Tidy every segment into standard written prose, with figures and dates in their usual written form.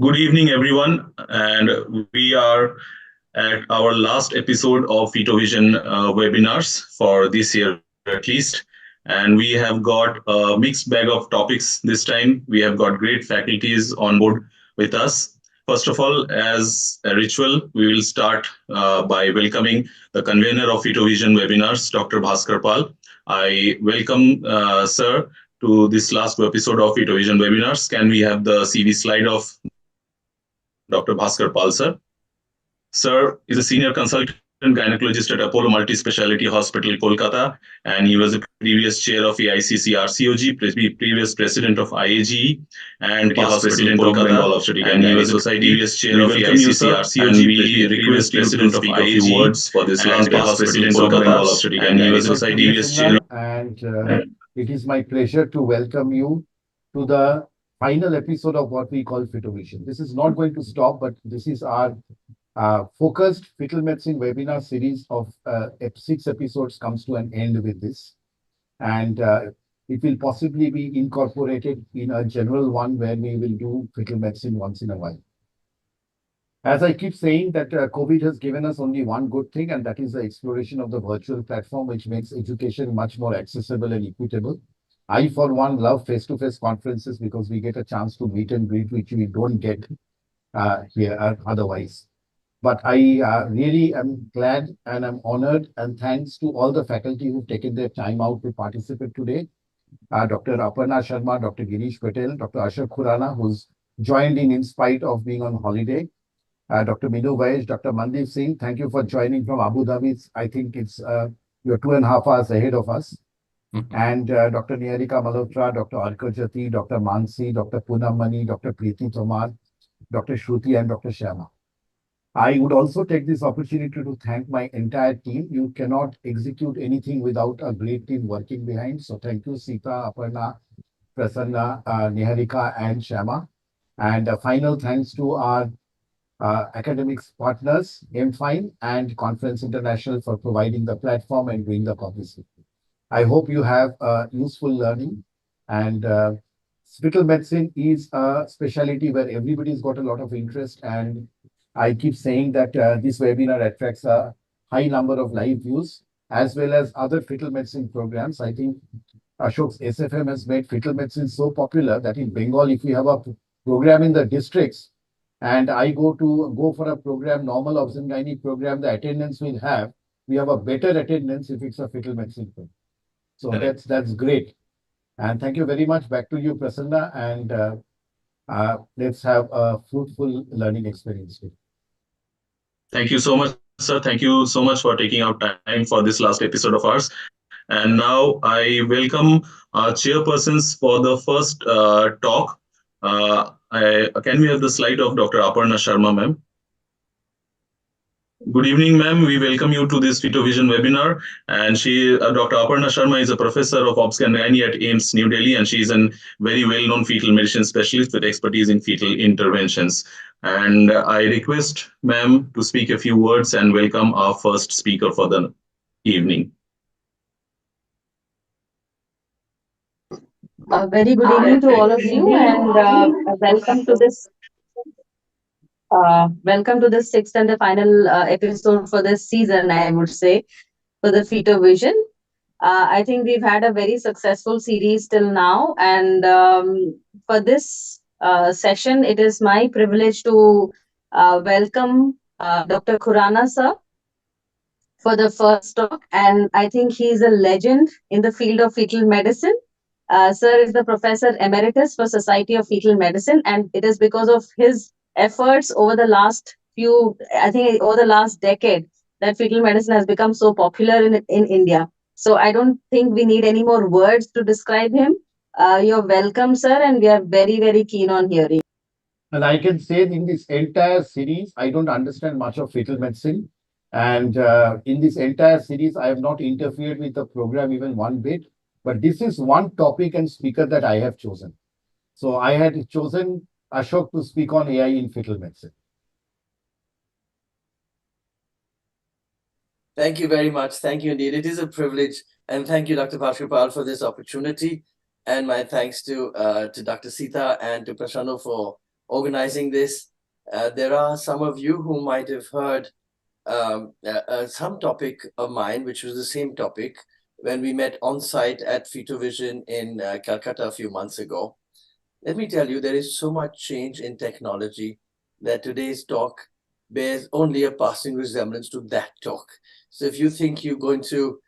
Good evening, everyone, and we are at our last episode of FitoVision webinars for this year at least. And we have got a mixed bag of topics this time. We have got great faculties on board with us. First of all, as a ritual, we will start by welcoming the convener of FitoVision webinars, Dr. Bhaskar Pal. I welcome sir to this last episode of FitoVision webinars. Can we have the CV slide of Dr. Bhaskar Pal, sir? Sir is a senior consultant gynecologist at Apollo Multispeciality Hospital, Kolkata, and he was a previous chair of AICC RCOG, previous president of IAGE, and past president of Kolkata, and he was a previous chair of AICC RCOG, and we request you to speak a few words for this last past president Kolkata, and he was a previous chair. And it is my pleasure to welcome you to the final episode of what we call Fitovision. This is not going to stop, but this is our focused fetal medicine webinar series of 6 episodes comes to an end with this. And it will possibly be incorporated in a general one where we will do fetal medicine once in a while. As I keep saying that COVID has given us only one good thing, and that is the exploration of the virtual platform, which makes education much more accessible and equitable. I, for one, love face-to-face conferences because we get a chance to meet and greet, which we don't get here otherwise. But I really am glad and I'm honored, and thanks to all the faculty who've taken their time out to participate today. Dr. Aparna Sharma, Dr. Girish Patel, Dr. Ashok Khurana, who's joined in spite of being on holiday. Dr. Minu Vaish, Dr. Mandeep Singh, thank you for joining from Abu Dhabi. I think you're 2.5 hours ahead of us. And Dr. Niharika Malhotra, Dr. Arka Jati, Dr. Mansi, Dr. Poonam Mani, Dr. Preeti Tomar, Dr. Shruti, and Dr. Shyama. I would also take this opportunity to thank my entire team. You cannot execute anything without a great team working behind. So thank you, Sita, Aparna, Prasanna, Niharika, and Shyama. And a final thanks to our academics partners, MFine and Conference International, for providing the platform and doing the publicity. I hope you have useful learning. And fetal medicine is a specialty where everybody's got a lot of interest. And I keep saying that this webinar attracts a high number of live views as well as other fetal medicine programs. I think Ashok's SFM has made fetal medicine so popular that in Bengal, if we have a program in the districts, and I go for a program, normal obs and gynae program, the attendance we have a better attendance if it's a fetal medicine program. So that's great. And thank you very much. Back to you, Prasanna, and let's have a fruitful learning experience today. Thank you so much, sir. Thank you so much for taking out time for this last episode of ours. And now I welcome our chairpersons for the first talk. Can we have the slide of Dr. Aparna Sharma, ma'am? Good evening, ma'am. We welcome you to this FitoVision webinar. And Dr. Aparna Sharma is a professor of Obs and Gynae at AIIMS New Delhi, and she is a very well-known fetal medicine specialist with expertise in fetal interventions. And I request ma'am to speak a few words and welcome our first speaker for the evening. A very good evening to all of you, and welcome to this sixth and the final episode for this season, I would say, for the FitoVision. I think we've had a very successful series till now, and for this session, it is my privilege to welcome Dr. Khurana sir for the first talk, and I think he's a legend in the field of fetal medicine. Sir is the Professor Emeritus for Society of Fetal Medicine, and it is because of his efforts over the last over the last decade, that fetal medicine has become so popular in India. So I don't think we need any more words to describe him. You're welcome, sir, and we are very, very keen on hearing. And I can say in this entire series, I don't understand much of fetal medicine. And in this entire series, I have not interfered with the program even one bit. But this is one topic and speaker that I have chosen. So I had chosen Ashok to speak on AI in fetal medicine. Thank you very much. Thank you indeed. It is a privilege. And thank you, Dr. Bhaskar Pal, for this opportunity. And my thanks to Dr. Sita and to Prasanna for organizing this. There are some of you who might have heard some topic of mine, which was the same topic when we met on site at Fitovision in Calcutta a few months ago. Let me tell you, there is so much change in technology that today's talk bears only a passing resemblance to that talk. So if you think you're going to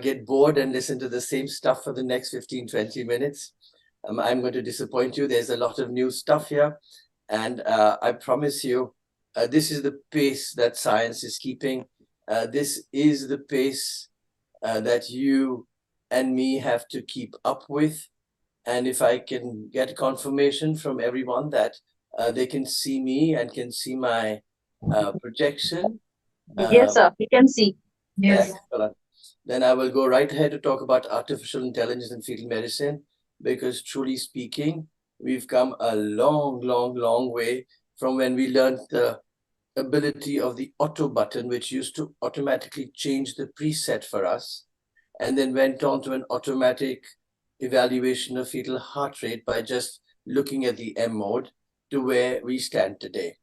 get bored and listen to the same stuff for the next 15, 20 minutes, I'm going to disappoint you. There's a lot of new stuff here. And I promise you, this is the pace that science is keeping. This is the pace that you and me have to keep up with. And if I can get confirmation from everyone that they can see me and can see my projection. Yes, sir. You can see. Yes. Excellent. Then I will go right ahead to talk about artificial intelligence in fetal medicine, because truly speaking, we've come a long, long, long way from when we learned the ability of the auto button, which used to automatically change the preset for us, and then went on to an automatic evaluation of fetal heart rate by just looking at the M mode, to where we stand today.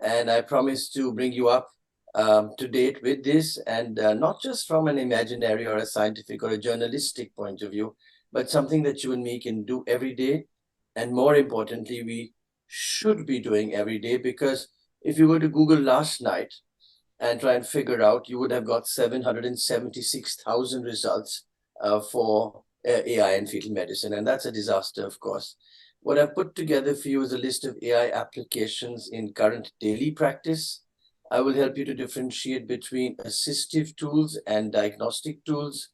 And I promise to bring you up to date with this, and not just from an imaginary or a scientific or a journalistic point of view, but something that you and me can do every day. And more importantly, we should be doing every day, because if you were to Google last night and try and figure out, you would have got 776,000 results for AI and fetal medicine. And that's a disaster, of course. What I've put together for you is a list of AI applications in current daily practice. I will help you to differentiate between assistive tools and diagnostic tools,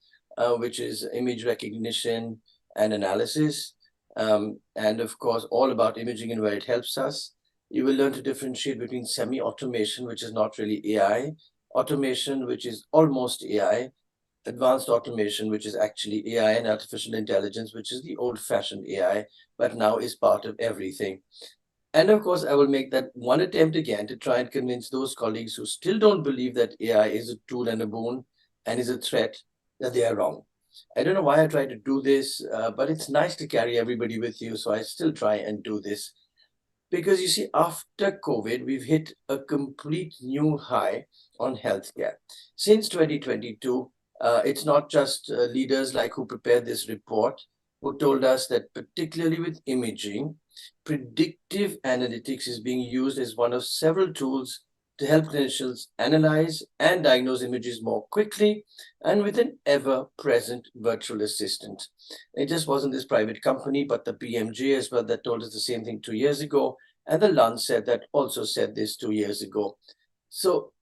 which is image recognition and analysis. And of course, all about imaging and where it helps us. You will learn to differentiate between semi-automation, which is not really AI, automation, which is almost AI, advanced automation, which is actually AI, and artificial intelligence, which is the old-fashioned AI, but now is part of everything. And of course, I will make that one attempt again to try and convince those colleagues who still don't believe that AI is a tool and a boon and is a threat, that they are wrong. I don't know why I try to do this, but it's nice to carry everybody with you, so I still try and do this. Because you see, after COVID, we've hit a complete new high on healthcare. Since 2022, it's not just leaders like who prepared this report who told us that, particularly with imaging, predictive analytics is being used as one of several tools to help clinicians analyze and diagnose images more quickly and with an ever-present virtual assistant. It just wasn't this private company, but the BMJ as well that told us the same thing 2 years ago, and the Lancet that also said this 2 years ago. So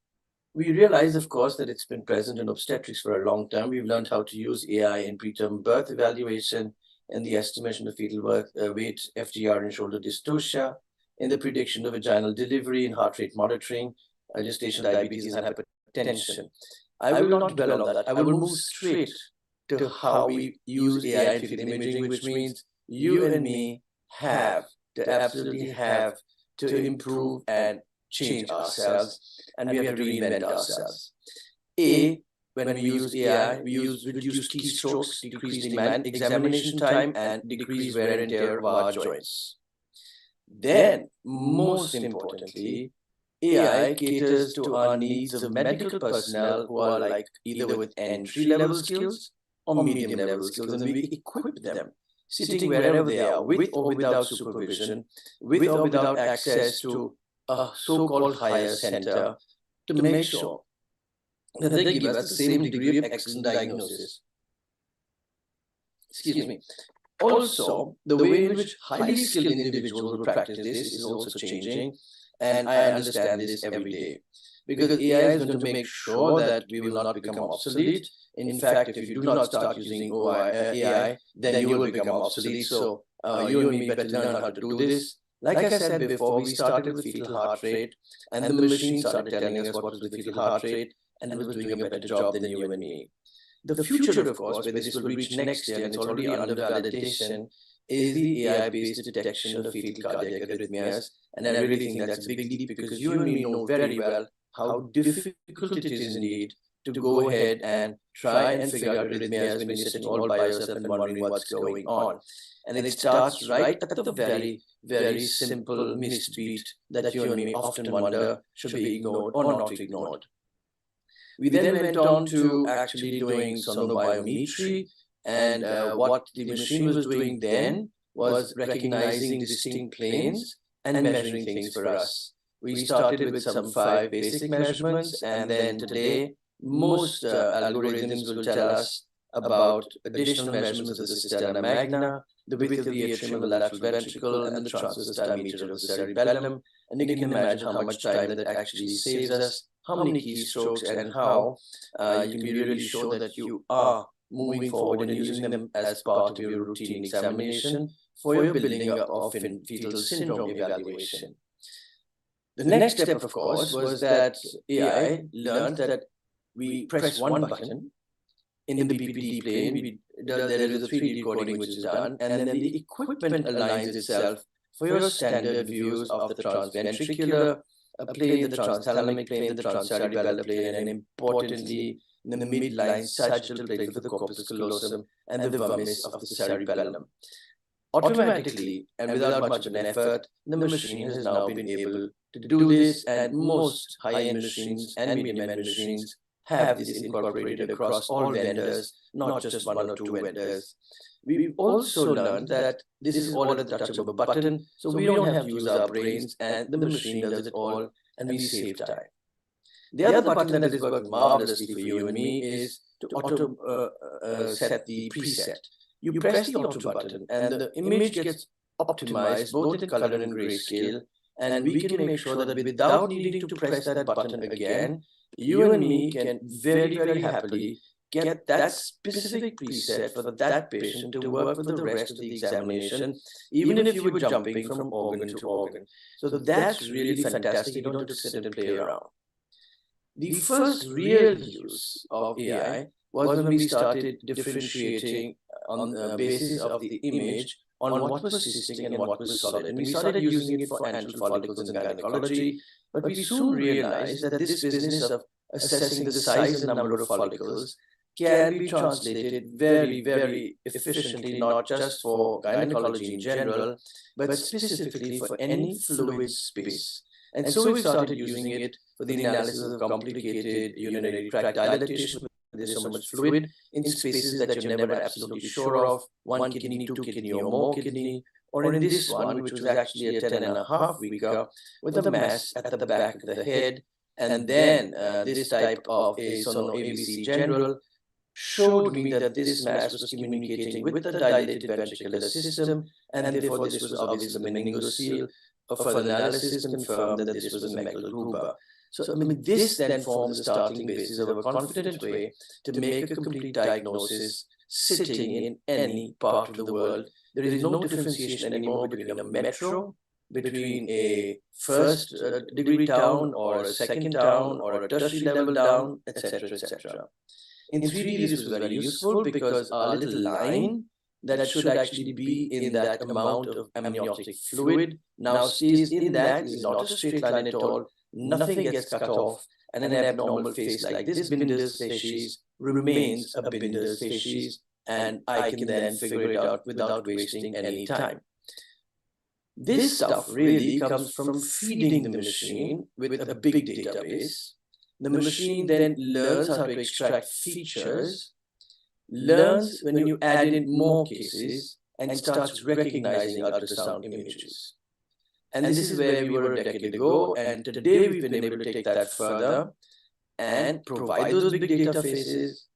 we realize, of course, that it's been present in obstetrics for a long time. We've learned how to use AI in preterm birth evaluation, in the estimation of fetal weight, FGR and shoulder dystocia, in the prediction of vaginal delivery, in heart rate monitoring, gestational diabetes and hypertension. I will not dwell on that. I will move straight to how we use AI in fetal imaging, which means you and me have to absolutely have to improve and change ourselves, and we have to reinvent ourselves. When we use AI, we use reduced keystrokes, decreased examination time, and decreased wear and tear of our joints. Then, most importantly, AI caters to our needs of medical personnel who are like either with entry-level skills or medium-level skills, and we equip them, sitting wherever they are, with or without supervision, with or without access to a so-called higher center, to make sure that they give us the same degree of excellent diagnosis. Excuse me. Also, the way in which highly skilled individuals will practice this is also changing, and I understand this every day. Because AI is going to make sure that we will not become obsolete. In fact, if you do not start using AI, then you will become obsolete. So you and me better learn how to do this. Like I said before, we started with fetal heart rate, and the machine started telling us what was the fetal heart rate, and it was doing a better job than you and me. The future, of course, where this will reach next year, and it's already under validation, is the AI-based detection of fetal cardiac arrhythmias. And I really think that's a big leap, because you and me know very well how difficult it is indeed to go ahead and try and figure out arrhythmias when you're sitting all by yourself and wondering what's going on. And it starts right at the very, very simple missed beat that you and me often wonder should be ignored or not ignored. We then went on to actually doing sonobiometry, and what the machine was doing then was recognizing distinct planes and measuring things for us. We started with some 5 basic measurements, and then today most algorithms will tell us about additional measurements of the cisterna magna, the width of the atrium of the lateral ventricle, and the transverse diameter of the cerebellum. And you can imagine how much time that actually saves us, how many keystrokes, and how you can be really sure that you are moving forward and using them as part of your routine examination for your building up of fetal syndrome evaluation. The next step, of course, was that AI learned that we press one button in the PPD plane, there is a 3D coding which is done, and then the equipment aligns itself for your standard views of the transventricular plane, the transthalamic plane, the transcerebellar plane, and importantly, in the midline sagittal plane for the corpus callosum and the vermis of the cerebellum. Automatically and without much of an effort, the machine has now been able to do this, and most high-end machines and medium-end machines have this incorporated across all vendors, not just 1 or 2 vendors. We've also learned that this is all at the touch of a button, so we don't have to use our brains, and the machine does it all, and we save time. The other button that has worked marvelously for you and me is to auto set the preset. You press the auto button, and the image gets optimized both in color and grayscale, and we can make sure that without needing to press that button again, you and me can very, very happily get that specific preset for that patient to work for the rest of the examination, even if you were jumping from organ to organ. So that's really fantastic. You don't have to sit and play around. The first real use of AI was when we started differentiating on the basis of the image on what was cystic and what was solid. And we started using it for antral follicles in gynecology, but we soon realized that this business of assessing the size and number of follicles can be translated very, very efficiently, not just for gynecology in general, but specifically for any fluid space. And so we started using it for the analysis of complicated urinary tract dilatation. There's so much fluid in spaces that you're never absolutely sure of, 1 kidney, 2 kidney, or more kidney, or in this one, which was actually a 10.5 weeker with a mass at the back of the head. And then this type of a sono ABC general showed me that this mass was communicating with the dilated ventricular system, and therefore this was obviously the meningocele. Further analysis confirmed that this was a Meckel-Gruber. So, I mean, this then forms the starting basis of a confident way to make a complete diagnosis sitting in any part of the world. There is no differentiation anymore between a metro, between a first degree town or a second town or a tertiary level down, etc., etc. In 3D, this was very useful because our little line that should actually be in that amount of amniotic fluid now stays in that, is not a straight line at all. Nothing gets cut off, and an abnormal face like this Binder's facies remains a Binder's facies, and I can then figure it out without wasting any time. This stuff really comes from feeding the machine with a big database. The machine then learns how to extract features, learns when you add in more cases, and starts recognizing ultrasound images. And this is where we were a decade ago, and today we've been able to take that further and provide those big databases,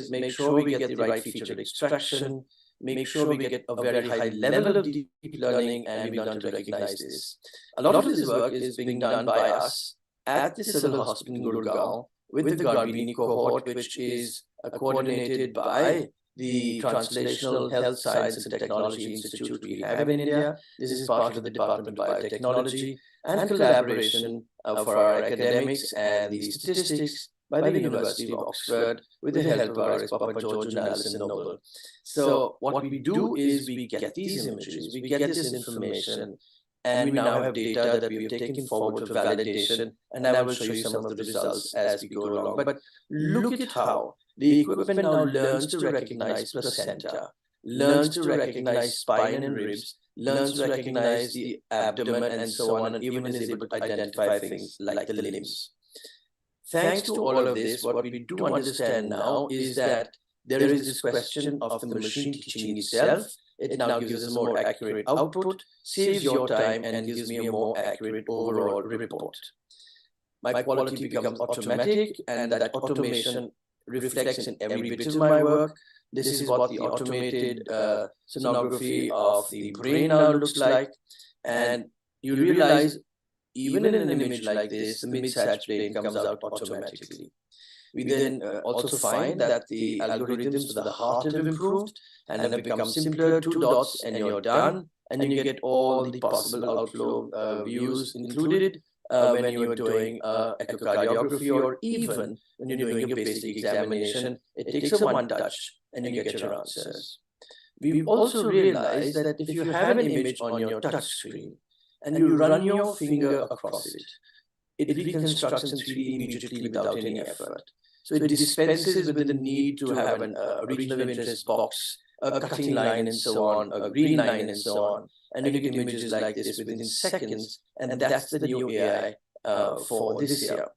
make sure we get the right feature extraction, make sure we get a very high level of deep learning, and we learn to recognize this. A lot of this work is being done by us at the Civil Hospital in Gurgaon with the Garbini cohort, which is coordinated by the Translational Health Science and Technology Institute we have in India. This is part of the Department of Biotechnology, and collaboration for our academics and the statistics by the University of Oxford with the help of our Papa George and Alison Noble. So what we do is we get these images, we get this information, And we now have data that we have taken forward for validation, and I will show you some of the results as we go along. But look at how the equipment now learns to recognize placenta, learns to recognize spine and ribs, learns to recognize the abdomen and so on, and even is able to identify things like the limbs. Thanks to all of this, what we do understand now is that there is this question of the machine teaching itself. It now gives us a more accurate output, saves your time, and gives me a more accurate overall report. My quality becomes automatic, and that automation reflects in every bit of my work. This is what the automated sonography of the brain now looks like. And you realize, even in an image like this, the mid-Sag brain comes out automatically. We then also find that the algorithms for the heart have improved and have become simpler, 2 dots and you're done, and you get all the possible outflow views included when you're doing echocardiography, or even when you're doing a basic examination. It takes a one touch and you get your answers. We've also realized that if you have an image on your touch screen and you run your finger across it, it reconstructs in 3D immediately without any effort. So it dispenses with the need to have a region of interest box, a cutting line and so on, a green line and so on. And you get images like this within seconds, and that's the new AI for this year.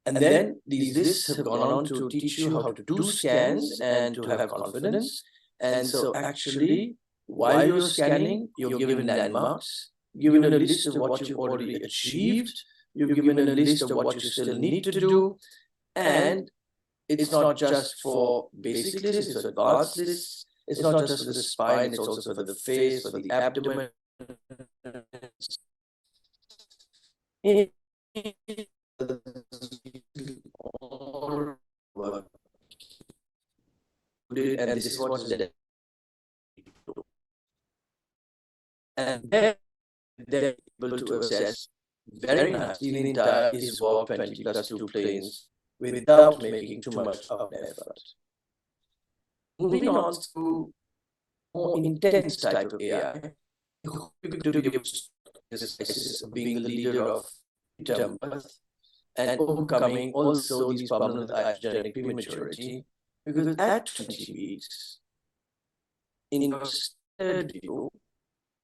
And then these lists have gone on to teach you how to do scans and to have confidence. And so actually, while you're scanning, you're given landmarks, given a list of what you've already achieved, you're given a list of what you still need to do. And it's not just for basic lists, it's advanced lists. It's not just for the spine, it's also for the face, for the abdomen. And this is what is done. And then they're able to assess very nicely the entire ISWAP 20+2 planes without making too much of an effort. Moving on to more intense type of AI, to give this of being the leader of term birth and overcoming also these problems with iatrogenic prematurity, because at 20 weeks, in your standard view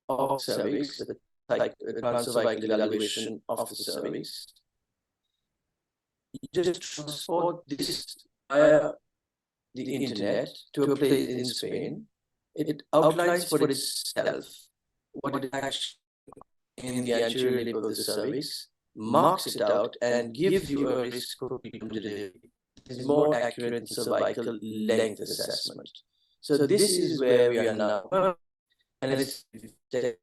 of cervix, the transcervical evaluation of the cervix, you just transport this via the internet to a place in Spain. It outlines for itself what it actually in the anterior lip of the cervix, marks it out, and gives you a risk for preterm delivery. It is more accurate than cervical length assessment. So this is where we are now, and it's a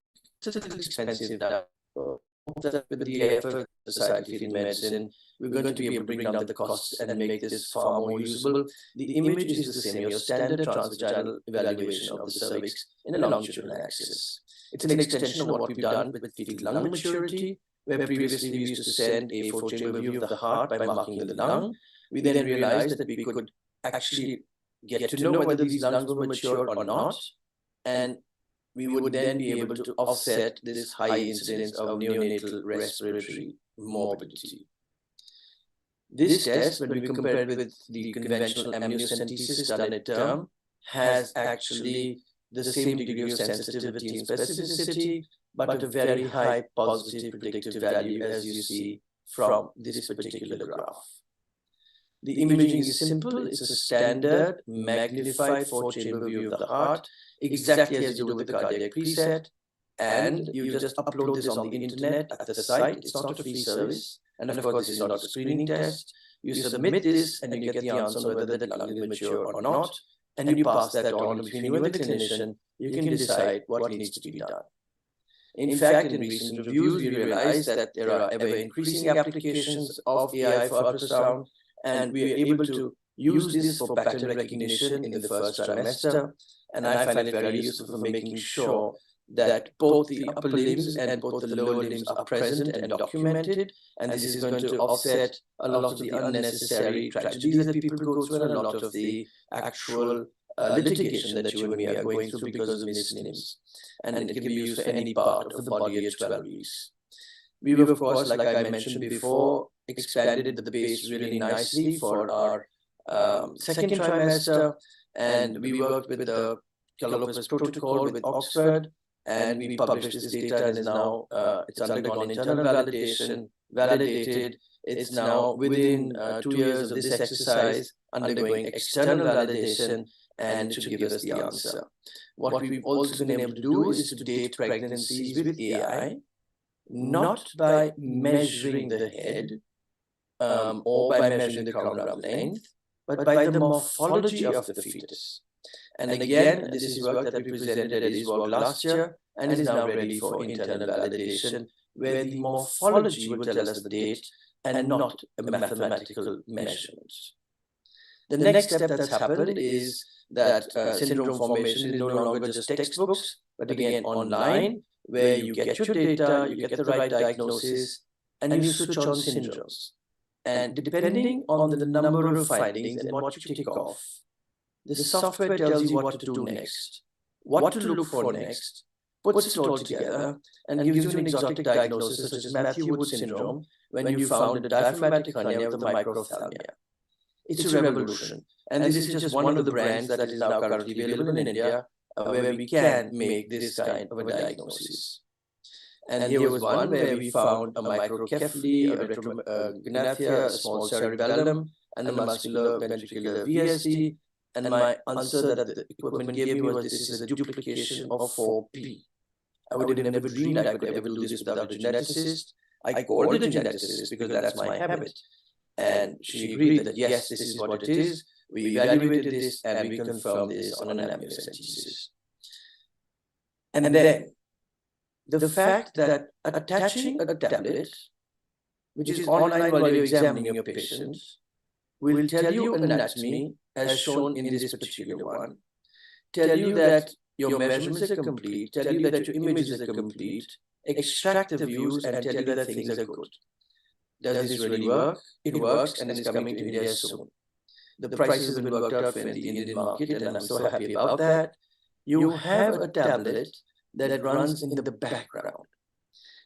little expensive now. With the effort of the Society of Fetal Medicine, we're going to be able to bring down the costs and make this far more usable. The image is the same, your standard transvaginal evaluation of the cervix in a longitudinal axis. It's an extension of what we've done with fetal lung maturity, where previously we used to send a 4-chamber view of the heart by marking the lung. We then realized that we could actually get to know whether these lungs were mature or not, and we would then be able to offset this high incidence of neonatal respiratory morbidity. This test, when we compare it with the conventional amniocentesis done at term, has actually the same degree of sensitivity and specificity, but a very high positive predictive value, as you see from this particular graph. The imaging is simple. It's a standard magnified 4-chamber view of the heart, exactly as you do with the cardiac preset. And you just upload this on the internet at the site. It's not a free service. And of course, this is not a screening test. You submit this and you get the answer on whether the lung is mature or not. And you pass that on between you and the clinician. You can decide what needs to be done. In fact, in recent reviews, we realized that there are ever increasing applications of AI for ultrasound, and we are able to use this for pattern recognition in the first trimester. And I find it very useful for making sure that both the upper limbs and both the lower limbs are present and documented. And this is going to offset a lot of the unnecessary tragedies that people go through and a lot of the actual litigation that you and me are going through because of misnames, and it can be used for any part of the body at 12 weeks. We've, of course, like I mentioned before, expanded the base really nicely for our second trimester, and we worked with the Calopus protocol with Oxford, and we published this data, and is now it's undergone internal validation, validated. It's now within 2 years of this exercise undergoing external validation, and it should give us the answer. What we've also been able to do is to date pregnancies with AI, not by measuring the head or by measuring the crown round length, but by the morphology of the fetus. And again, this is work that we presented at ISWOG last year and is now ready for internal validation, where the morphology will tell us the date and not a mathematical measurement. The next step that's happened is that syndrome formation is no longer just textbooks, but again online, where you get your data, you get the right diagnosis, and you switch on syndromes. And depending on the number of findings and what you tick off, the software tells you what to do next, what to look for next, puts it all together, and gives you an exotic diagnosis such as Matthew Wood syndrome when you found a diaphragmatic hernia with a microphthalmia. It's a revolution, and this is just one of the brands that is now currently available in India, where we can make this kind of a diagnosis. And here was one where we found a microcephaly, a retrognathia, a small cerebellum, and a muscular ventricular VSD. And my answer that the equipment gave me was, this is a duplication of 4P. I would have never dreamed I could ever do this without a geneticist. I called it a geneticist because that's my habit. And she agreed that yes, this is what it is. We evaluated this and we confirmed this on an amniocentesis. And then the fact that attaching a tablet, which is online while you're examining your patient, will tell you anatomy as shown in this particular one, tell you that your measurements are complete, tell you that your images are complete, extract the views and tell you that things are good. Does this really work? It works and it's coming to India soon. The prices have been worked out for the Indian market and I'm so happy about that. You have a tablet that runs in the background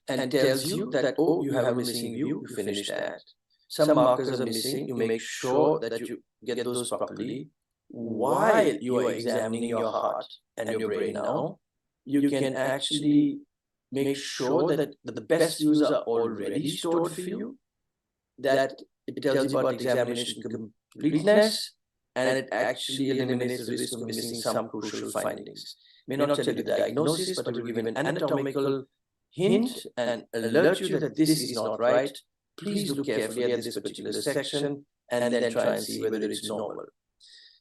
and tells you that, oh, you have a missing view, you finish that. Some markers are missing, you make sure that you get those properly. While you are examining your heart and your brain now, you can actually make sure that the best views are already stored for you, that it tells you about examination completeness, and it actually eliminates the risk of missing some crucial findings. May not tell you the diagnosis, but it will give an anatomical hint and alert you that this is not right. Please look carefully at this particular section and then try and see whether it's normal.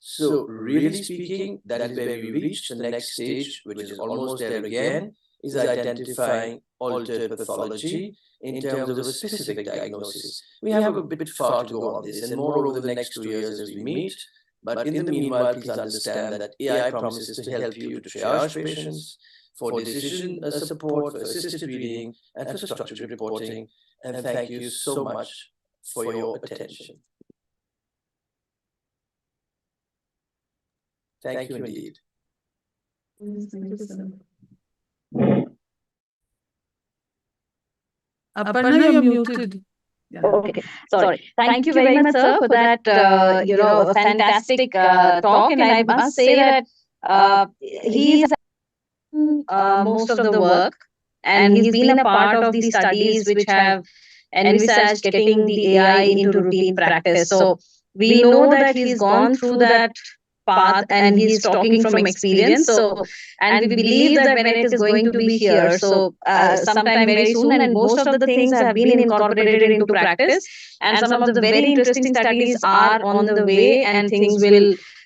So really speaking, that is where we reach the next stage, which is almost there again, is identifying altered pathology in terms of a specific diagnosis. We have a bit far to go on this, and more over the next 2 years as we meet. But in the meanwhile, please understand that AI promises to help you to triage patients, for decision support, for assisted reading, and for structured reporting. And thank you so much for your attention. Thank you indeed. Aparna, you're muted. Yeah. Okay, sorry. Thank you very much, sir, for that, fantastic talk. And I must say that he is most of the work, and he's been a part of the studies which have envisaged getting the AI into routine practice. So we know that he's gone through that path and he's talking from experience. So, and we believe that when it is going to be here, so sometime very soon, and most of the things have been incorporated into practice, and some of the very interesting studies are on the way, and things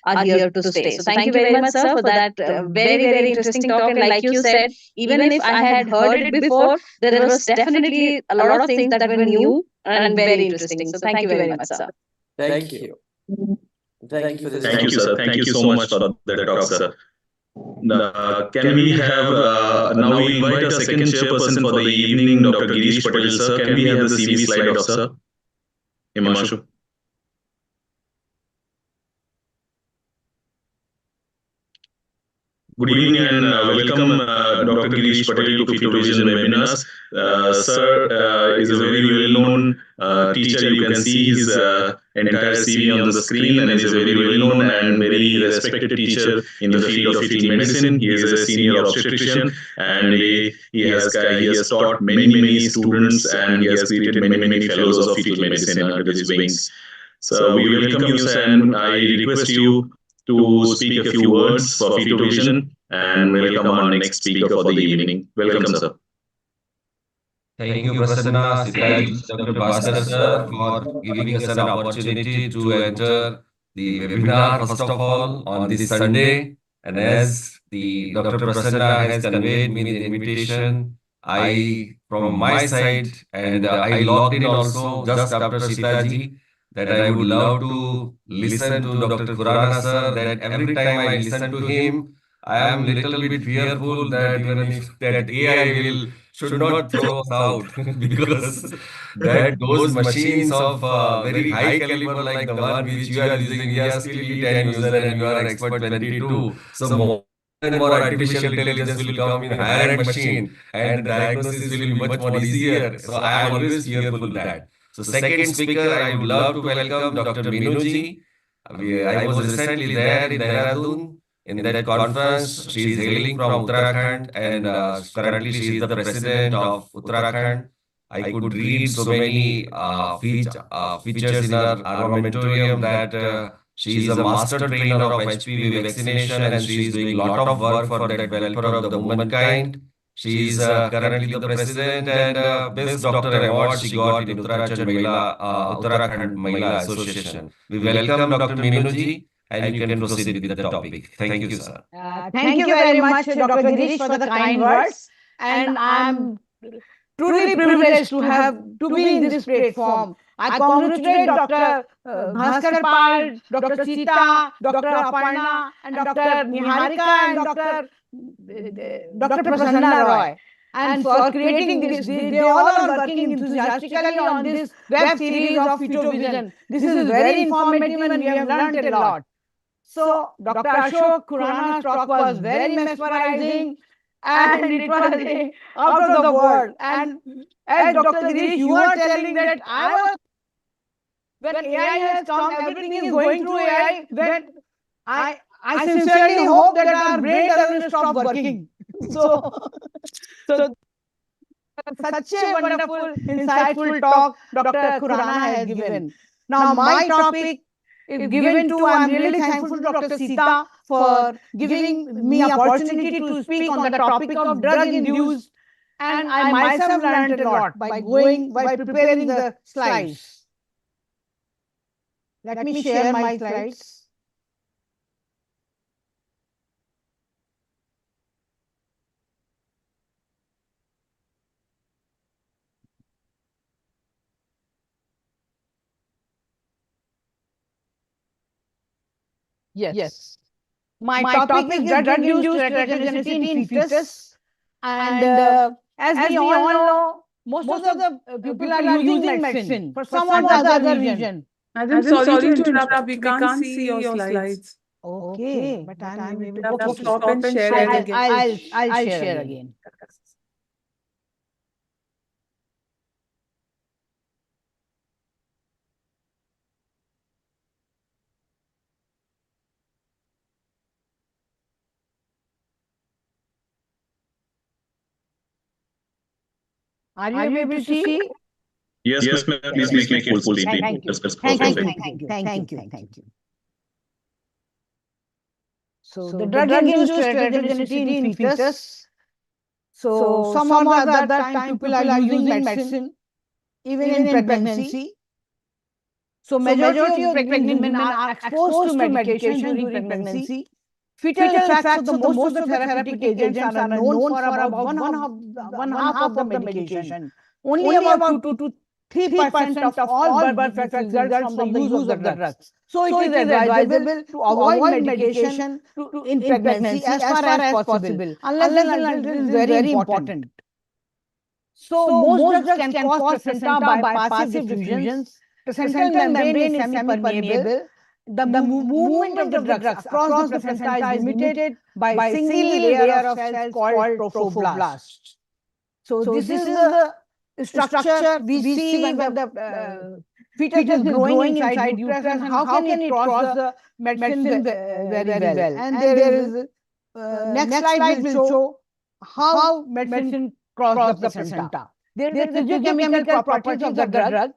are here to stay. So thank you very much, sir, for that very, very interesting talk. And like you said, even if I had heard it before, there was definitely a lot of things that were new and very interesting. So thank you very much, sir. Thank you. Thank you for this. Thank you, sir. Thank you so much for the talk, sir. Can we have, now we invite our second chairperson for the evening, Dr. Girish Patel, sir. Can we have the CV slide of sir? Himanshu. Good evening and welcome Dr. Girish Patel to Fetal Vision webinars. Sir is a very well-known teacher. You can see his entire CV on the screen, and is a very well-known and very respected teacher in the field of fetal medicine. He is a senior obstetrician, and he has taught many students, and he has created many fellows of fetal medicine under his wings. So we welcome you, sir, and I request you to speak a few words for Fetal Vision, and welcome our next speaker for the evening. Welcome, sir. Thank you, Prasanna, Sitaji, Dr. Bhaskar sir, for giving us an opportunity to enter the webinar, first of all, on this Sunday. And as the Dr. Prasanna has conveyed me the invitation, from my side, and I logged in also just after Sitaji, that I would love to listen to Dr. Khurana sir, that every time I listen to him, I am little bit fearful that even if that AI should not throw us out because that those machines of very high caliber like the one which you are using, we are still E10 user and you are expert 22. So more and more artificial intelligence will come in higher end machine and the diagnosis will be much more easier. So I am always fearful that. So second speaker, I would love to welcome Dr. Minuji. I was recently there in Dehradun. In that conference, she is hailing from Uttarakhand, and currently she is the president of Uttarakhand. I could read so many features in her armamentarium that she is a master trainer of HPV vaccination, and she is doing a lot of work for the welfare of the womankind. She is currently the president and best doctor award she got in Uttarakhand Mahila Association. We welcome Dr. Minuji, and you can proceed with the topic. Thank you, sir. Thank you very much, Dr. Girish, for the kind words. And I'm truly privileged to be in this platform. I congratulate Dr. Bhaskar Pal, Dr. Sita, Dr. Aparna, and Dr. Niharika, and Dr. Prasanna Roy. And for creating this, they all are working enthusiastically on this web series of Fetal Vision. This is very informative and we have learned a lot. So, Dr. Ashok Khurana's talk was very mesmerizing and it was out of the world. And as Dr. Girish, you are telling that when AI has come, everything is going through AI, then I sincerely hope that our brain doesn't stop working. So such a wonderful, insightful talk Dr. Khurana has given. Now, my topic is given to, I'm really thankful to Dr. Sita for giving me opportunity to speak on the topic of drug-induced, and I myself learned a lot by preparing the slides. Let me share my slides. Yes. My topic is drug-induced teratogenicity in fetus. And as we all know, most of the people are using medicine for some or the other reason. Madam, sorry to interrupt. We can't see your slides. Okay, but I'm able have to to stop and share again. I'll share again. Are you able to see? Yes, ma'am. Please make it full screen. Thank you. That's Thank perfect. you. So the drug-induced teratogenicity in fetus. So some or the other time people are using medicine even in pregnancy. So majority of pregnant women are exposed to medication during pregnancy. Fetal effects of the most of the therapeutic agents are known for about one half of the medication. Only about 2 to 3% of all birth effects result from the use of the drugs. So it is advisable to avoid medication in pregnancy as far as possible, unless and until it is very important. So most drugs can cause placenta by passive diffusions. Placental membrane is semi-permeable. the movement of the drugs across the placenta is limited by a single layer of cells called trophoblast. So this is the structure we see when the fetus is growing inside uterus, and how can it cross the medicine very well. And there is next slide will show how medicine cross the placenta. There is the physiochemical properties of the drug,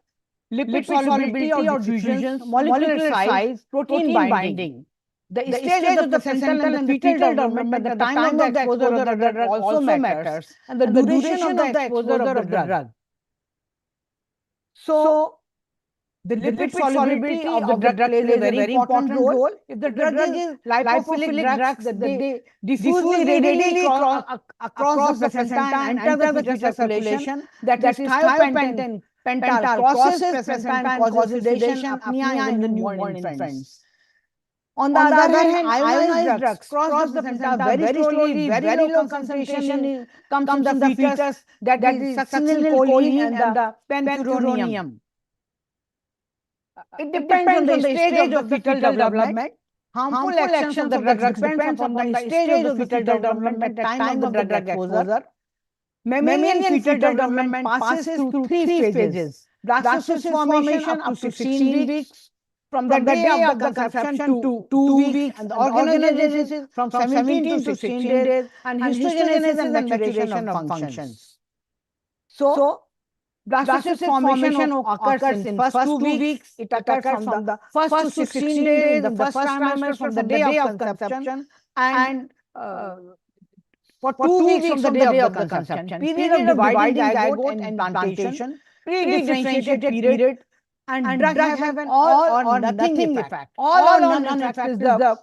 lipid solubility or diffusion, molecular size, protein binding. The stage of the placental and the fetal development at the time of the exposure of the drug also matters, and the duration of the exposure of the drug. So, the lipid solubility of the drug plays a very important role. If the drug is lipophilic drugs, they diffuse readily across the placenta and enter the fetal circulation. That is thiopental crosses placenta and causes sedation, apnea in the newborn infants. On the other hand, ionized drugs cross the placenta very slowly, very low concentration comes from the fetus, that is succinylcholine and the penturonium. It depends on the stage of the fetal development. Harmful actions of the drugs depends upon the stage of the fetal development at the time of the drug exposure. Mammalian fetal development passes through three phases: blastocyst formation up to 16 weeks, from the day of the conception to 2 weeks, and the organogenesis from 17 to 16 days, and histogenesis and maturation of functions. So, blastocyst formation occurs in first 2 weeks. It occurs from the first to 16 days, the first trimester from the day of conception, and for 2 weeks from the day of the conception. Period of dividing zygote and implantation, pre-differentiated period, and drug have an all or nothing effect. All or none effect is the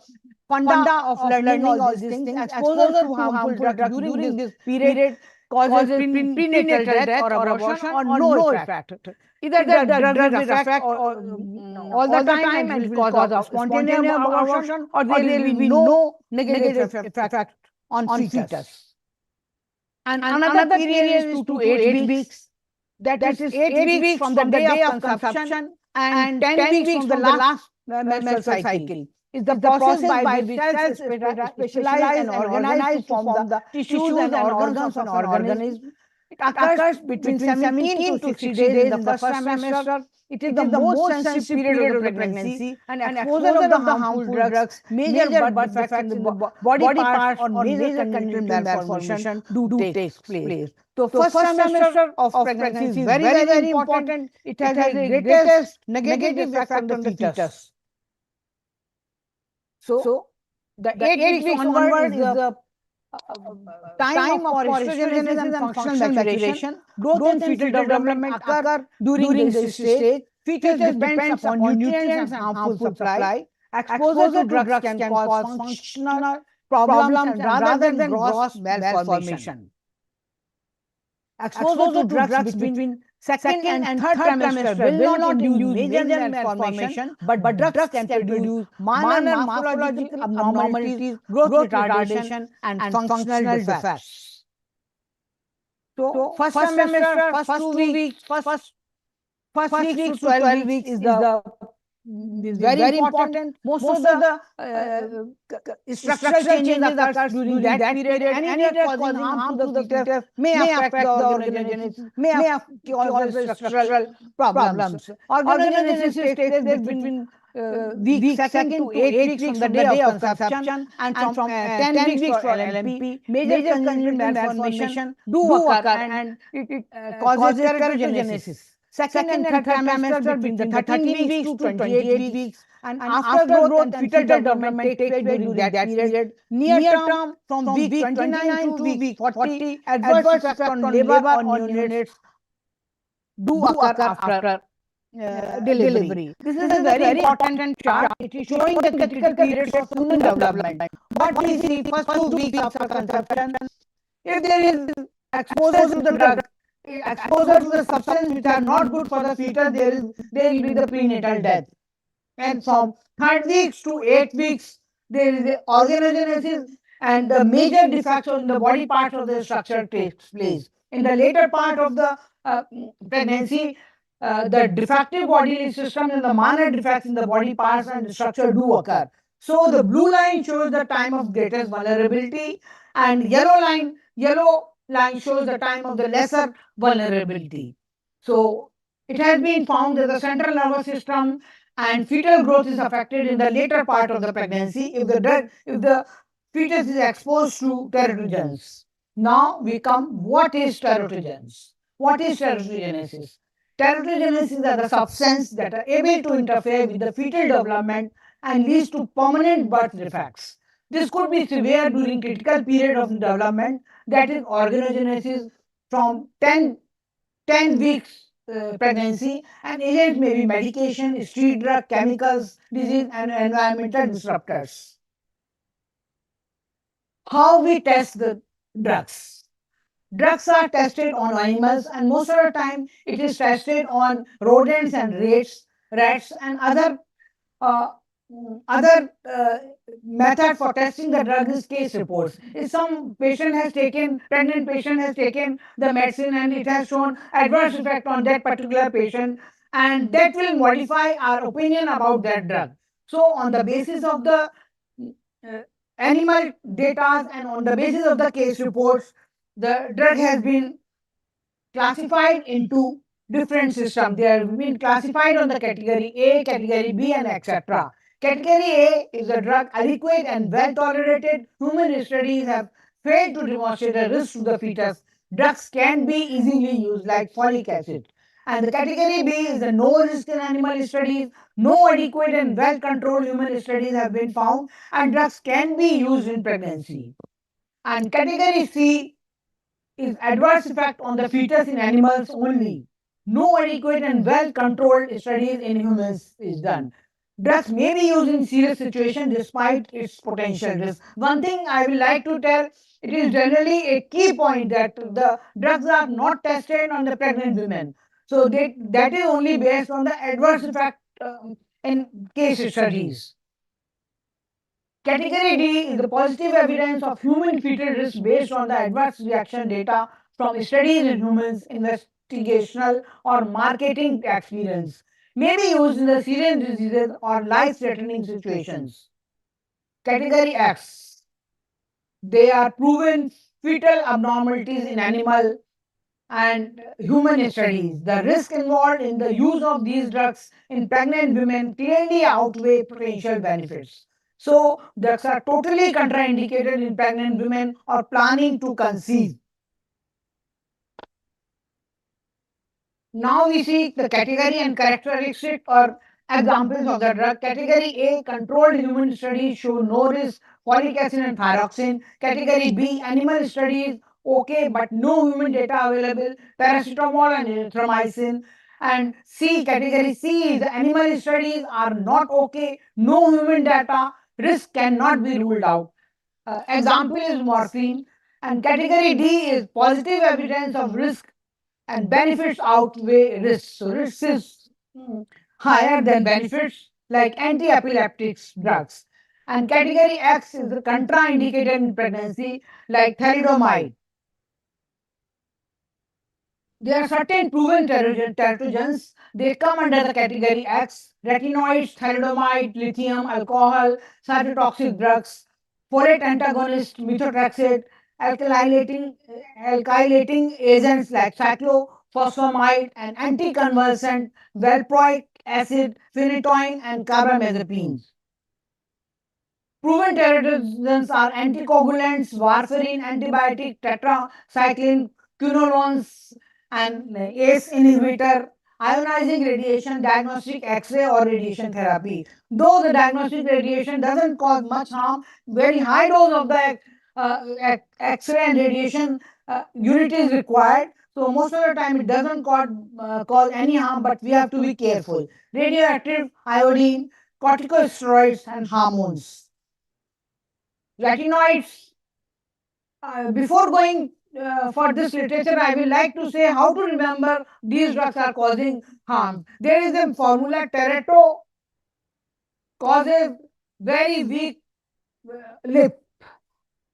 funda of learning all these things. Exposure to harmful drugs during this period causes prenatal death or abortion or no effect. Either the drug will affect all the time and will cause spontaneous abortion, or there will be no negative effect on fetus. And another period is 2 to 8 weeks. That is 8 weeks from the day of conception and 10 weeks from the last menstrual cycle. Is the process by which cells specialize and organize to form the tissues and organs of an organism. It occurs between 17 to 60 days in the first trimester. It is the most sensitive period of the pregnancy, and exposure of the harmful drugs, major birth defects in the body parts, or major congenital malformation do take place. So, first trimester of pregnancy is very important. It has the greatest negative effect on the fetus. So, the 8 weeks onward is the time for estrogenesis and functional maturation. Growth and fetal development occur during this stage. Fetus depends upon nutrients and harmful supply. Exposure to drugs can cause functional problems rather than gross malformation. Exposure to drugs between second and third trimester will not induce major malformation, but drugs can produce minor morphological abnormalities, growth retardation, and functional defects. So, first trimester, first 2 weeks, first 6 to 12 weeks is very important. Most of the structural changes occur during that period, and any drug causing harm to the fetus may affect the organogenesis, may cause structural problems. Organogenesis takes place between week 2 to 8 weeks from the day of conception, and from 10 weeks for LMP. Major congenital malformation do occur, and it causes keratogenesis. Second and third trimester between the 13 weeks to 28 weeks, and after growth and fetal development takes place during that period. Near term, from week 29 to week 40, adverse effect on labor or neonates do occur after delivery. This is a very important chart. It is showing the critical period for human development. What we see first 2 weeks after conception, if there is exposure to the drug, exposure to the substance which are not good for the fetus, there will be the prenatal death. And from 3 weeks to 8 weeks, there is the organogenesis, and the major defects in the body parts of the structure takes place. In the later part of the pregnancy, the defective bodily system and the minor defects in the body parts and structure do occur. So the blue line shows the time of greatest vulnerability, and yellow line shows the time of the lesser vulnerability. So it has been found that the central nervous system and fetal growth is affected in the later part of the pregnancy if the fetus is exposed to teratogens. Now we come, what is teratogens? What is teratogenesis? Teratogenesis are the substances that are able to interfere with the fetal development and leads to permanent birth defects. This could be severe during critical period of development, that is organogenesis from 10 weeks pregnancy, and agents may be medication, street drug, chemicals, disease, and environmental disruptors. How we test the drugs? Drugs are tested on animals, and most of the time it is tested on rodents and rats and uh, other method for testing the drug is case reports. If some pregnant patient has taken the medicine and it has shown adverse effect on that particular patient, and that will modify our opinion about that drug. So on the basis of the uh, animal data and on the basis of the case reports, the drug has been classified into different systems. They have been classified on the category A, category B, and etc. Category A is a drug adequate and well tolerated. Human studies have failed to demonstrate a risk to the fetus. Drugs can be easily used like folic acid. And the category B is the no risk in animal studies. No adequate and well controlled human studies have been found, and drugs can be used in pregnancy. And category C is adverse effect on the fetus in animals only. No adequate and well controlled studies in humans is done. Drugs may be used in serious situations despite its potential risk. One thing I will like to tell, it is generally a key point that the drugs are not tested on the pregnant women. So that is only based on the adverse effect in case studies. Category D is the positive evidence of human fetal risk based on the adverse reaction data from studies in humans, investigational or marketing experience. May be used in the serious diseases or life-threatening situations. Category X. They are proven fetal abnormalities in animal and human studies. The risk involved in the use of these drugs in pregnant women clearly outweigh potential benefits. So, drugs are totally contraindicated in pregnant women or planning to conceive. Now we see the category and characteristic or examples of the drug. Category A, controlled human studies show no risk, folic acid and thyroxine. Category B, animal studies okay, but no human data available, paracetamol and erythromycin. And C, category C is the animal studies are not okay, no human data, risk cannot be ruled out. Example is morphine. And category D is positive evidence of risk and benefits outweigh risks. So risk is higher than benefits like anti-epileptics drugs. And category X is the contraindicated in pregnancy like thalidomide. There are certain proven teratogens. They come under the category X: retinoids, thalidomide, lithium, alcohol, cytotoxic drugs, folate antagonist, methotrexate, alkylating agents like cyclophosphamide, and anticonvulsant, valproic acid, phenytoin, and carbamazepine. Proven teratogens are anticoagulants, warfarin, antibiotic, tetracycline, quinolones, and ACE inhibitor, ionizing radiation, diagnostic X-ray or radiation therapy. Though the diagnostic radiation doesn't cause much harm, very high dose of the X-ray and radiation unit is required. So most of the time it doesn't cause any harm, but we have to be careful. Radioactive iodine, corticosteroids, and hormones. Retinoids. Before going for this literature, I will like to say how to remember these drugs are causing harm. There is a formula: Tereto causes very weak lip.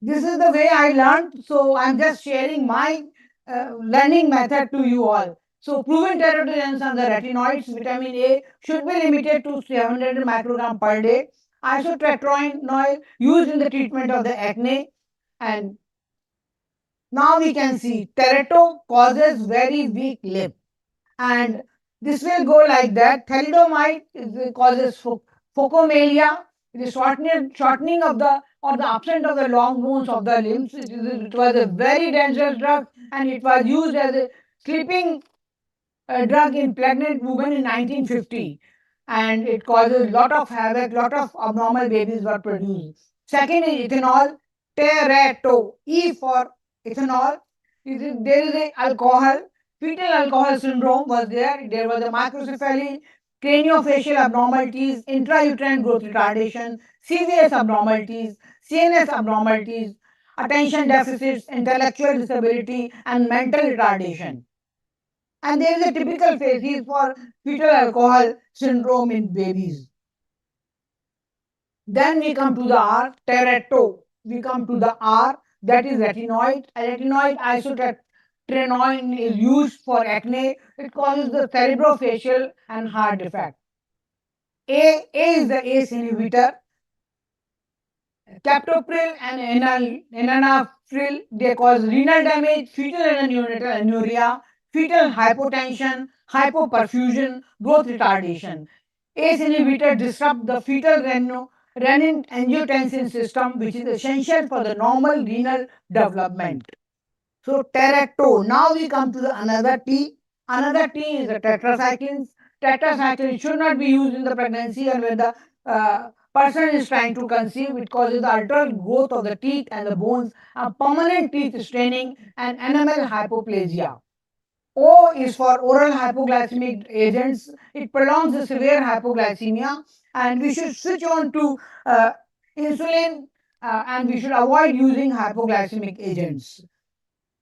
This is the way I learned, so I'm just sharing my learning method to you all. So proven teratogens are the retinoids. Vitamin A should be limited to 700 microgram per day. Isotretinoin used in the treatment of the acne. And now we can see tereto causes very weak lip. And this will go like that. Thalidomide causes phocomelia, the shortening of the or the absence of the long bones of the limbs. It was a very dangerous drug, and it was used as a sleeping drug in pregnant women in 1950, and it causes lot of havoc, lot of abnormal babies were produced. Second is ethanol, tereto, E for ethanol. There is a alcohol, fetal alcohol syndrome was there. There was a microcephaly, craniofacial abnormalities, intrauterine growth retardation, CVS abnormalities, CNS abnormalities, attention deficits, intellectual disability, and mental retardation. And there is a typical phases for fetal alcohol syndrome in babies. Then we come to the R, tereto. We come to the R, that is retinoid. Retinoid isotretinoin is used for acne. It causes the cerebrofacial and heart defect. A is the ACE inhibitor. Captopril and enalapril, they cause renal damage, fetal and neonatal anuria, fetal hypotension, hypoperfusion, growth retardation. ACE inhibitor disrupt the fetal renin-angiotensin system, which is essential for the normal renal development. So tereto. Now we come to the another T. Another T is the tetracyclines. Tetracycline should not be used in the pregnancy and when the person is trying to conceive. It causes the altered growth of the teeth and the bones, permanent teeth staining, and enamel hypoplasia. O is for oral hypoglycemic agents. It prolongs the severe hypoglycemia, and we should switch on to insulin, and we should avoid using hypoglycemic agents.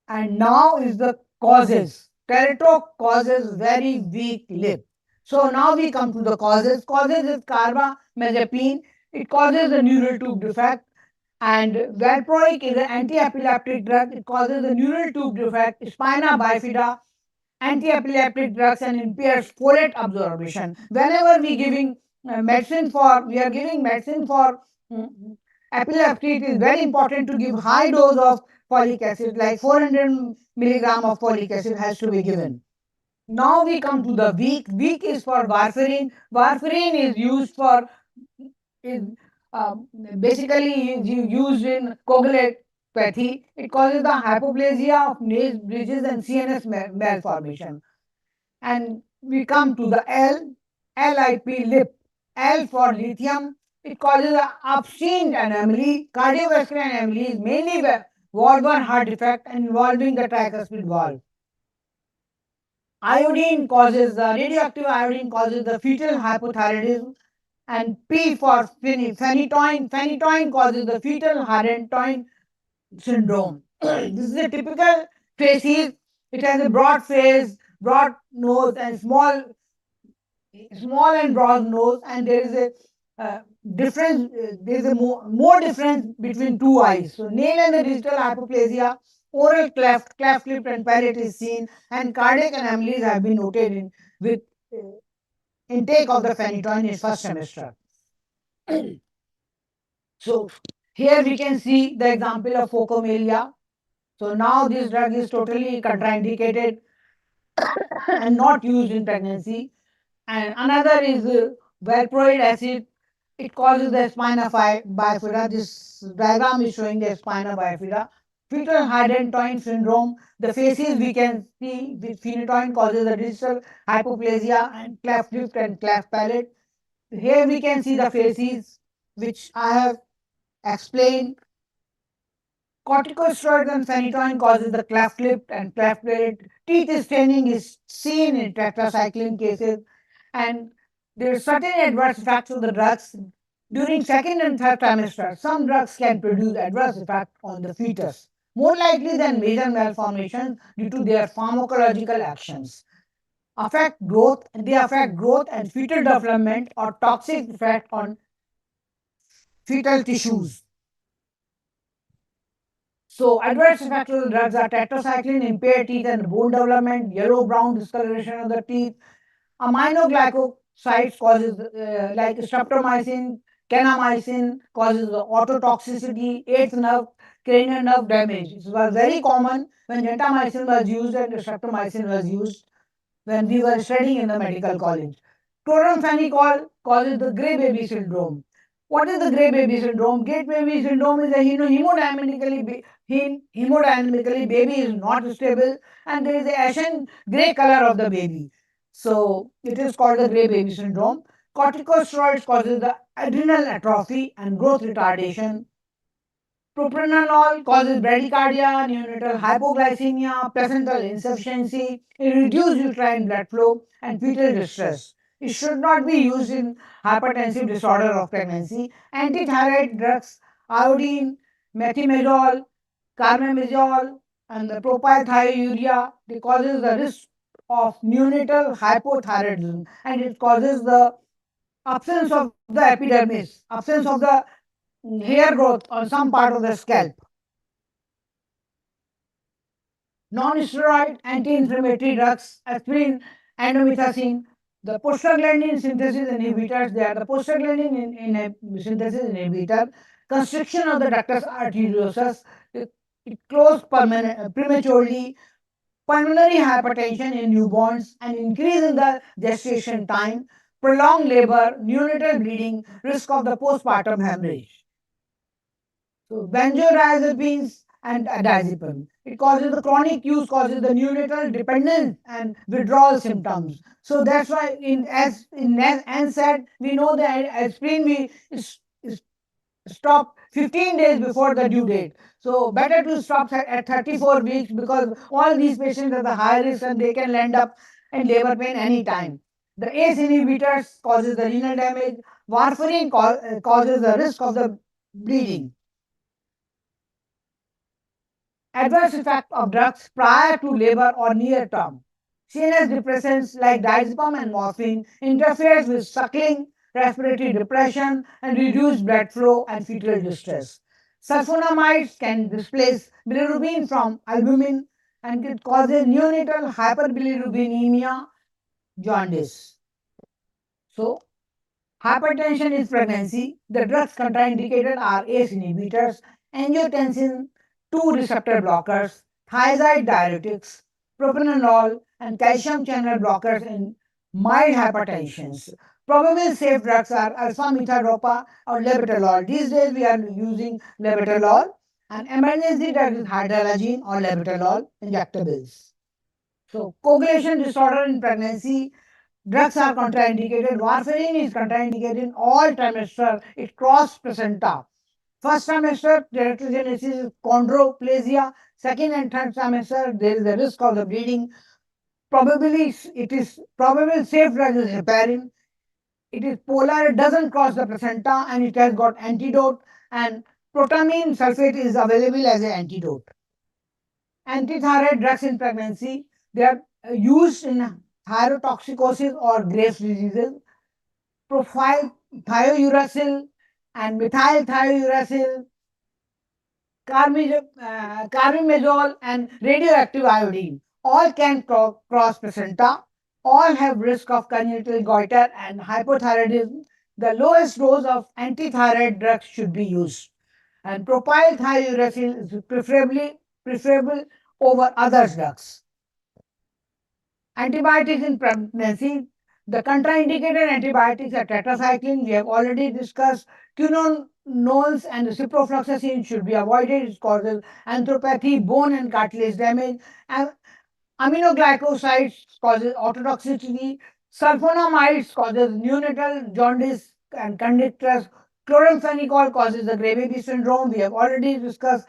And now is the causes. Tereto causes very weak lip. So now we come to the causes. Causes is carbamazepine. It causes the neural tube defect. And valproic is an anti-epileptic drug. It causes the neural tube defect, spina bifida, anti-epileptic drugs, and impairs folate absorption. Whenever we giving medicine for, we are giving medicine for epilepsy, it is very important to give high dose of folic acid, like 400 milligram of folic acid has to be given. Now we come to the weak. Weak is for warfarin. Warfarin is used for, is basically used in coagulopathy. It causes the hypoplasia of nail bridges and CNS malformation. And we come to the L, LIP, lip. L for lithium. It causes an obscene anomaly. Cardiovascular anomaly is mainly valvular heart defect and involving the tricuspid valve. Iodine causes the radioactive iodine causes the fetal hypothyroidism. And P for phenytoin. Phenytoin causes the fetal hydantoin syndrome. This is a typical facies. It has a broad face, broad nose, and small and broad nose, and there is a difference. There is a more difference between two eyes. So nail and the digital hypoplasia, oral cleft lip and palate is seen, and cardiac anomalies have been noted in with intake of the phenytoin in first semester. So here we can see the example of phocomelia. So now this drug is totally contraindicated and not used in pregnancy. And another is valproic acid. It causes the spina bifida. This diagram is showing the spina bifida. Fetal hydantoin syndrome. The faces we can see with phenytoin causes the digital hypoplasia and cleft lip and cleft palate. Here we can see the faces which I have explained. Corticosteroids and phenytoin causes the cleft lip and cleft palate. Teeth staining is seen in tetracycline cases, and there are certain adverse effects of the drugs during second and third trimester. Some drugs can produce adverse effect on the fetus, more likely than major malformations due to their pharmacological actions. They affect growth and fetal development or toxic effect on fetal tissues. So adverse effects of the drugs are tetracycline, impaired teeth and bone development, yellow-brown discoloration of the teeth. Aminoglycosides causes like streptomycin, kanamycin causes the ototoxicity, eighth nerve, cranial nerve damage. It was very common when gentamicin was used and streptomycin was used when we were studying in the medical college. Chloramphenicol causes the gray baby syndrome. What is the gray baby syndrome? Gray baby syndrome is a hemodynamically baby is not stable and there is a ashen gray color of the baby. So it is called the gray baby syndrome. Corticosteroids causes the adrenal atrophy and growth retardation. Propranolol causes bradycardia, neonatal hypoglycemia, placental insufficiency, reduced uterine blood flow, and fetal distress. It should not be used in hypertensive disorder of pregnancy. Antithyroid drugs, iodine, methimazole, carbamazole, and the propylthiourea, they causes the risk of neonatal hypothyroidism and it causes the absence of the epidermis, absence of the hair growth on some part of the scalp. Non-steroid anti-inflammatory drugs, aspirin, indomethacin, the prostaglandin synthesis inhibitors, they are the prostaglandin synthesis inhibitor, constriction of the ductus arteriosus, it closed prematurely, pulmonary hypertension in newborns, and increase in the gestation time, prolonged labor, neonatal bleeding, risk of the postpartum hemorrhage. So benzodiazepines and diazepam. It causes the chronic use causes the neonatal dependence and withdrawal symptoms. So that's why as NSAID we know that aspirin we stop 15 days before the due date. So better to stop at 34 weeks because all these patients are the high risk and they can end up in labor pain anytime. The ACE inhibitors causes the renal damage. Warfarin causes the risk of the bleeding. Adverse effect of drugs prior to labor or near term. CNS depressants like diazepam and morphine interferes with suckling, respiratory depression, and reduced blood flow and fetal distress. Sulfonamides can displace bilirubin from albumin and it causes neonatal hyperbilirubinemia, jaundice. So, hypertension in pregnancy, the drugs contraindicated are ACE inhibitors, angiotensin 2 receptor blockers, thiazide diuretics, propranolol, and calcium channel blockers in mild hypertensions. Probable safe drugs are alpha-methadropa or labetalol. These days we are using labetalol and emergency drug is hydralazine or labetalol injectables. So coagulation disorder in pregnancy, drugs are contraindicated. Warfarin is contraindicated in all trimester. It crosses placenta. First trimester, teratogenesis is chondroplasia. Second and third trimester, there is a risk of the bleeding. Probably it is probable safe drug is heparin. It is polar, it doesn't cross the placenta and it has got antidote and protamine sulfate is available as an antidote. Antithyroid drugs in pregnancy, they are used in thyrotoxicosis or Graves' diseases. Profile thiouracil and methyl thiouracil, carbimazole and radioactive iodine all can cross placenta, all have risk of congenital goiter and hypothyroidism. The lowest dose of antithyroid drugs should be used and propyl thiouracil is preferable over other drugs. Antibiotics in pregnancy, the contraindicated antibiotics are tetracycline, we have already discussed. Quinonols and ciprofloxacin should be avoided, it causes arthropathy, bone and cartilage damage. And aminoglycosides causes ototoxicity. Sulfonamides causes neonatal jaundice and conductus. Chloramphenicol causes the gray baby syndrome, we have already discussed.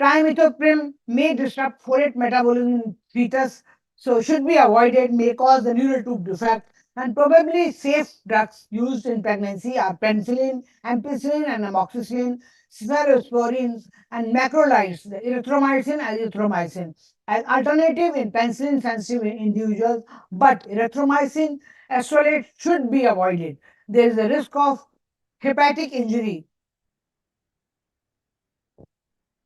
Trimethoprim may disrupt folate metabolism in fetus, so should be avoided, may cause the neural tube defect. And probably safe drugs used in pregnancy are penicillin, ampicillin and amoxicillin, cephalosporins and macrolides, the erythromycin, azithromycin. As alternative in penicillin sensitive individuals, but erythromycin acrylate should be avoided. There is a risk of hepatic injury.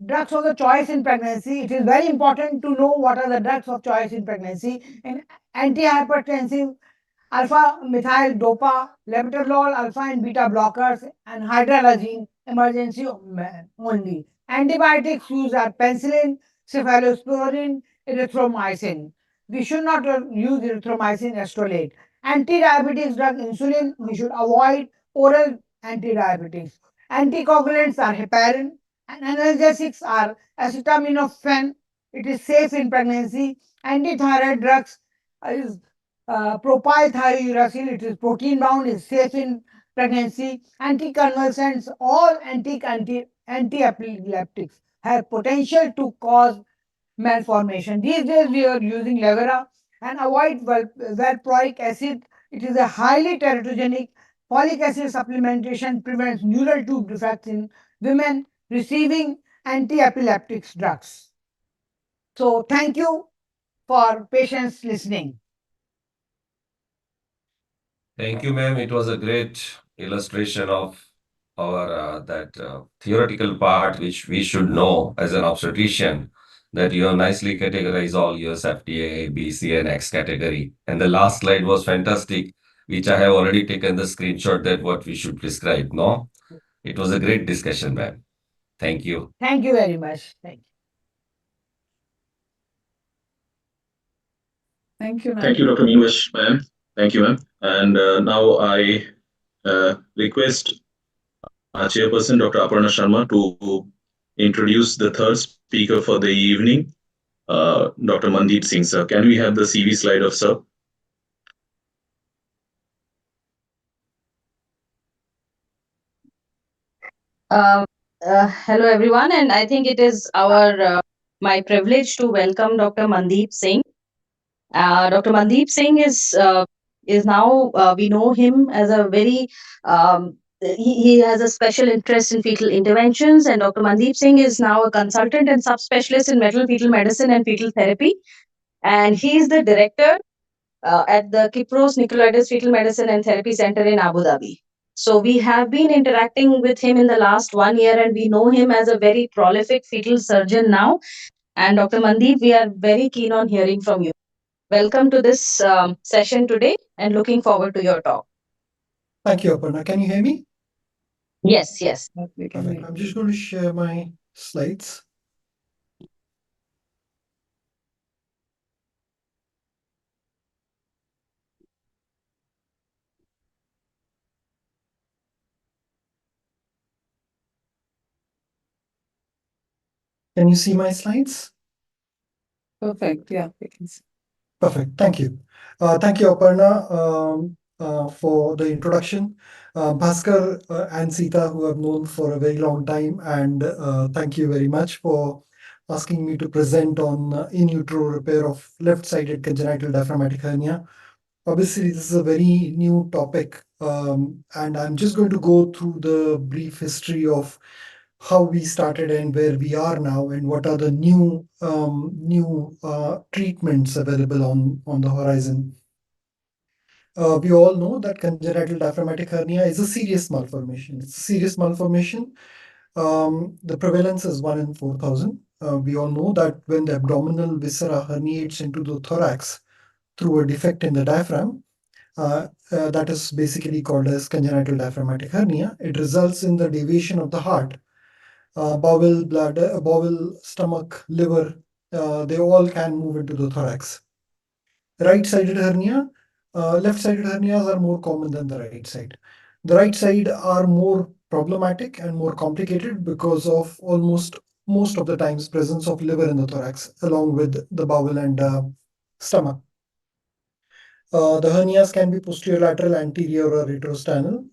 drugs of the choice in pregnancy. It is very important to know what are the drugs of choice in pregnancy. In antihypertensive, alpha methyl dopa, labetalol, alpha and beta blockers, and hydralazine, emergency only. Antibiotics used are penicillin, cephalosporin, erythromycin. We should not use erythromycin estrolate. Anti-diabetes drug insulin, we should avoid oral anti-diabetics. Anticoagulants are heparin, and analgesics are acetaminophen. It is safe in pregnancy. Antithyroid drugs is propylthiouracil. It is protein bound, is safe in pregnancy. Anticonvulsants, all anti-epileptics have potential to cause malformation. These days we are using Levera, and avoid valproic acid. It is a highly teratogenic. Folic acid supplementation prevents neural tube defects in women receiving anti-epileptics drugs. So thank you for patience listening. Thank you, ma'am. It was a great illustration of our that theoretical part, which we should know as an obstetrician, that you have nicely categorized all years FDA, B, C, and X category. And the last slide was fantastic, which I have already taken the screenshot that what we should prescribe. No, it was a great discussion, ma'am. Thank you. Thank you very much. Thank you. Thank you, ma'am. Thank you, Dr. Meanwash, ma'am. Thank you, ma'am. And now I request our chairperson, Dr. Aparna Sharma, to introduce the third speaker for the evening, Dr. Mandeep Singh, sir. Can we have the CV slide of sir? Hello, everyone, and I think it is my privilege to welcome Dr. Mandeep Singh. Dr. Mandeep Singh is now we know him as a very he has a special interest in fetal interventions, and Dr. Mandeep Singh is now a consultant and subspecialist in maternal fetal medicine and fetal therapy, and he is the director at the Kypros Nicolaides Fetal Medicine and Therapy Center in Abu Dhabi. So we have been interacting with him in the last 1 year, and we know him as a very prolific fetal surgeon now. And Dr. Mandeep, we are very keen on hearing from you. Welcome to this session today, and looking forward to your talk. Thank you, Aparna. Can you hear me? Yes, yes. We can Perfect. hear. I'm just going to share my slides. Can you see my slides? Perfect. Yeah, we can see. Perfect. Thank you. Thank you, Aparna, for the introduction. Bhaskar and Sita, who I've known for a very long time, and thank you very much for asking me to present on in utero repair of left-sided congenital diaphragmatic hernia. Obviously, this is a very new topic, and I'm just going to go through the brief history of how we started and where we are now, and what are the new treatments available on the horizon. We all know that congenital diaphragmatic hernia is a serious malformation. It's a serious malformation. The prevalence is 1 in 4,000. We all know that when the abdominal viscera herniates into the thorax through a defect in the diaphragm, that is basically called as congenital diaphragmatic hernia. It results in the deviation of the heart. Bowel, bladder, bowel, stomach, liver, they all can move into the thorax. Right-sided hernia, left-sided hernias are more common than the right side. The right side are more problematic and more complicated because of most of the times presence of liver in the thorax along with the bowel and stomach. The hernias can be posterolateral, anterior, or retrosternal.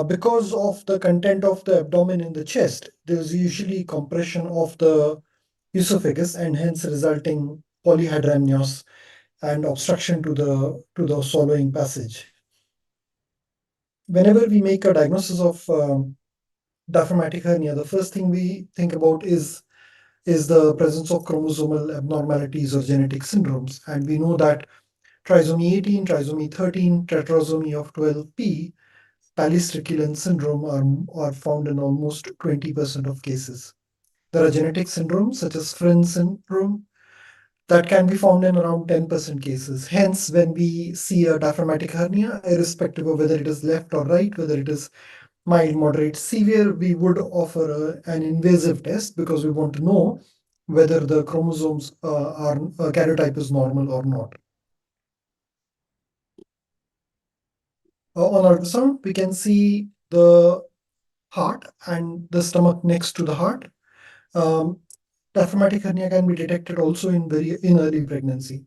Because of the content of the abdomen in the chest, there's usually compression of the esophagus and hence resulting polyhydramnios and obstruction to the swallowing passage. Whenever we make a diagnosis of diaphragmatic hernia, the first thing we think about is the presence of chromosomal abnormalities or genetic syndromes, and we know that trisomy 18, trisomy 13, tetrasomy of 12p Pallister-Killen syndrome are found in almost 20% of cases. There are genetic syndromes such as Fryns syndrome that can be found in around 10% cases. Hence, when we see a diaphragmatic hernia, irrespective of whether it is left or right, whether it is mild, moderate, severe, we would offer an invasive test because we want to know whether the chromosomes are karyotype is normal or not. On ultrasound, we can see the heart and the stomach next to the heart. Diaphragmatic hernia can be detected also in early pregnancy.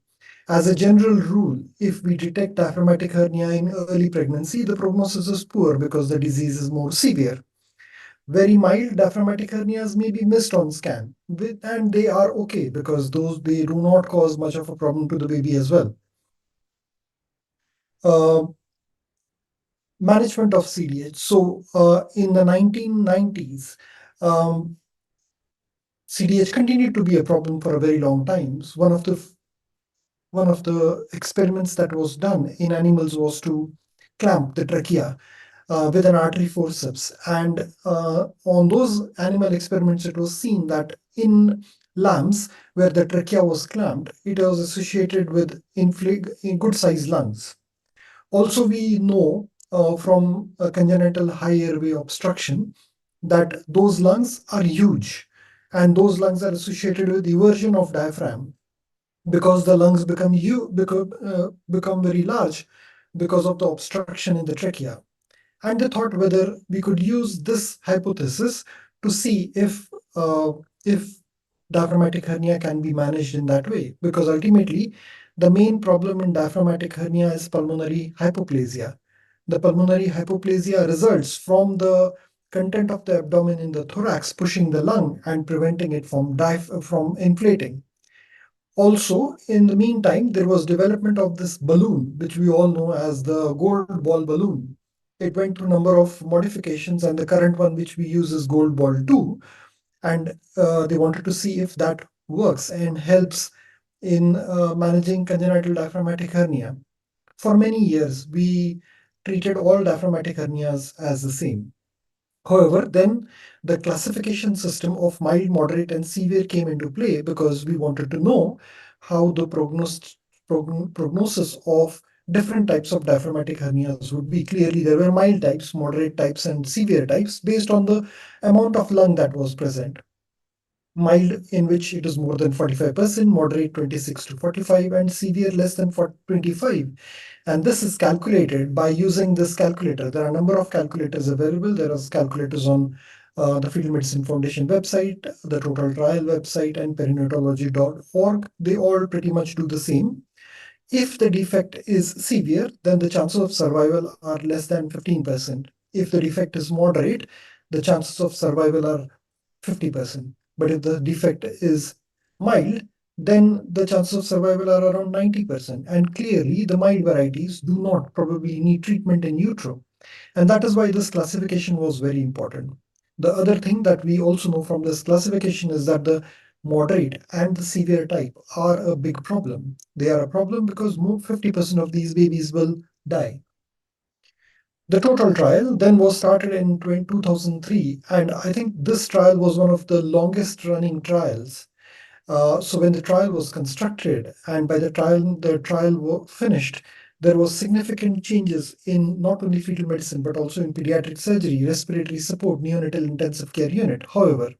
As a general rule, if we detect diaphragmatic hernia in early pregnancy, the prognosis is poor because the disease is more severe. Very mild diaphragmatic hernias may be missed on scan, and they are okay because they do not cause much of a problem to the baby as well. Management of CDH. So in the 1990s, CDH continued to be a problem for a very long time. So one of the experiments that was done in animals was to clamp the trachea with an artery forceps. And on those animal experiments, it was seen that in lambs where the trachea was clamped, it was associated with good sized lungs. Also, we know from a congenital high airway obstruction that those lungs are huge, and those lungs are associated with eversion of diaphragm because the lungs become very large because of the obstruction in the trachea. And they thought whether we could use this hypothesis to see if diaphragmatic hernia can be managed in that way, because ultimately the main problem in diaphragmatic hernia is pulmonary hypoplasia. The pulmonary hypoplasia results from the content of the abdomen in the thorax pushing the lung and preventing it from inflating. Also, in the meantime, there was development of this balloon, which we all know as the gold ball balloon. It went through a number of modifications, and the current one which we use is Gold Ball 2. And they wanted to see if that works and helps in managing congenital diaphragmatic hernia. For many years, we treated all diaphragmatic hernias as the same. However, then the classification system of mild, moderate, and severe came into play because we wanted to know how the prognosis of different types of diaphragmatic hernias would be. Clearly, there were mild types, moderate types, and severe types based on the amount of lung that was present. Mild, in which it is more than 45%, moderate 26 to 45, and severe less than 25. And this is calculated by using this calculator. There are a number of calculators available. There are calculators on the Fetal Medicine Foundation website, the Total Trial website, and perinatology.org. They all pretty much do the same. If the defect is severe, then the chances of survival are less than 15%. If the defect is moderate, the chances of survival are 50%. But if the defect is mild, then the chances of survival are around 90%. And clearly, the mild varieties do not probably need treatment in utero. And that is why this classification was very important. The other thing that we also know from this classification is that the moderate and the severe type are a big problem. They are a problem because 50% of these babies will die. The total trial then was started in 2003, and I think this trial was one of the longest running trials. So when the trial was constructed and by the trial finished, there was significant changes in not only fetal medicine but also in pediatric surgery, respiratory support, neonatal intensive care unit. However,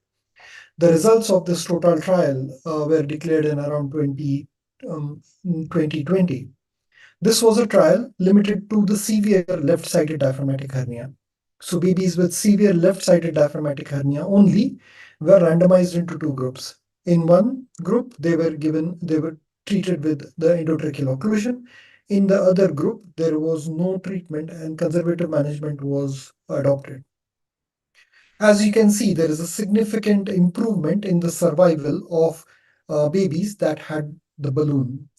the results of this total trial were declared in around 2020. This was a trial limited to the severe left-sided diaphragmatic hernia. So babies with severe left-sided diaphragmatic hernia only were randomized into two groups. In one group, they were treated with the endotracheal occlusion. In the other group, there was no treatment and conservative management was adopted. As you can see, there is a significant improvement in the survival of babies that had the balloon.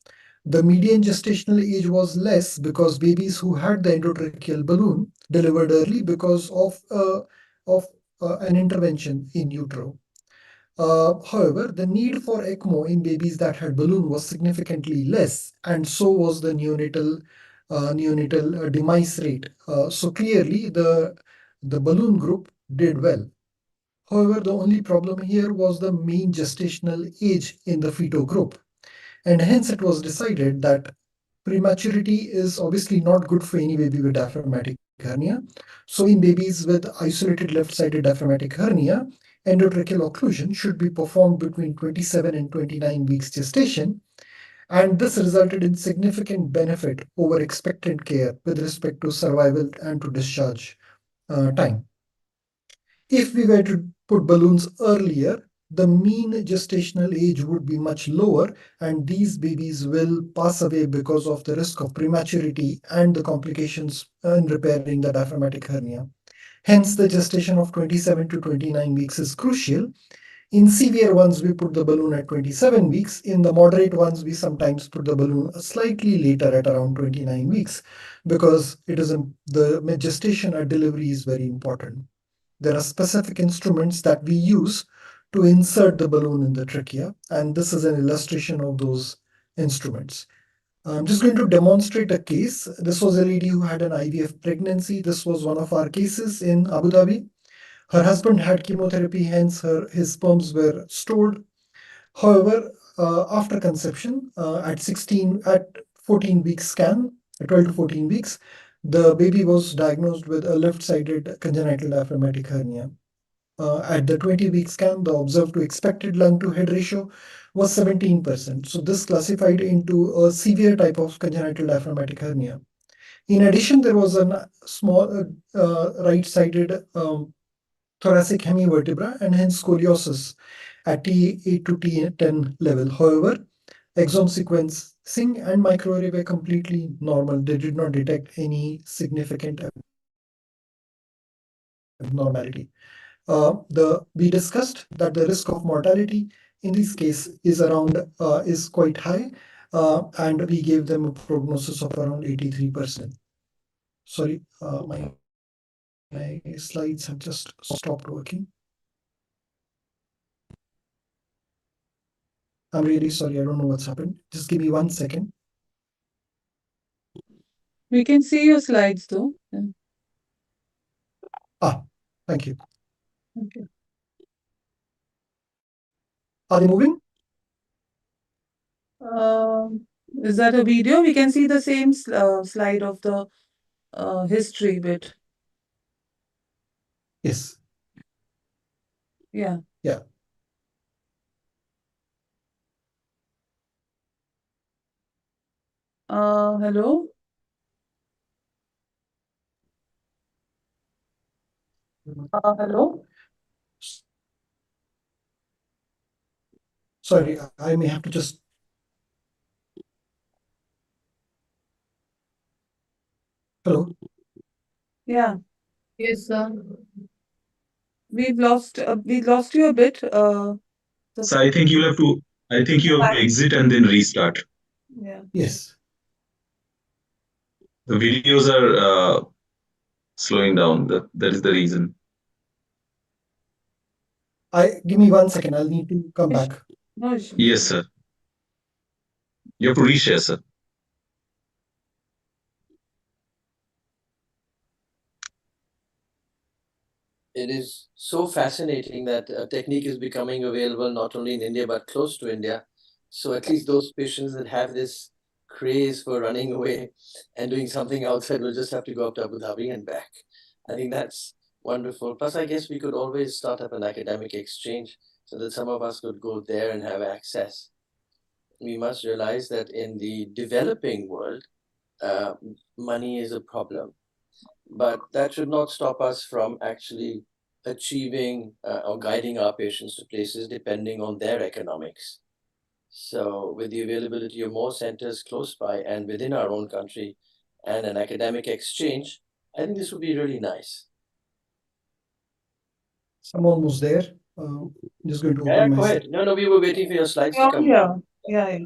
The median gestational age was less because babies who had the endotracheal balloon delivered early because of an intervention in utero. However, the need for ECMO in babies that had balloon was significantly less, and so was the neonatal neonatal demise rate. So clearly, the balloon group did well. However, the only problem here was the mean gestational age in the fetal group. And hence it was decided that prematurity is obviously not good for any baby with diaphragmatic hernia. So in babies with isolated left-sided diaphragmatic hernia, endotracheal occlusion should be performed between 27 and 29 weeks gestation. And this resulted in significant benefit over expectant care with respect to survival and to discharge time. If we were to put balloons earlier, the mean gestational age would be much lower, and these babies will pass away because of the risk of prematurity and the complications in repairing the diaphragmatic hernia. Hence, the gestation of 27 to 29 weeks is crucial. In severe ones, we put the balloon at 27 weeks. In the moderate ones, we sometimes put the balloon slightly later at around 29 weeks because the gestation at delivery is very important. There are specific instruments that we use to insert the balloon in the trachea, and this is an illustration of those instruments. I'm just going to demonstrate a case. This was a lady who had an IVF pregnancy. This was one of our cases in Abu Dhabi. Her husband had chemotherapy, hence his sperms were stored. However, after conception, at 14 week scan, 12 to 14 weeks, the baby was diagnosed with a left-sided congenital diaphragmatic hernia. At the 20-week scan, the observed to expected lung to head ratio was 17%. So this classified into a severe type of congenital diaphragmatic hernia. In addition, there was a small right-sided thoracic hemivertebra and hence scoliosis at T8 to T10 level. However, exome sequencing and microarray were completely normal. They did not detect any significant abnormality. We discussed that the risk of mortality in this case is quite high, and we gave them a prognosis of around 83%. Sorry, my slides have just stopped working. I'm really sorry, I don't know what's happened. Just give me 1 second. We can see your slides though. Thank you. Okay. Are they moving? Is that a video? We can see the same slide of the history bit. Yes. Yeah. Yeah. Hello? Hello? Sorry, I may have to just. Hello? Yeah. Yes, sir. We've lost you a bit. So I think you have to exit and then restart. Yeah. Yes. The videos are slowing down. That is the reason. Give me 1 second. I'll need to come back. No issue. Yes, sir. You have to reshare, sir. It is so fascinating that a technique is becoming available not only in India but close to India. So at least those patients that have this craze for running away and doing something outside will just have to go up to Abu Dhabi and back. I think that's wonderful. Plus, I guess we could always start up an academic exchange so that some of us could go there and have access. We must realize that in the developing world, money is a problem. But that should not stop us from actually achieving or guiding our patients to places depending on their economics. So with the availability of more centers close by and within our own country and an academic exchange, I think this would be really nice. I'm almost there. Just going to open Yeah, my go ahead. No, we were waiting for your slides to come. Yeah.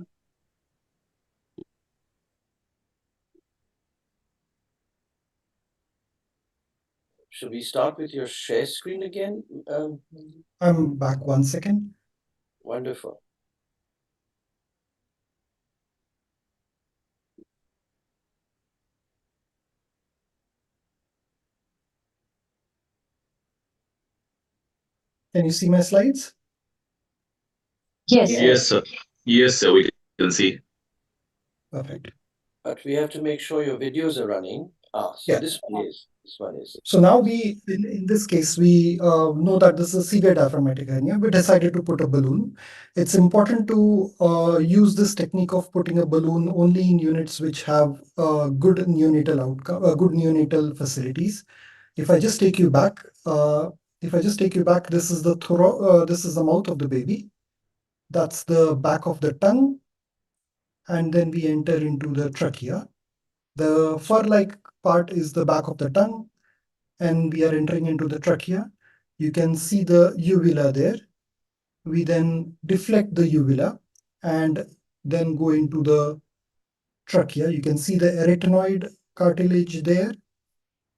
Should we start with your share screen again? I'm back 1 second. Wonderful. Can you see my slides? Yes. Yes, sir. Yes, sir. We can see. Perfect. But we have to make sure your videos are running. So Yeah. this one is. This one is. So now in this case, we know that this is a severe diaphragmatic hernia. We decided to put a balloon. It's important to use this technique of putting a balloon only in units which have good neonatal outcome, good neonatal facilities. If I just take you back, this is this is the mouth of the baby. That's the back of the tongue, and then we enter into the trachea. The fur-like part is the back of the tongue, and we are entering into the trachea. You can see the uvula there. We then deflect the uvula and then go into the trachea. You can see the arytenoid cartilage there.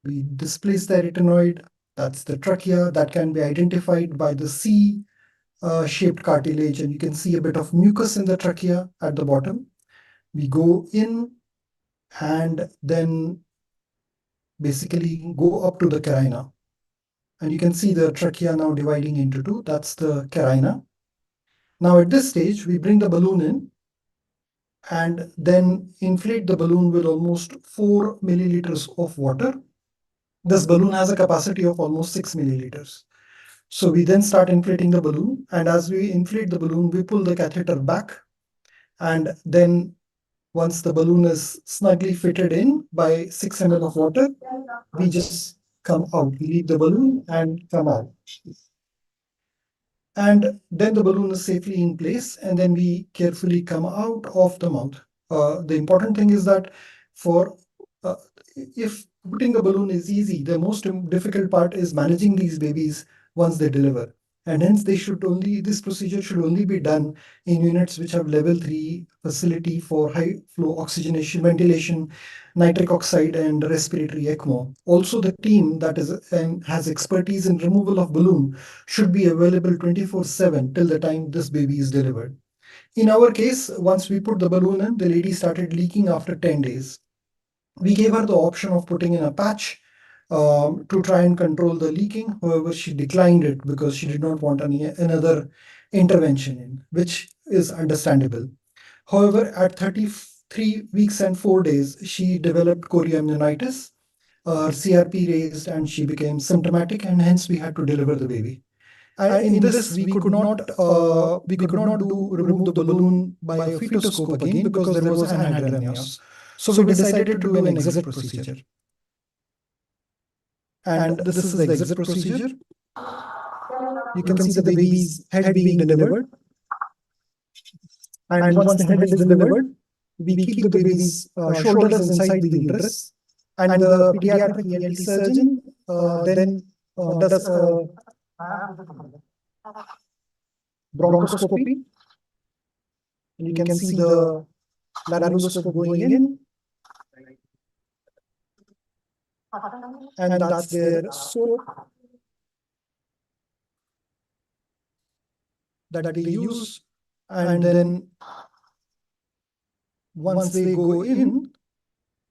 We displace the arytenoid. That's the trachea. That can be identified by the C-shaped cartilage, and you can see a bit of mucus in the trachea at the bottom. We go in and then basically go up to the carina. And you can see the trachea now dividing into two. That's the carina. Now at this stage, we bring the balloon in and then inflate the balloon with almost 4 milliliters of water. This balloon has a capacity of almost 6 milliliters. So we then start inflating the balloon, and as we inflate the balloon, we pull the catheter back, and then once the balloon is snugly fitted in by 6 ml of water, we just come out. We leave the balloon and come out. And then the balloon is safely in place, and then we carefully come out of the mouth. The important thing is that if putting the balloon is easy, the most difficult part is managing these babies once they deliver. And hence this procedure should only be done in units which have level 3 facility for high flow oxygenation, ventilation, nitric oxide, and respiratory ECMO. Also, the team that has expertise in removal of balloon should be available 24/7 till the time this baby is delivered. In our case, once we put the balloon in, the lady started leaking after 10 days. We gave her the option of putting in a patch to try and control the leaking. However, she declined it because she did not want another intervention in, which is understandable. However, at 33 weeks and 4 days, she developed chorioamnionitis. Her CRP raised and she became symptomatic, and hence we had to deliver the baby. In this, we could not remove the balloon by a fetoscope again because there was anhydramnios. So we decided to do an exit procedure. And this is the exit procedure. You can see the baby's head being delivered. And once the head is delivered, we keep the baby's shoulders inside the uterus. And the pediatric ENT surgeon then does a bronchoscopy. You can see the laryngoscope going in. And that's their soap that they use. And then once they go in,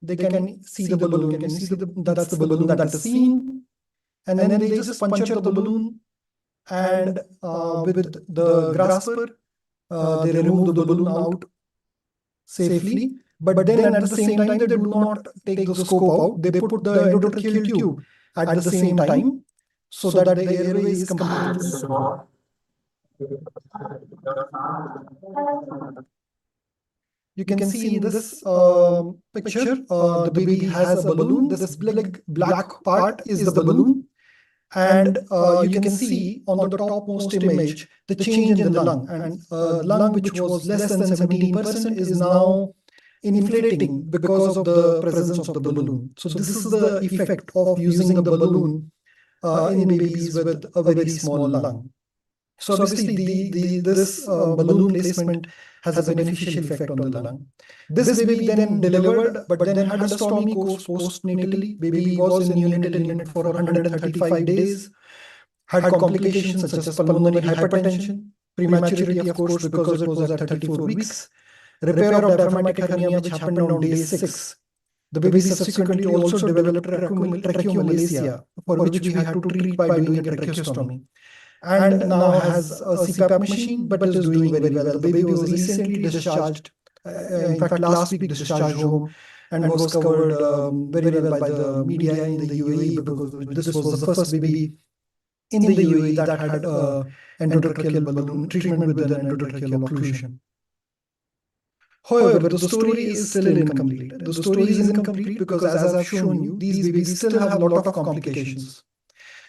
they can see the balloon. You can see that's the balloon that is seen. And then they just puncture the balloon, and with the grasper, they remove the balloon out safely. But then at the same time, they do not take the scope out. They put the endotracheal tube at the same time so that the airway is completely secured. You can see in this picture, the baby has a balloon. This big black part is the balloon. And you can see on the topmost image the change in the lung. And lung which was less than 17% is now inflating because of the presence of the balloon. So this is the effect of using the balloon in babies with a very small lung. So obviously this balloon placement has a beneficial effect on the lung. This baby then delivered, but then had a stormy course postnatally. Baby was in neonatal unit for 135 days, had complications such as pulmonary hypertension, prematurity of course because it was at 34 weeks, repair of diaphragmatic hernia which happened on day 6. The baby subsequently also developed tracheomalacia, for which we had to treat by doing a tracheostomy. and now has a CPAP machine, but is doing very well. The baby was recently discharged, in fact, last week discharged home, and was covered very well by the media in the UAE, because this was the first baby in the UAE that had endotracheal balloon treatment with an endotracheal occlusion. However, the story is still incomplete. The story is incomplete because, as I've shown you, these babies still have a lot of complications.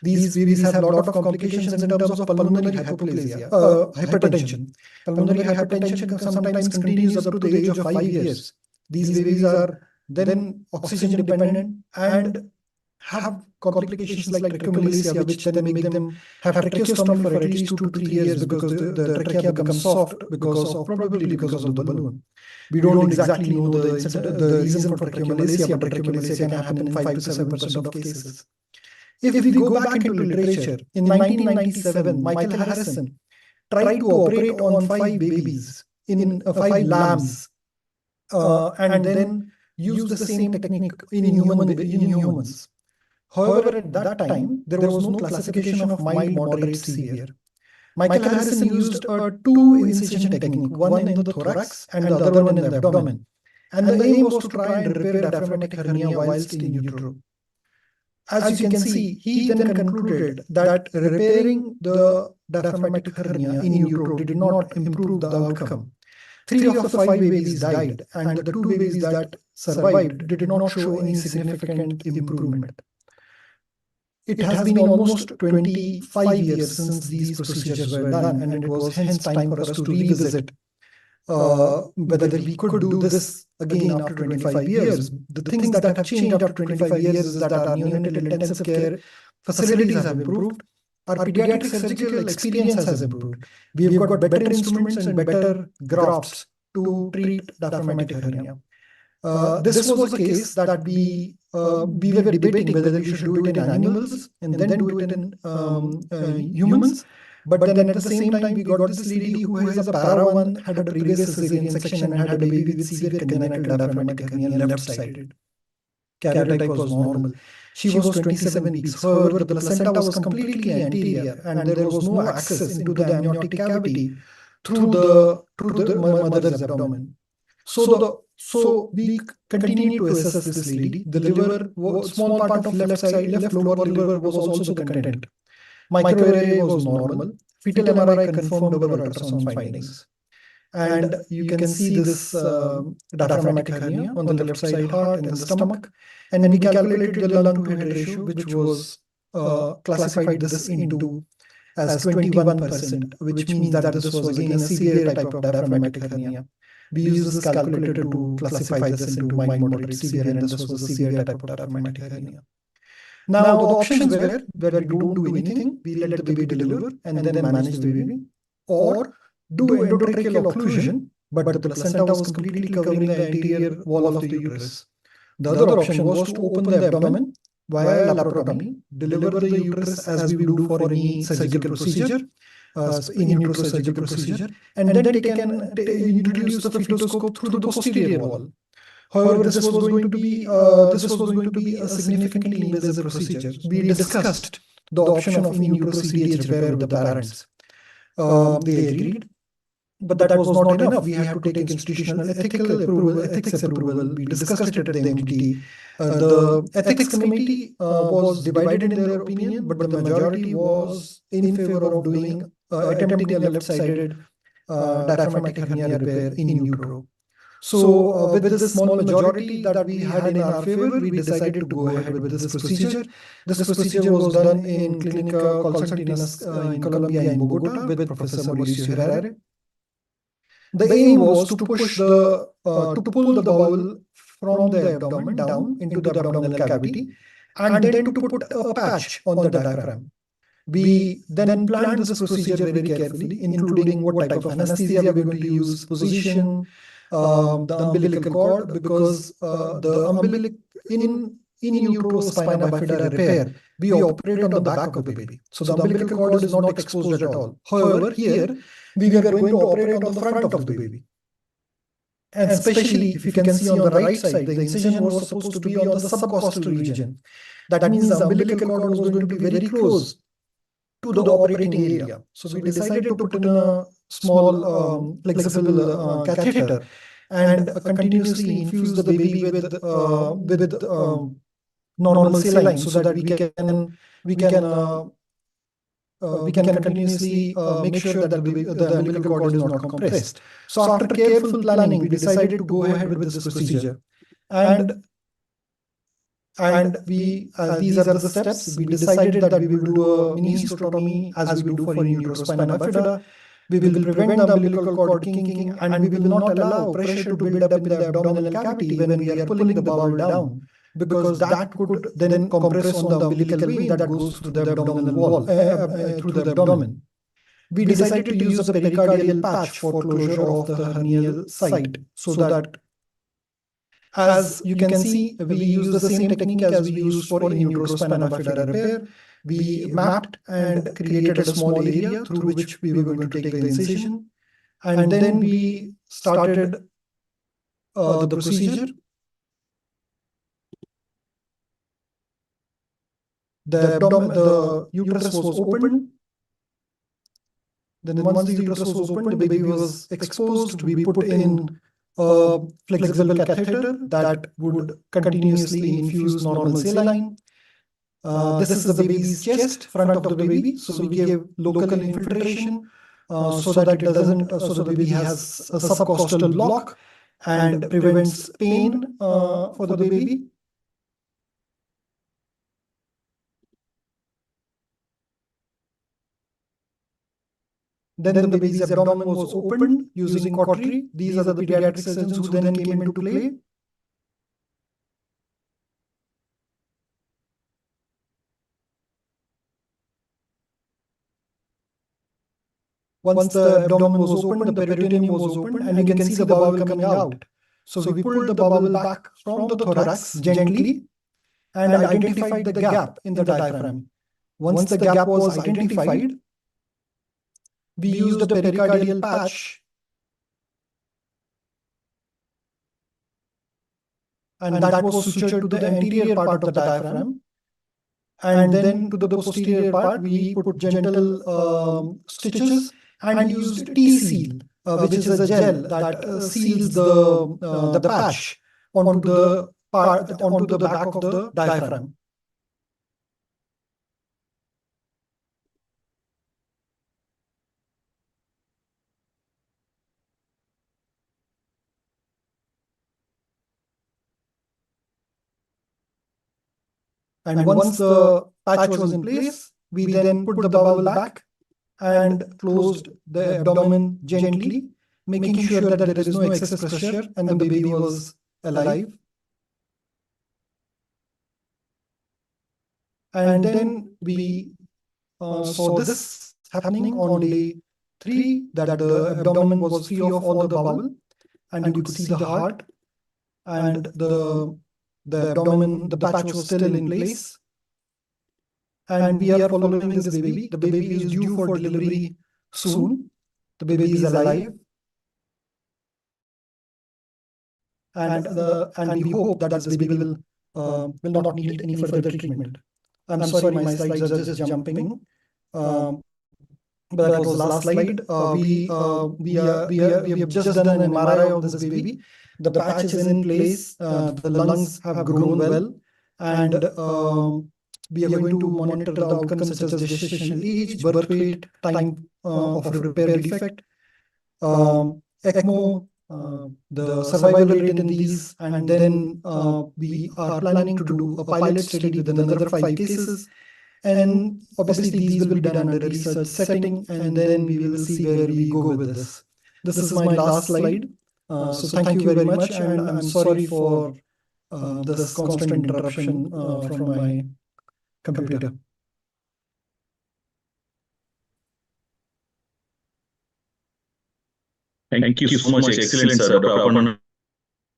These babies have a lot of complications in terms of pulmonary hypoplasia, hypertension. Pulmonary hypertension sometimes continues up to the age of 5 years. These babies are then oxygen dependent and have complications like tracheomalacia, which then make them have tracheostomy for at least 2 to 3 years, because the trachea becomes soft probably because of the balloon. We don't exactly know the reason for tracheomalacia, but tracheomalacia can happen in 5 to 7% of cases. If we go back into literature, in 1997, Michael Harrison tried to operate on 5 babies in 5 lambs, and then used the same technique in humans. However, at that time, there was no classification of mild, moderate, severe. Michael Harrison used a 2-incision technique, one in the thorax and the other one in the abdomen. And the aim was to try and repair diaphragmatic hernia whilst in utero. As you can see, he then concluded that repairing the diaphragmatic hernia in utero did not improve the outcome. 3 of the 5 babies died, and the 2 babies that survived did not show any significant improvement. It has been almost 25 years since these procedures were done, and it was hence time for us to revisit whether we could do this again after 25 years. The things that have changed after 25 years is that our neonatal intensive care facilities have improved. Our pediatric surgical experience has improved. We have got better instruments and better grafts to treat diaphragmatic hernia. This was a case that we were debating whether we should do it in animals and then do it in humans. But then at the same time, we got this lady who has a para-1, had a previous cesarean section, and had a baby with severe congenital diaphragmatic hernia left-sided. Karyotype was normal. She was 27 weeks. However, the placenta was completely anterior, and there was no access into the amniotic cavity through the mother's abdomen. So we continued to assess this lady. The liver, small part of left lower liver was also content. Microarray was normal. Fetal MRI confirmed our ultrasound findings. And you can see this diaphragmatic hernia on the left side heart and the stomach. And we calculated the lung-to-head ratio, which was classified this into as 21%, which means that this was again a severe type of diaphragmatic hernia. We used this calculator to classify this into mild, moderate, severe, and this was a severe type of diaphragmatic hernia. Now, the options were where we don't do anything, we let the baby deliver and then manage the baby, or do endotracheal occlusion, but the placenta was completely covering the anterior wall of the uterus. The other option was to open the abdomen via laparotomy, deliver the uterus as we would do for any surgical procedure, in utero surgical procedure, and then introduce the fetoscope through the posterior wall. However, this was going to be a significantly invasive procedure. We discussed the option of in utero CDH repair with the parents. They agreed, but that was not enough. We had to take institutional ethics approval. We discussed it at the MTT. The ethics committee was divided in their opinion, but the majority was in favor of doing attempting a left-sided diaphragmatic hernia repair in utero. So with this small majority that we had in our favor, we decided to go ahead with this procedure. This procedure was done in Clínica Constantinas in Colombia, in Bogota, with Professor Mauricio Herrera. The aim was to push to pull the bowel from the abdomen down into the abdominal cavity, and then to put a patch on the diaphragm. We then planned this procedure very carefully, including what type of anesthesia we're going to use, position, the umbilical cord, because the in utero spina bifida repair, we operate on the back of the baby. So the umbilical cord is not exposed at all. However, here we were going to operate on the front of the baby. And especially if you can see on the right side, the incision was supposed to be on the subcostal region. That means the umbilical cord was going to be very close to the operating area. So we decided to put in a small flexible catheter and continuously infuse the baby with normal saline, so that we can continuously make sure that the umbilical cord is not compressed. So after careful planning, we decided to go ahead with this procedure. And these are the steps. We decided that we will do a mini hysterotomy as we do for in utero spina bifida. We will prevent the umbilical cord kinking, and we will not allow pressure to build up in the abdominal cavity when we are pulling the bowel down, because that could then compress on the umbilical vein that goes through the abdominal wall, through the abdomen. We decided to use a pericardial patch for closure of the hernial site, so that, as you can see, we use the same technique as we use for in utero spina bifida repair. We mapped and created a small area through which we were going to take the incision, and then we started the procedure. The uterus was opened. Then once the uterus was opened, the baby was exposed. We put in a flexible catheter that would continuously infuse normal saline. This is the baby's chest, front of the baby. So we gave local infiltration so that it doesn't, so the baby has a subcostal block and prevents pain for the baby. Then the baby's abdomen was opened using cautery. These are the pediatric surgeons who then came into play. Once the abdomen was opened, the peritoneum was opened, and you can see the bowel coming out. So we pulled the bowel back from the thorax gently and identified the gap in the diaphragm. Once the gap was identified, we used a pericardial patch and that was sutured to the anterior part of the diaphragm. And then to the posterior part, we put gentle stitches and used T-seal, which is a gel that seals the patch onto the back of the diaphragm. And once the patch was in place, we then put the bowel back and closed the abdomen gently, making sure that there is no excess pressure and the baby was alive. And then we saw this happening on day 3, that the abdomen was free of all the bowel, and you could see the heart, and the abdomen, the patch was still in place. And we are following this baby. The baby is due for delivery soon. The baby is alive. And we hope that this baby will not need any further treatment. I'm sorry, my slides are just jumping. But that was the last slide. We have just done an MRI of this baby. The patch is in place. The lungs have grown well, and we are going to monitor the outcomes such as gestational age, birth weight, time of repair defect, ECMO, the survival rate in these, and then we are planning to do a pilot study with another 5 cases. And obviously these will be done under a research setting, and then we will see where we go with this. This is my last slide. So thank you very much, and I'm sorry for this constant interruption from my computer. Thank you so much. Excellent, sir. Dr. Aparna.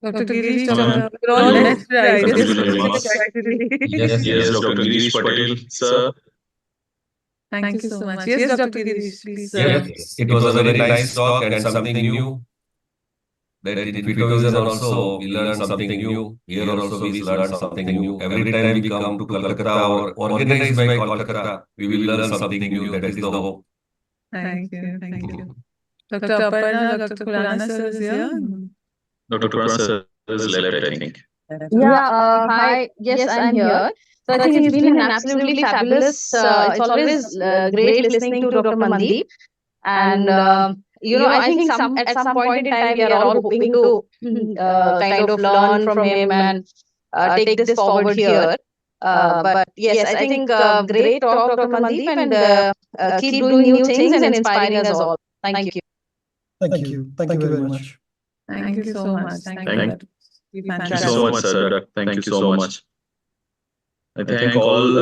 Dr. Girish, Ma'am. we're all mesmerized. Thank you It's very much. actually. Yes, Dr. Girish Patel, sir. Thank you so much. Yes, Dr. Girish, please. Yes, it was a very nice talk and something new. that in Fitovision also we learn something new. Here also we learn something new. Every time we come to Kolkata or organized by Kolkata, we will learn something new. That is the hope. Thank you. Thank you. Dr. Aparna, Dr. Khurana sir is here. Dr. Khurana sir is left, I think. Yeah, hi. Yes, I'm here. So I think it's been an absolutely fabulous. It's always great listening to Dr. Mandeep. And I think at some point in time we are all hoping to kind of learn from him and take this forward here. But yes, I think great talk, Dr. Mandeep, and keep doing new things and inspiring us all. Thank you. Thank you. Thank you very much. Thank you so much. Thank you so much, sir. Thank you so much. I thank all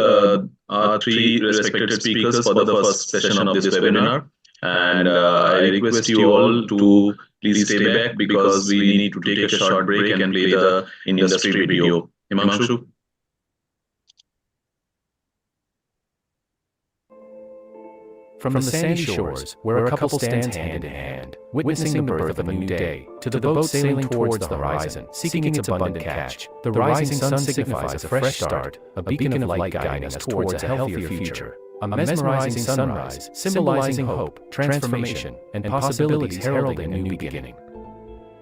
our three respected speakers for the first session of this webinar. And I request you all to please stay back because we need to take a short break and play the industry video. Himanshu? From the sandy shores, where a couple stands hand in hand, witnessing the birth of a new day, to the boat sailing towards the horizon, seeking its abundant catch, the rising sun signifies a fresh start, a beacon of light guiding us towards a healthier future. A mesmerizing sunrise, symbolizing hope, transformation, and possibilities heralding a new beginning.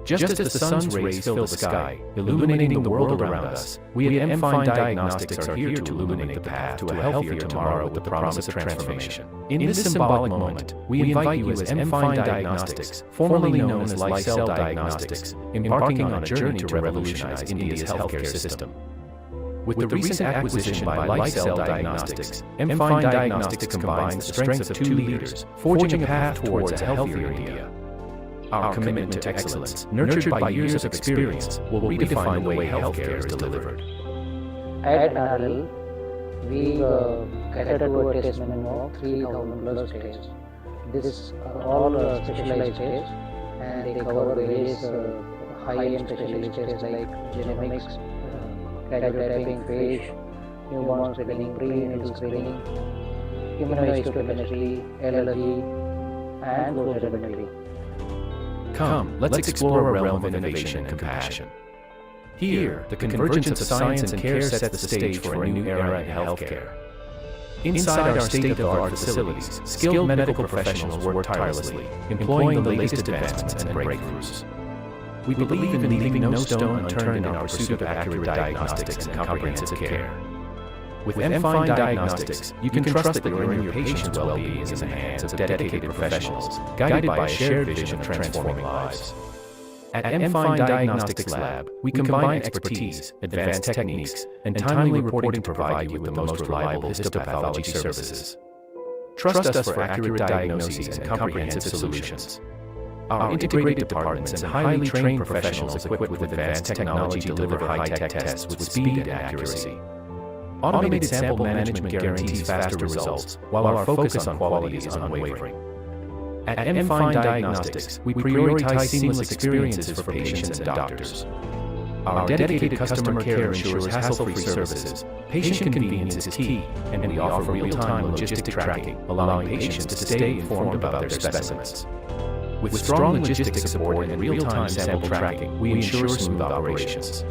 Just as the sun's rays fill the sky, illuminating the world around us, we at M-Fine Diagnostics are here to illuminate the path to a healthier tomorrow with the promise of transformation. In this symbolic moment, we invite you as M-Fine Diagnostics, formerly known as LifeCell Diagnostics, embarking on a journey to revolutionize India's healthcare system. With the recent acquisition by LifeCell Diagnostics, M-Fine Diagnostics combines the strengths of two leaders, forging a path towards a healthier India. Our commitment to excellence, nurtured by years of experience, will redefine the way healthcare is delivered. At NRL, we cater to a test menu of 3,000 plus tests. These are all specialized tests, and they cover various high-end specialized tests like genomics, radiotyping, phage, newborn screening, prenatal screening, immunohistochemistry, allergy, and flow cytometry. Come, let's explore a realm of innovation and compassion. Here, the convergence of science and care sets the stage for a new era in healthcare. Inside our state-of-the-art facilities, skilled medical professionals work tirelessly, employing the latest advancements and breakthroughs. We believe in leaving no stone unturned in our pursuit of accurate diagnostics and comprehensive care. With M-Fine Diagnostics, you can trust that your and your patient's well-being is in the hands of dedicated professionals, guided by a shared vision of transforming lives. At M-Fine Diagnostics Lab, we combine expertise, advanced techniques, and timely reporting to provide you with the most reliable histopathology services. Trust us for accurate diagnoses and comprehensive solutions. Our integrated departments and highly trained professionals equipped with advanced technology deliver high-tech tests with speed and accuracy. Automated sample management guarantees faster results, while our focus on quality is unwavering. At M-Fine Diagnostics, we prioritize seamless experiences for patients and doctors. Our dedicated customer care ensures hassle-free services, patient convenience is key, and we offer real-time logistic tracking, allowing patients to stay informed about their specimens. With strong logistics support and real-time sample tracking, we ensure smooth operations.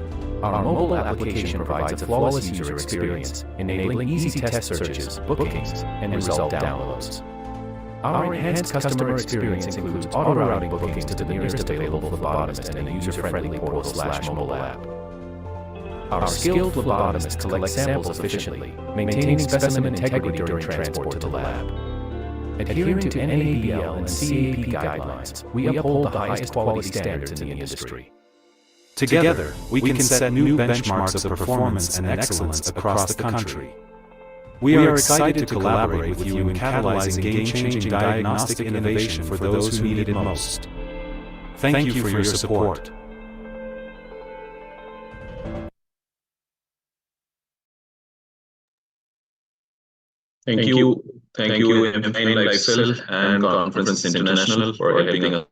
Our mobile application provides a flawless user experience, enabling easy test searches, bookings, and result downloads. Our enhanced customer experience includes auto-routing bookings to the nearest available phlebotomist and a user-friendly portal/mobile app. Our skilled phlebotomists collect samples efficiently, maintaining specimen integrity during transport to the lab. Adhering to NABL and CAP guidelines, we uphold the highest quality standards in the industry. Together, we can set new benchmarks of performance and excellence across the country. We are excited to collaborate with you in catalyzing game-changing diagnostic innovation for those who need it most. Thank you for your support. Thank you, M-Fine LifeCell and Conference International for helping us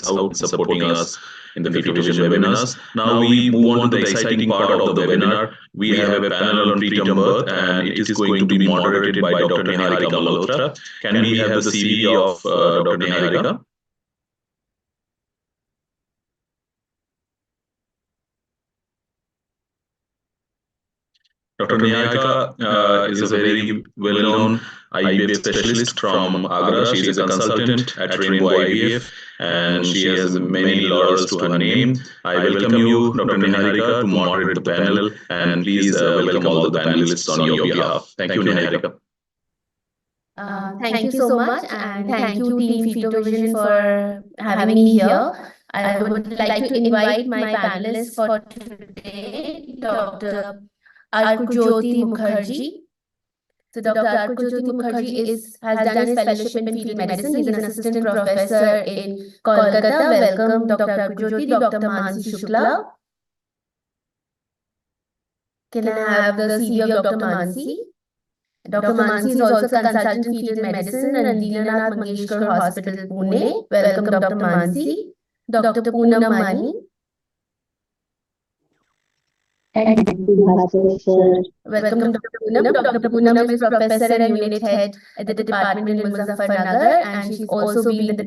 out, supporting us in the Fitovision webinars. Now we move on to the exciting part of the webinar. We have a panel on preterm birth, and it is going to be moderated by Dr. Niharika Malhotra. Can we have the CV of Dr. Niharika? Dr. Niharika is a very well-known IVF specialist from Agra. She is a consultant at Rainbow IVF and she has many laurels to her name. I welcome you, Dr. Niharika, to moderate the panel and please welcome all the panelists on your behalf. Thank you, Niharika. Thank you so much, and thank you, Team Fitovision, for having me here. I would like to invite my panelists for today, Dr. Arkujyoti Mukherjee. So Dr. Arkujyoti Mukherjee has done his fellowship in fetal medicine. He's an assistant professor in Kolkata. Welcome, Dr. Arkujyoti. Dr. Mansi Shukla. Can I have the CV of Dr. Mansi? Dr. Mansi is also a consultant in fetal medicine at Dinanath Mangeshkar Hospital, Pune. Welcome, Dr. Mansi. Dr. Poonam Mani. Welcome, Dr. Poonam. Dr. Poonam is professor and unit head at the department in Muzaffarnagar, and she's also been the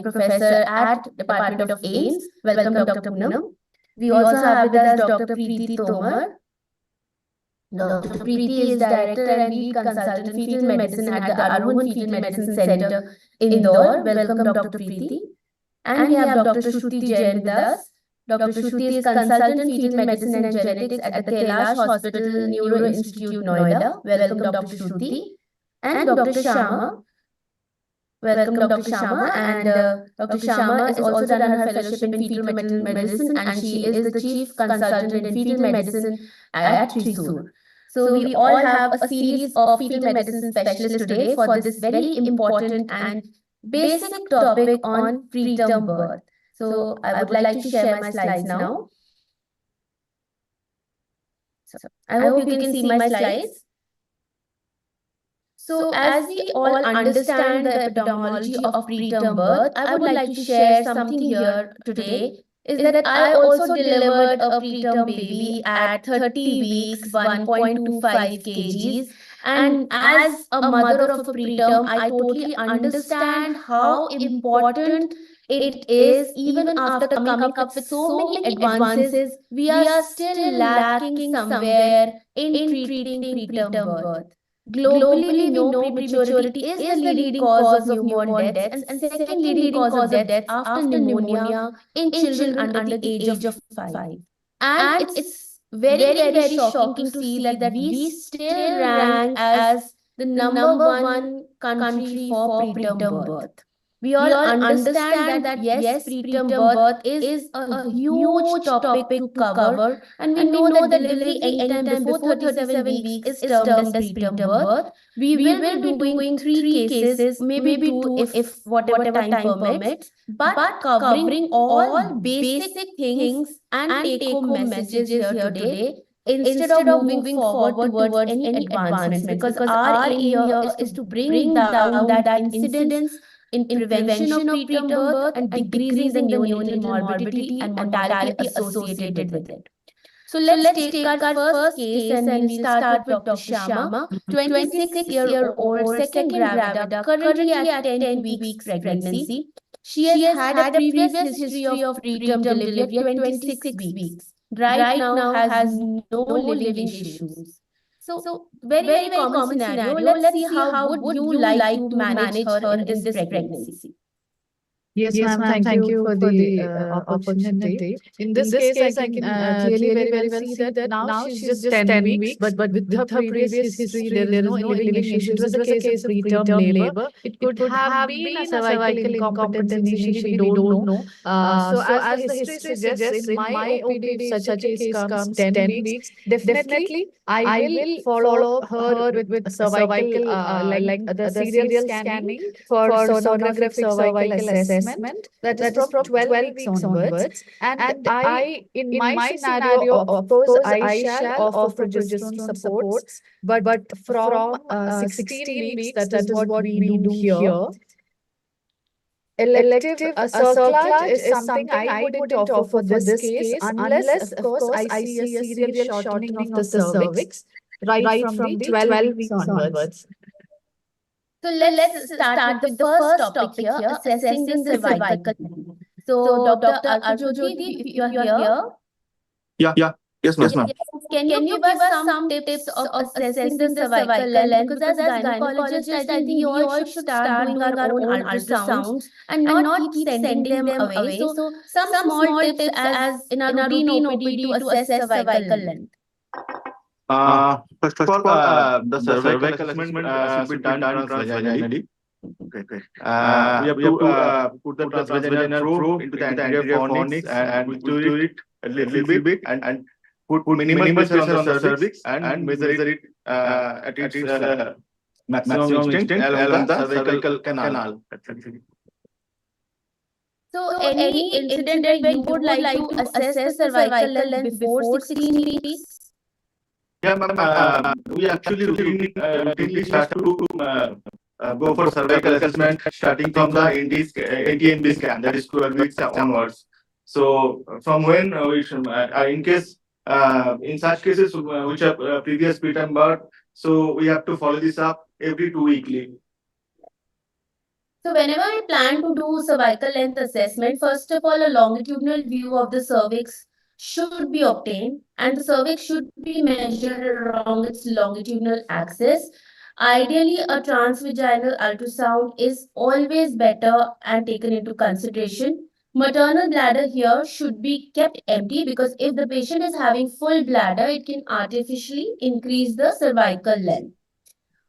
professor at Department of AIIMS. Welcome, Dr. Poonam. We also have with us Dr. Preeti Tomar. Dr. Preeti is director and lead consultant in fetal medicine at the Arun Fetal Medicine Center, Indore. Welcome, Dr. Preeti. And we have Dr. Shruti Jain with us. Dr. Shruti is consultant in fetal medicine and genetics at the Kailash Hospital Neuro Institute, Noida. Welcome, Dr. Shruti. And Dr. Sharma. Welcome, Dr. Sharma. And Dr. Sharma has also done her fellowship in fetal medicine, and she is the chief consultant in fetal medicine at Thrissur. So we all have a series of fetal medicine specialists today for this very important and basic topic on preterm birth. So I would like to share my slides now. So I hope you can see my slides. So as we all understand the epidemiology of preterm birth, I would like to share something here today. Is that I also delivered a preterm baby at 30 weeks, 1.25 kgs. And as a mother of a preterm, I totally understand how important it is. Even after coming up with so many advances, we are still lacking somewhere in treating preterm birth. Globally, we know prematurity is the leading cause of newborn deaths and second leading cause of death after pneumonia in children under the age of 5. And it's very shocking to see that we still rank as the number one country for preterm birth. We all understand that yes, preterm birth is a huge topic to cover, and we know that delivery anytime before 37 weeks is termed as preterm birth. We will be doing 3 cases, maybe 2 if whatever time permits, but covering all basic things and take-home messages here today instead of moving forward towards any advancements, because our aim here is to bring down that incidence in prevention of preterm birth and decreasing the neonatal morbidity and mortality associated with it. So let's take our first case and we'll start with Dr. Sharma, 26-year-old second gravida, currently at 10 weeks pregnancy. She has had a previous history of preterm delivery at 26 weeks. Right now has no living issues. So very common scenario. Let's see how would you like to manage her in this pregnancy. Yes, ma'am. Thank you for the opportunity. In this case, I can clearly very well see that now she's just 10 weeks, but with her previous history, there is no living issue. It was a case of preterm labor. It could have been a cervical incompetence initially, we don't know. So as the history suggests, in my OPD, if such a case comes 10 weeks, definitely I will follow her with cervical, like the serial scanning for sonographic cervical assessment. That is from 12 weeks onwards. And I, in my scenario, of course, I shall offer progesterone supports, but from 16 weeks, that is what we do here. Elective cerclage is something I wouldn't offer for this case unless, of course, I see a serial shortening of the cervix right from the 12 weeks onwards. So let's start with the first topic here, assessing the cervical. So Dr. Arkujyoti, if you are here. Yes, ma'am. can you give us some tips of assessing the cervical length? Because as gynecologists, I think we all should start doing our own ultrasounds and not keep sending them away. So some small tips as in a routine OPD to assess cervical length. First of all, the cervical assessment should be done transvaginally. Okay. We have to put the transvaginal probe into the anterior fornix and monitor it a little bit and put minimal pressure on the cervix and measure it at its maximum extent along the cervical canal. So any incident where you would like to assess the cervical length before 16 weeks? Yeah, ma'am. We actually routinely start to go for cervical assessment starting from the NTNB scan, that is 12 weeks onwards. So from when we should, in case in such cases which are previous preterm birth, so we have to follow this up every 2 weekly. So whenever I plan to do cervical length assessment, first of all, a longitudinal view of the cervix should be obtained and the cervix should be measured along its longitudinal axis. Ideally, a transvaginal ultrasound is always better and taken into consideration. Maternal bladder here should be kept empty because if the patient is having full bladder, it can artificially increase the cervical length.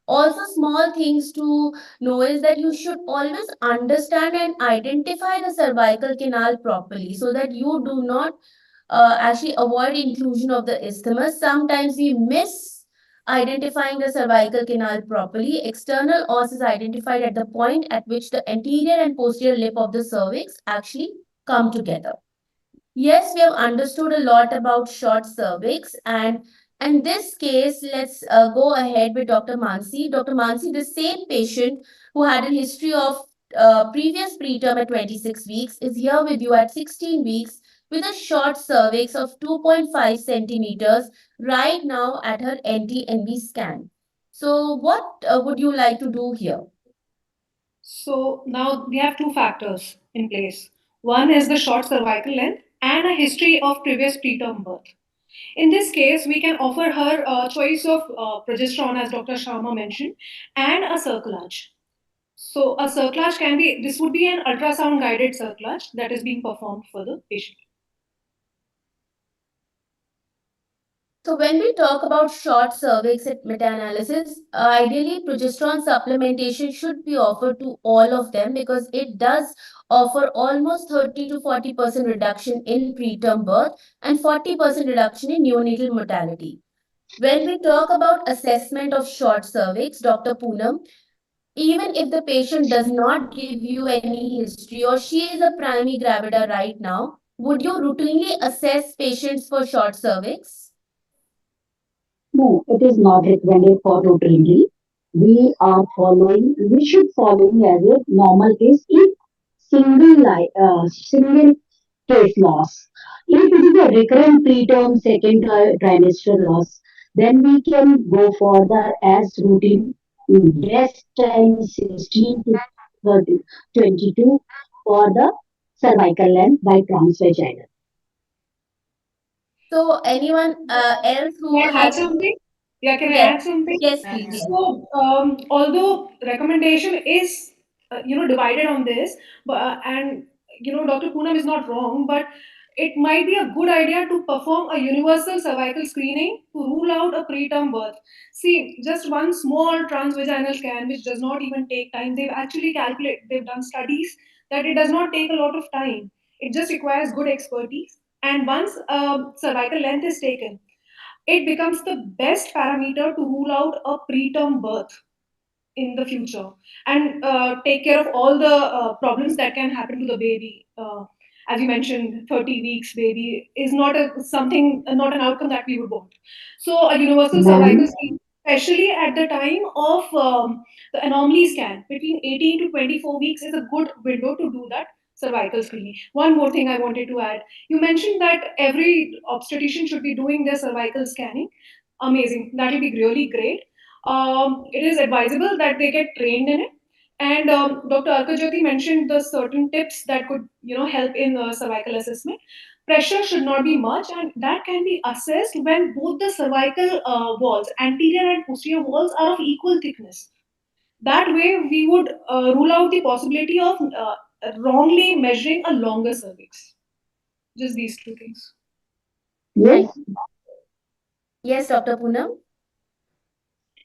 Also, small things to know is that you should always understand and identify the cervical canal properly so that you do not actually avoid inclusion of the isthmus. Sometimes we miss identifying the cervical canal properly. External os is identified at the point at which the anterior and posterior lip of the cervix actually come together. Yes, we have understood a lot about short cervix, and in this case, let's go ahead with Dr. Mansi. Dr. Mansi, the same patient who had a history of previous preterm at 26 weeks is here with you at 16 weeks with a short cervix of 2.5 centimeters right now at her NT-NB scan. So what would you like to do here? So now we have two factors in place. One is the short cervical length and a history of previous preterm birth. In this case, we can offer her a choice of progesterone, as Dr. Sharma mentioned, and a cerclage. So a cerclage this would be an ultrasound guided cerclage that is being performed for the patient. So when we talk about short cervix at meta-analysis, ideally progesterone supplementation should be offered to all of them because it does offer almost 30 to 40% reduction in preterm birth and 40% reduction in neonatal mortality. When we talk about assessment of short cervix, Dr. Poonam, even if the patient does not give you any history or she is a primary gravida right now, would you routinely assess patients for short cervix? No, it is not recommended for routinely. We should follow as a normal case if single case loss. If it is a recurrent preterm second trimester loss, then we can go for the as routine breast time 16 to 30, 22 for the cervical length by transvaginal. So anyone else who Can I add something? Yeah, can I add something? Yes, please. So, although recommendation is, divided on this, but and Dr. Poonam is not wrong, but it might be a good idea to perform a universal cervical screening to rule out a preterm birth. See, just one small transvaginal scan, which does not even take time, they've done studies that it does not take a lot of time. It just requires good expertise. And once cervical length is taken, it becomes the best parameter to rule out a preterm birth in the future and take care of all the problems that can happen to the baby. As you mentioned, 30 weeks baby is not not an outcome that we would want. So a universal cervical screen, especially at the time of the anomaly scan, between 18 to 24 weeks is a good window to do that cervical screening. One more thing I wanted to add. You mentioned that every obstetrician should be doing their cervical scanning. Amazing. That will be really great. It is advisable that they get trained in it. And Dr. Arkajyoti mentioned the certain tips that could, help in cervical assessment. pressure should not be much, and that can be assessed when both the cervical walls, anterior and posterior walls, are of equal thickness. That way, we would rule out the possibility of wrongly measuring a longer cervix. Just these two things. Yes, Yes, Dr. Poonam.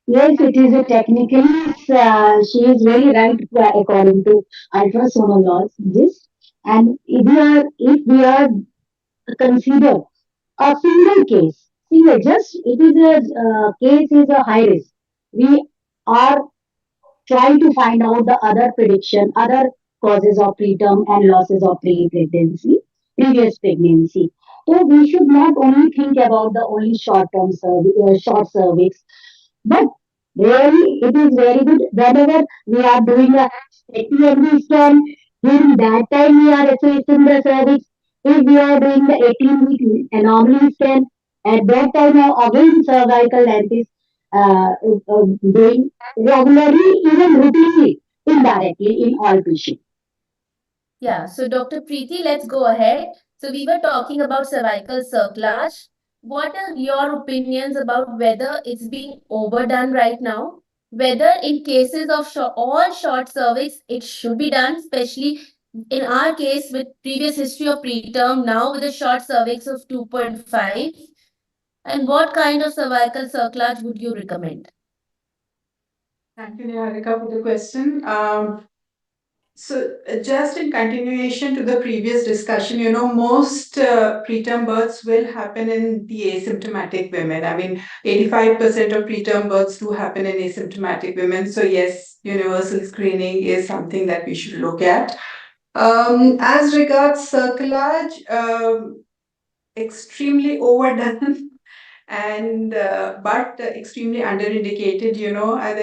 yes, it is a technically, she is very right according to ultrasonologist. And if we are consider a single case, single, just it is a case is a high risk. We are trying to find out the other prediction, other causes of preterm and losses of pregnancy, previous pregnancy. So we should not only think about the only short cervix, but really it is very good whenever we are doing a STMB scan. During that time we are assessing the cervix. If we are doing the 18-week anomaly scan, at that time again cervical length is doing regularly, even routinely, indirectly in all patients. Yeah, so Dr. Preeti, let's go ahead. So we were talking about cervical cerclage. What are your opinions about whether it's being overdone right now? Whether in cases of all short cervix, it should be done, especially in our case with previous history of preterm, now with a short cervix of 2.5. And what kind of cervical cerclage would you recommend? Thank you, Niharika, for the question. Just in continuation to the previous discussion, most preterm births will happen in the asymptomatic women. I mean, 85% of preterm births do happen in asymptomatic women. So, yes, universal screening is something that we should look at. As regards cerclage, extremely overdone and but extremely underindicated. There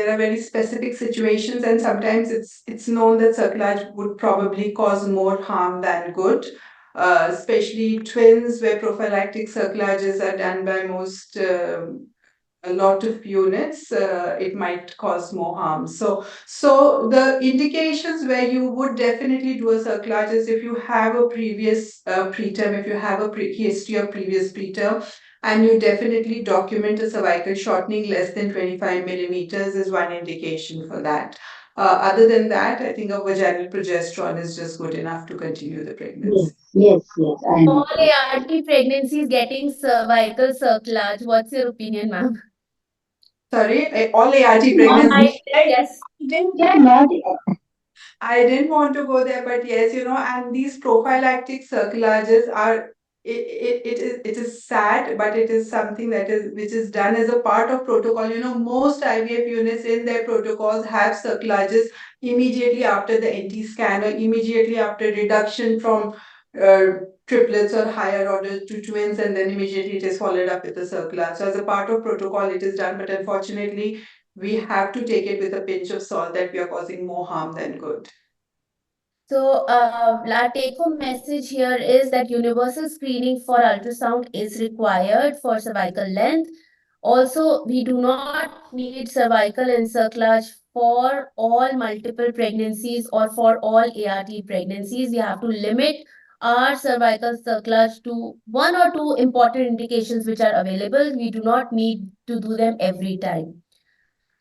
are very specific situations, and sometimes it's known that cerclage would probably cause more harm than good, especially twins where prophylactic cerclages are done by most a lot of units, it might cause more harm. So the indications where you would definitely do a cerclage is if you have a previous preterm, if you have a history of previous preterm, and you definitely document a cervical shortening less than 25 millimeters is one indication for that. Other than that, I think a vaginal progesterone is just good enough to continue the pregnancy. Yes. All ART pregnancies getting cervical cerclage. What's your opinion, ma'am? Sorry, all ART pregnancies. Yes. I didn't want to go there, but yes, and these prophylactic cerclages are it is sad, but it is something which is done as a part of protocol. Most IVF units in their protocols have cerclages immediately after the NT scan or immediately after reduction from triplets or higher order to twins, and then immediately it is followed up with a cerclage. So as a part of protocol, it is done, but unfortunately, we have to take it with a pinch of salt that we are causing more harm than good. So, our take-home message here is that universal screening for ultrasound is required for cervical length. Also, we do not need cervical encirclage for all multiple pregnancies or for all ART pregnancies. We have to limit our cervical cerclage to one or two important indications which are available. We do not need to do them every time.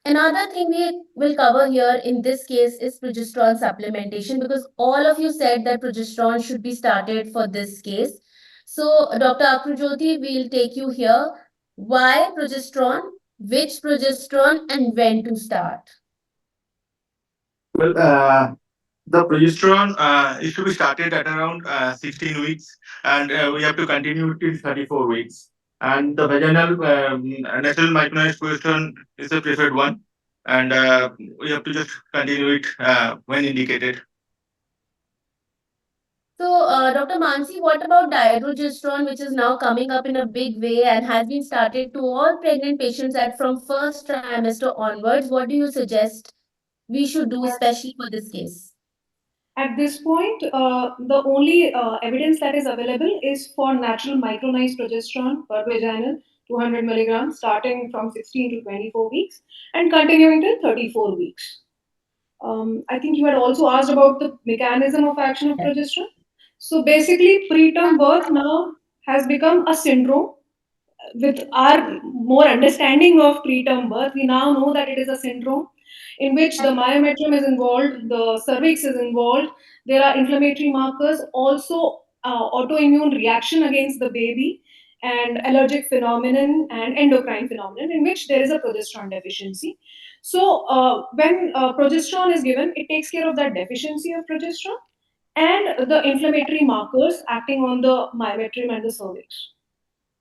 Another thing we will cover here in this case is progesterone supplementation, because all of you said that progesterone should be started for this case. So, Dr. Akrujyoti, we'll take you here. Why progesterone, which progesterone, and when to start? Well, the progesterone it should be started at around 16 weeks, and we have to continue till 34 weeks. And the vaginal natural micronized progesterone is the preferred one, and we have to just continue it when indicated. So, Dr. Mansi, what about dydrogesterone, which is now coming up in a big way and has been started to all pregnant patients at from first trimester onwards? What do you suggest we should do, especially for this case? At this point, the only evidence that is available is for natural micronized progesterone per vaginal, 200 milligrams, starting from 16 to 24 weeks and continuing till 34 weeks. I think you had also asked about the mechanism of action of progesterone. So basically, preterm birth now has become a syndrome. With our more understanding of preterm birth, we now know that it is a syndrome in which the myometrium is involved, the cervix is involved, there are inflammatory markers, also autoimmune reaction against the baby, and allergic phenomenon and endocrine phenomenon in which there is a progesterone deficiency. So when progesterone is given, it takes care of that deficiency of progesterone and the inflammatory markers acting on the myometrium and the cervix.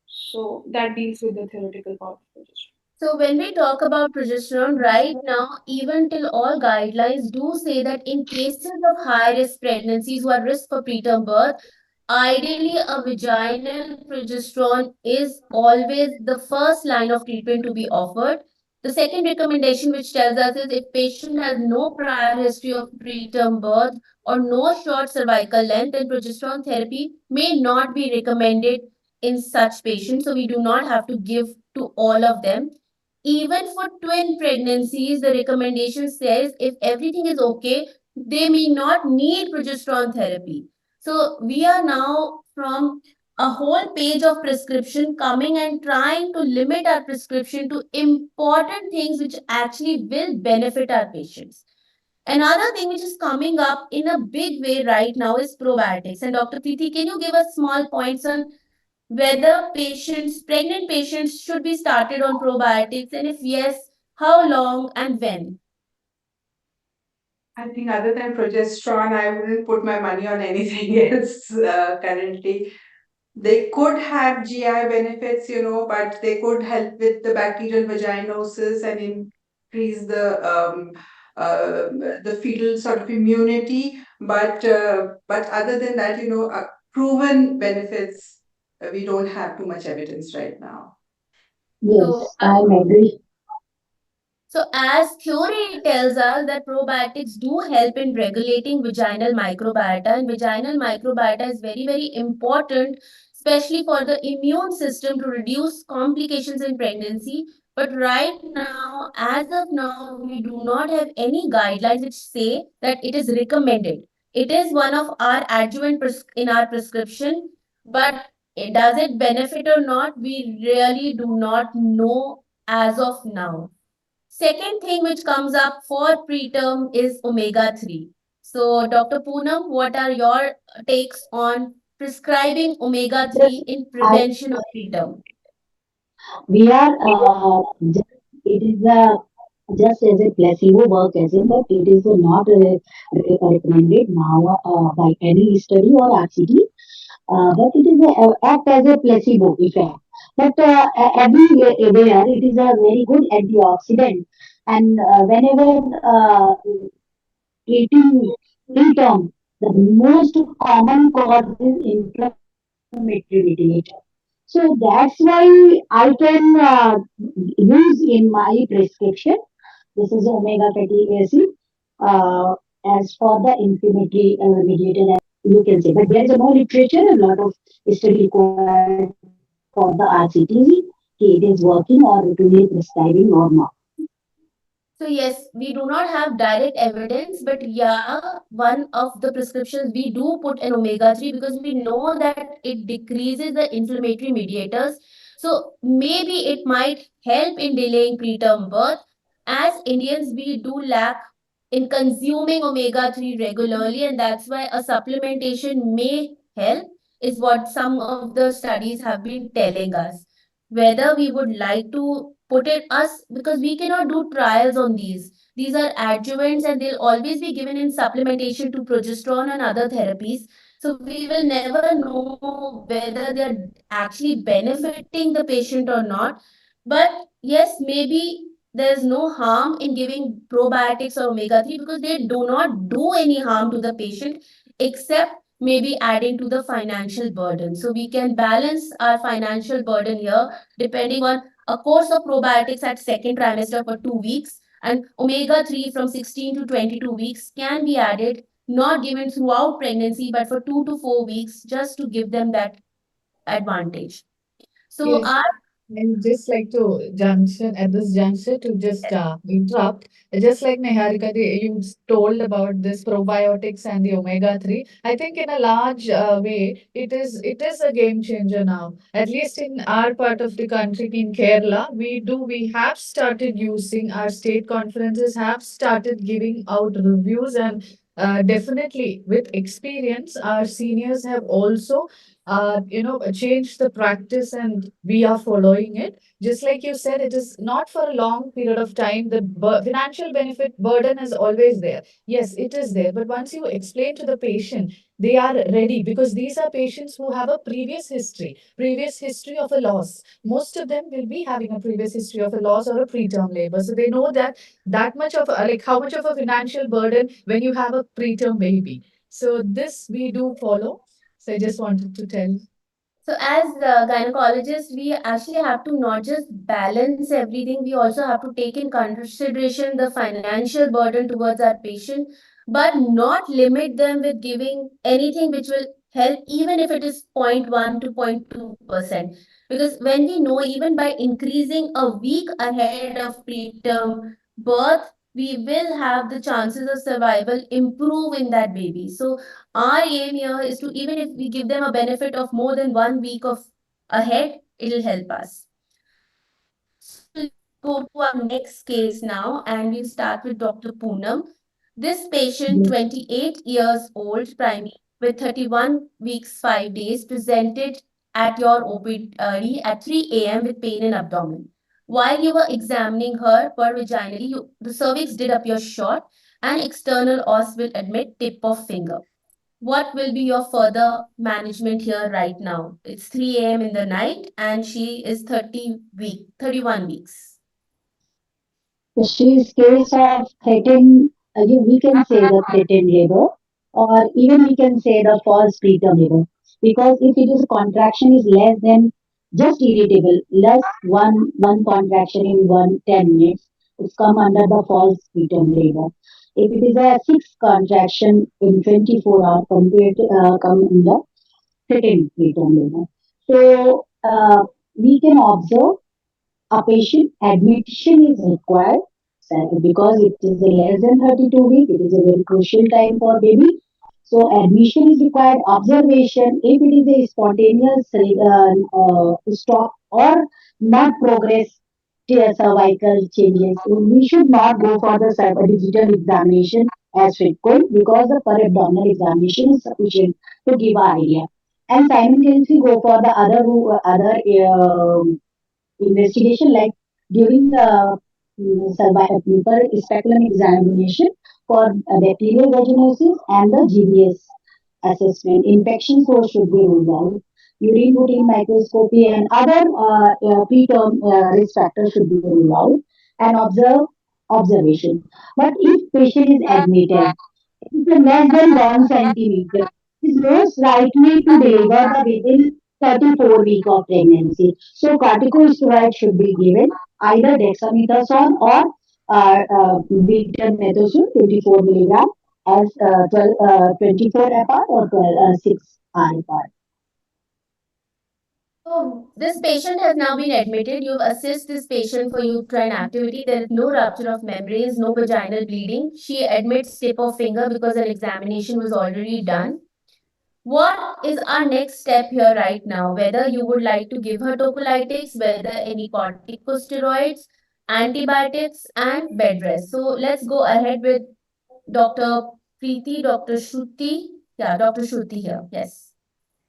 So that deals with the theoretical part of progesterone. So when we talk about progesterone right now, even till all guidelines do say that in cases of high risk pregnancies who are risk for preterm birth, ideally a vaginal progesterone is always the first line of treatment to be offered. The second recommendation which tells us is if patient has no prior history of preterm birth or no short cervical length, then progesterone therapy may not be recommended in such patients. So we do not have to give to all of them. Even for twin pregnancies, the recommendation says if everything is okay, they may not need progesterone therapy. So we are now from a whole page of prescription coming and trying to limit our prescription to important things which actually will benefit our patients. Another thing which is coming up in a big way right now is probiotics. And Dr. Preeti, can you give us small points on whether pregnant patients should be started on probiotics, and if yes, how long and when? I think other than progesterone, I wouldn't put my money on anything else currently. They could have GI benefits, but they could help with the bacterial vaginosis and increase the fetal sort of immunity. But other than that, proven benefits, we don't have too much evidence right now. Yes, I'm agree. So as theory tells us that probiotics do help in regulating vaginal microbiota, and vaginal microbiota is very, very important, especially for the immune system to reduce complications in pregnancy. But right now, as of now, we do not have any guidelines which say that it is recommended. It is one of our adjuvant in our prescription, but does it benefit or not? We really do not know as of now. Second thing which comes up for preterm is omega-3. So, Dr. Poonam, what are your takes on prescribing omega-3 in I, prevention of preterm? we are it is just as a placebo work as in, but it is not recommended now by any study or RCT. But it is act as a placebo effect. But everywhere it is a very good antioxidant, and whenever treating preterm, the most common cause is inflammatory mediator. So that's why I can use in my prescription. This is omega fatty acid as for the inflammatory mediator, you can say. But there is no literature, a lot of study required for the RCT. It is working or it will be prescribing or not. So yes, we do not have direct evidence, but yeah, one of the prescriptions we do put an omega-3 because we know that it decreases the inflammatory mediators. So maybe it might help in delaying preterm birth. As Indians, we do lack in consuming omega-3 regularly, and that's why a supplementation may help, is what some of the studies have been telling us. Whether we would like to put it us, because we cannot do trials on these. These are adjuvants and they'll always be given in supplementation to progesterone and other therapies. So we will never know whether they're actually benefiting the patient or not. But yes, maybe there's no harm in giving probiotics or omega-3 because they do not do any harm to the patient except maybe adding to the financial burden. So we can balance our financial burden here depending on a course of probiotics at second trimester for 2 weeks, and omega-3 from 16 to 22 weeks can be added, not given throughout pregnancy, but for 2 to 4 weeks just to give them that advantage. So Yes. our I would just like to junction at this juncture to just interrupt. Just like Niharika, you told about this probiotics and the omega-3. I think in a large way, it is a game changer now. At least in our part of the country, in Kerala, we have started using our state conferences have started giving out reviews and definitely with experience, our seniors have also changed the practice and we are following it. Just like you said, it is not for a long period of time. The financial benefit burden is always there. Yes, it is there. But once you explain to the patient, they are ready because these are patients who have a previous history of a loss. Most of them will be having a previous history of a loss or a preterm labor. So they know that much of like how much of a financial burden when you have a preterm baby. So this we do follow. So I just wanted to tell. So, as gynecologists, we actually have to not just balance everything, we also have to take in consideration the financial burden towards our patient, but not limit them with giving anything which will help, even if it is 0.1 to 0.2%. Because when we know, even by increasing a week ahead of preterm birth, we will have the chances of survival improve in that baby. So, our aim here is to, even if we give them a benefit of more than 1 week of ahead, it'll help us. So we'll go to our next case now, and we'll start with Dr. Poonam. This patient, 28 years old, primary, with 31 weeks, 5 days, presented at your OPD at 3 a.m. with pain in abdomen. While you were examining her per vaginally, the cervix did appear short, and external os will admit tip of finger. What will be your further management here right now? It's 3 a.m. in the night and she is 31 weeks. She is case of threatened, we can say the threatened labor, or even we can say the false preterm labor. Because if it is contraction is less than just irritable, less one contraction in 10 minutes, it's come under the false preterm labor. If it is a six contraction in 24 hours, compared come in the threatened preterm labor. So we can observe a patient admission is required because it is a less than 32 weeks. It is a very crucial time for baby. So admission is required. Observation, if it is a spontaneous stop or not progress to cervical changes, we should not go for the digital examination as frequent because the per abdominal examination is sufficient to give an idea. And simultaneously go for the other investigation like during the speculum examination for bacterial vaginosis and the GBS assessment. Infection source should be ruled out. Urine routine microscopy and other preterm risk factors should be ruled out and observation. But if patient is admitted, it is less than 1 centimeter, it is most likely to deliver the within 34 weeks of pregnancy. So corticosteroid should be given either dexamethasone or betamethasone 24 milligram as 24 apart or 6 hour apart. So this patient has now been admitted. You've assessed this patient for uterine activity. There is no rupture of membranes, no vaginal bleeding. She admits tip of finger because her examination was already done. What is our next step here right now? Whether you would like to give her tocolytics, whether any corticosteroids, antibiotics, and bed rest. So let's go ahead with Dr. Preeti, Dr. Shruti. Yeah, Dr. Shruti here. Yes.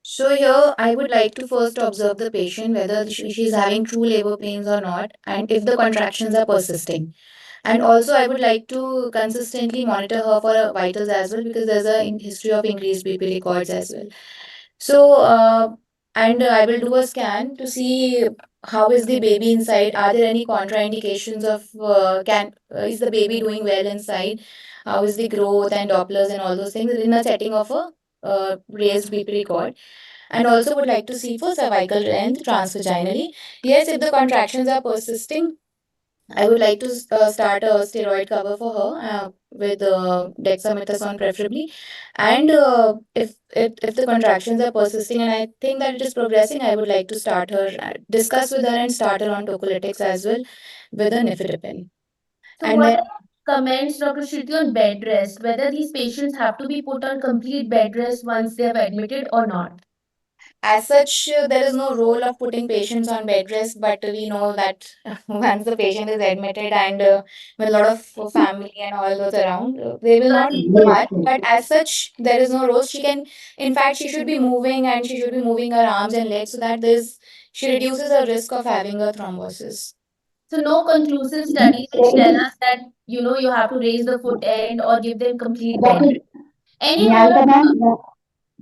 So here I would like to first observe the patient whether she is having true labor pains or not and if the contractions are persisting. And also I would like to consistently monitor her for vitals as well because there's a history of increased BP records as well. So and I will do a scan to see how is the baby inside. Are there any contraindications of is the baby doing well inside? How is the growth and Dopplers and all those things in a setting of a raised BP record. And also would like to see for cervical length transvaginally. Yes, if the contractions are persisting, I would like to start a steroid cover for her with dexamethasone preferably. And if the contractions are persisting and I think that it is progressing, I would like to start her, discuss with her and start her on tocolytics as well with a nifedipine. So And what then are your comments, Dr. Shruti, on bed rest? Whether these patients have to be put on complete bed rest once they have admitted or not? as such, there is no role of putting patients on bed rest, but we know that once the patient is admitted and with a lot of family and all those around, they will not do Yes, much. But as such, there is no role. She can, in fact, she should be moving and she should be moving her arms and legs so that she reduces her risk of having a thrombosis. So no conclusive study which tell us that you have to raise the foot end or give them complete bed Dr. rest. Any role Nihalika of ma'am,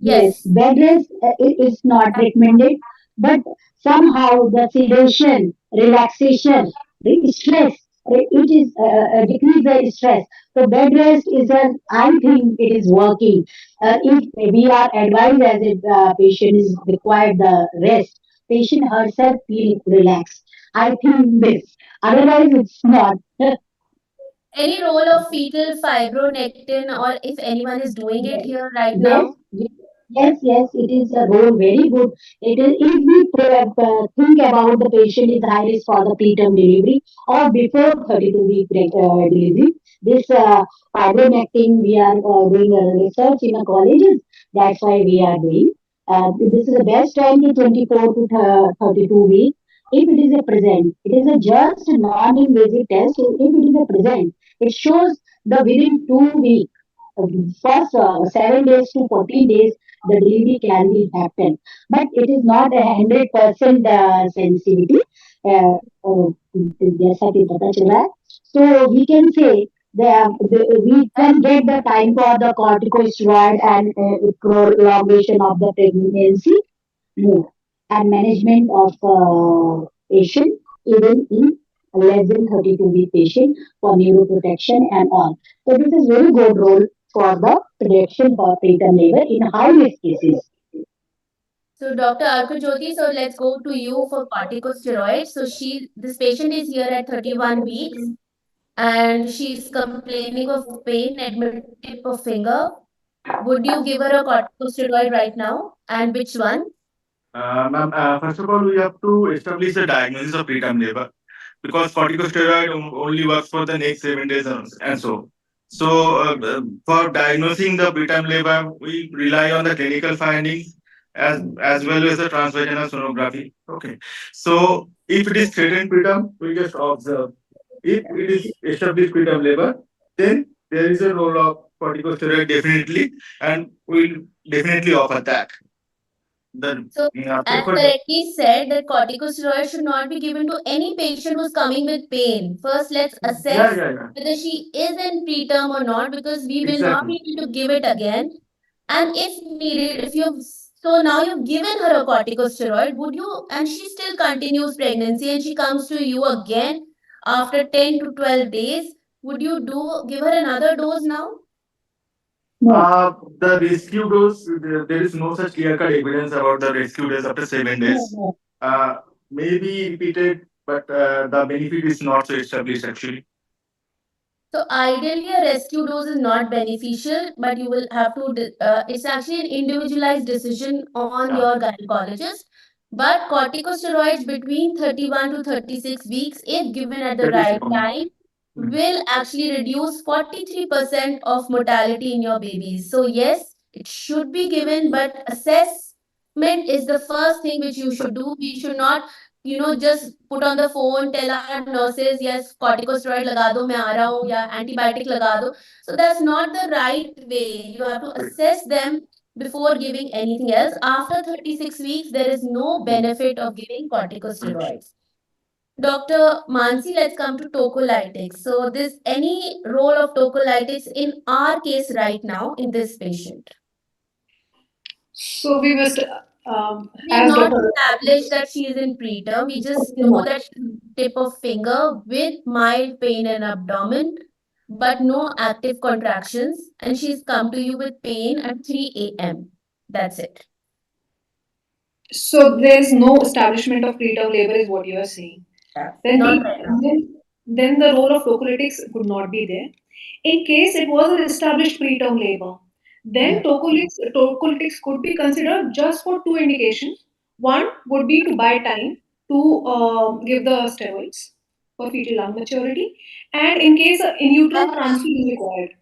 yes, yes. bed rest is not recommended, but somehow the sedation, relaxation, the stress, it is decrease the stress. So bed rest is I think it is working. If we are advised as a patient is required the rest, patient herself feel relaxed. I think this. Otherwise, it's not. Any role of fetal fibronectin or if anyone is doing it here right Yes, now? yes, it is a role very good. It is if we think about the patient is high risk for the preterm delivery or before 32-week delivery, this fibronectin we are doing research in the colleges. That's why we are doing. This is the best time to 24 to 32 weeks. If it is a present, it is a just non-invasive test. If it is a present, it shows the within 2 weeks first 7 days to 14 days the delivery can be happen, but it is not 100% sensitivity. uh, uh, जैसा कि पता चला है. So we can say we can get the time for the corticosteroid and prolongation of the pregnancy more and management of patient even in less than 32-week patient for neuroprotection and all. So this is very good role for the prediction for preterm labor in high risk cases. So Dr. Arkujyoti, so let's go to you for corticosteroids. So this patient is here at 31 weeks and she's complaining of pain at mid tip of finger. Would you give her a corticosteroid right now? And which one? Ma'am, first of all, we have to establish the diagnosis of preterm labor because corticosteroid only works for the next 7 days and so. So, for diagnosing the preterm labor, we rely on the clinical findings as well as the transvaginal sonography. Okay. So, if it is threatened preterm, we just observe. If it is established preterm labor, then there is a role of corticosteroid definitely, and we'll definitely offer that. So, as Preferred. correctly said, that corticosteroid should not be given to any patient who's coming with pain. First, let's assess Yeah. whether she is in preterm or not, because we will not Exactly. be able to give it again. And if needed, if you've so now you've given her a corticosteroid, would you, and she still continues pregnancy and she comes to you again after 10 to 12 days, would you give her another dose now? The rescue dose, there is no such clear-cut evidence about the rescue dose after 7 days. Maybe repeated, but the benefit is not so established actually. So ideally, a rescue dose is not beneficial, but you will have to. It's actually an individualized decision on your gynecologist. But corticosteroids between 31 to 36 weeks, if given at the right time, will actually reduce 43% of mortality in your babies. So yes, it should be given, but assessment is the first thing which you should do. We should not just put on the phone, tell our nurses, yes, corticosteroid laga do, main aa raha hu, ya antibiotic laga do. So that's not the right way. You have to assess them before giving anything else. After 36 weeks, there is no benefit of giving corticosteroids. Dr. Mansi, let's come to tocolytics. So, this any role of tocolytics in our case right now in this patient? So we must, We as not Dr. established that she is in preterm. We just know that she's tip of finger with mild pain and abdomen, but no active contractions, and she's come to you with pain at 3 a.m. That's it. So there's no establishment of preterm labor, is what you are saying. Yeah. Then Not the right now. then the role of tocolytics would not be there. In case it was an established preterm labor, then tocolytics could be considered just for two indications. One would be to buy time to give the steroids for fetal lung maturity, and in case in utero transfer is required.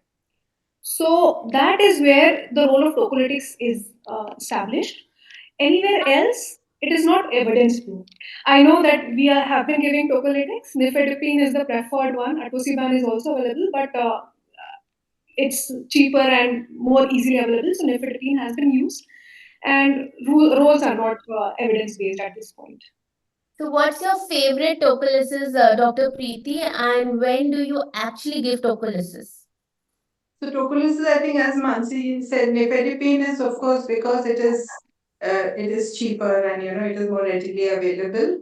So that is where the role of tocolytics is established. Anywhere else, it is not evidence-based. I know that have been giving tocolytics. Nifedipine is the preferred one. Atosiban is also available, but it's cheaper and more easily available. So nifedipine has been used, and roles are not evidence-based at this point. So what's your favorite tocolysis, Dr. Preeti, and when do you actually give tocolysis? So tocolysis, I think, as Mansi said, nifedipine is, of course, because it is cheaper and it is more readily available.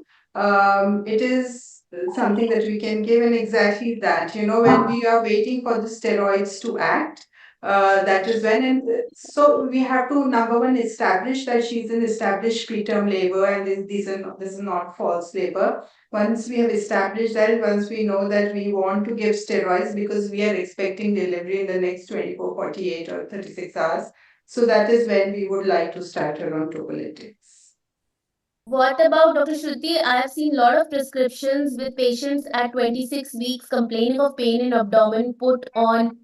It is something that we can give, and exactly that. When we are waiting for the steroids to act, that is when. And so we have to, number one, establish that she's in established preterm labor, and this is not false labor. Once we have established that, once we know that we want to give steroids because we are expecting delivery in the next 24, 48 or 36 hours. So that is when we would like to start her on tocolytics. What about Dr. Shruti? I have seen a lot of prescriptions with patients at 26 weeks complaining of pain in abdomen, put on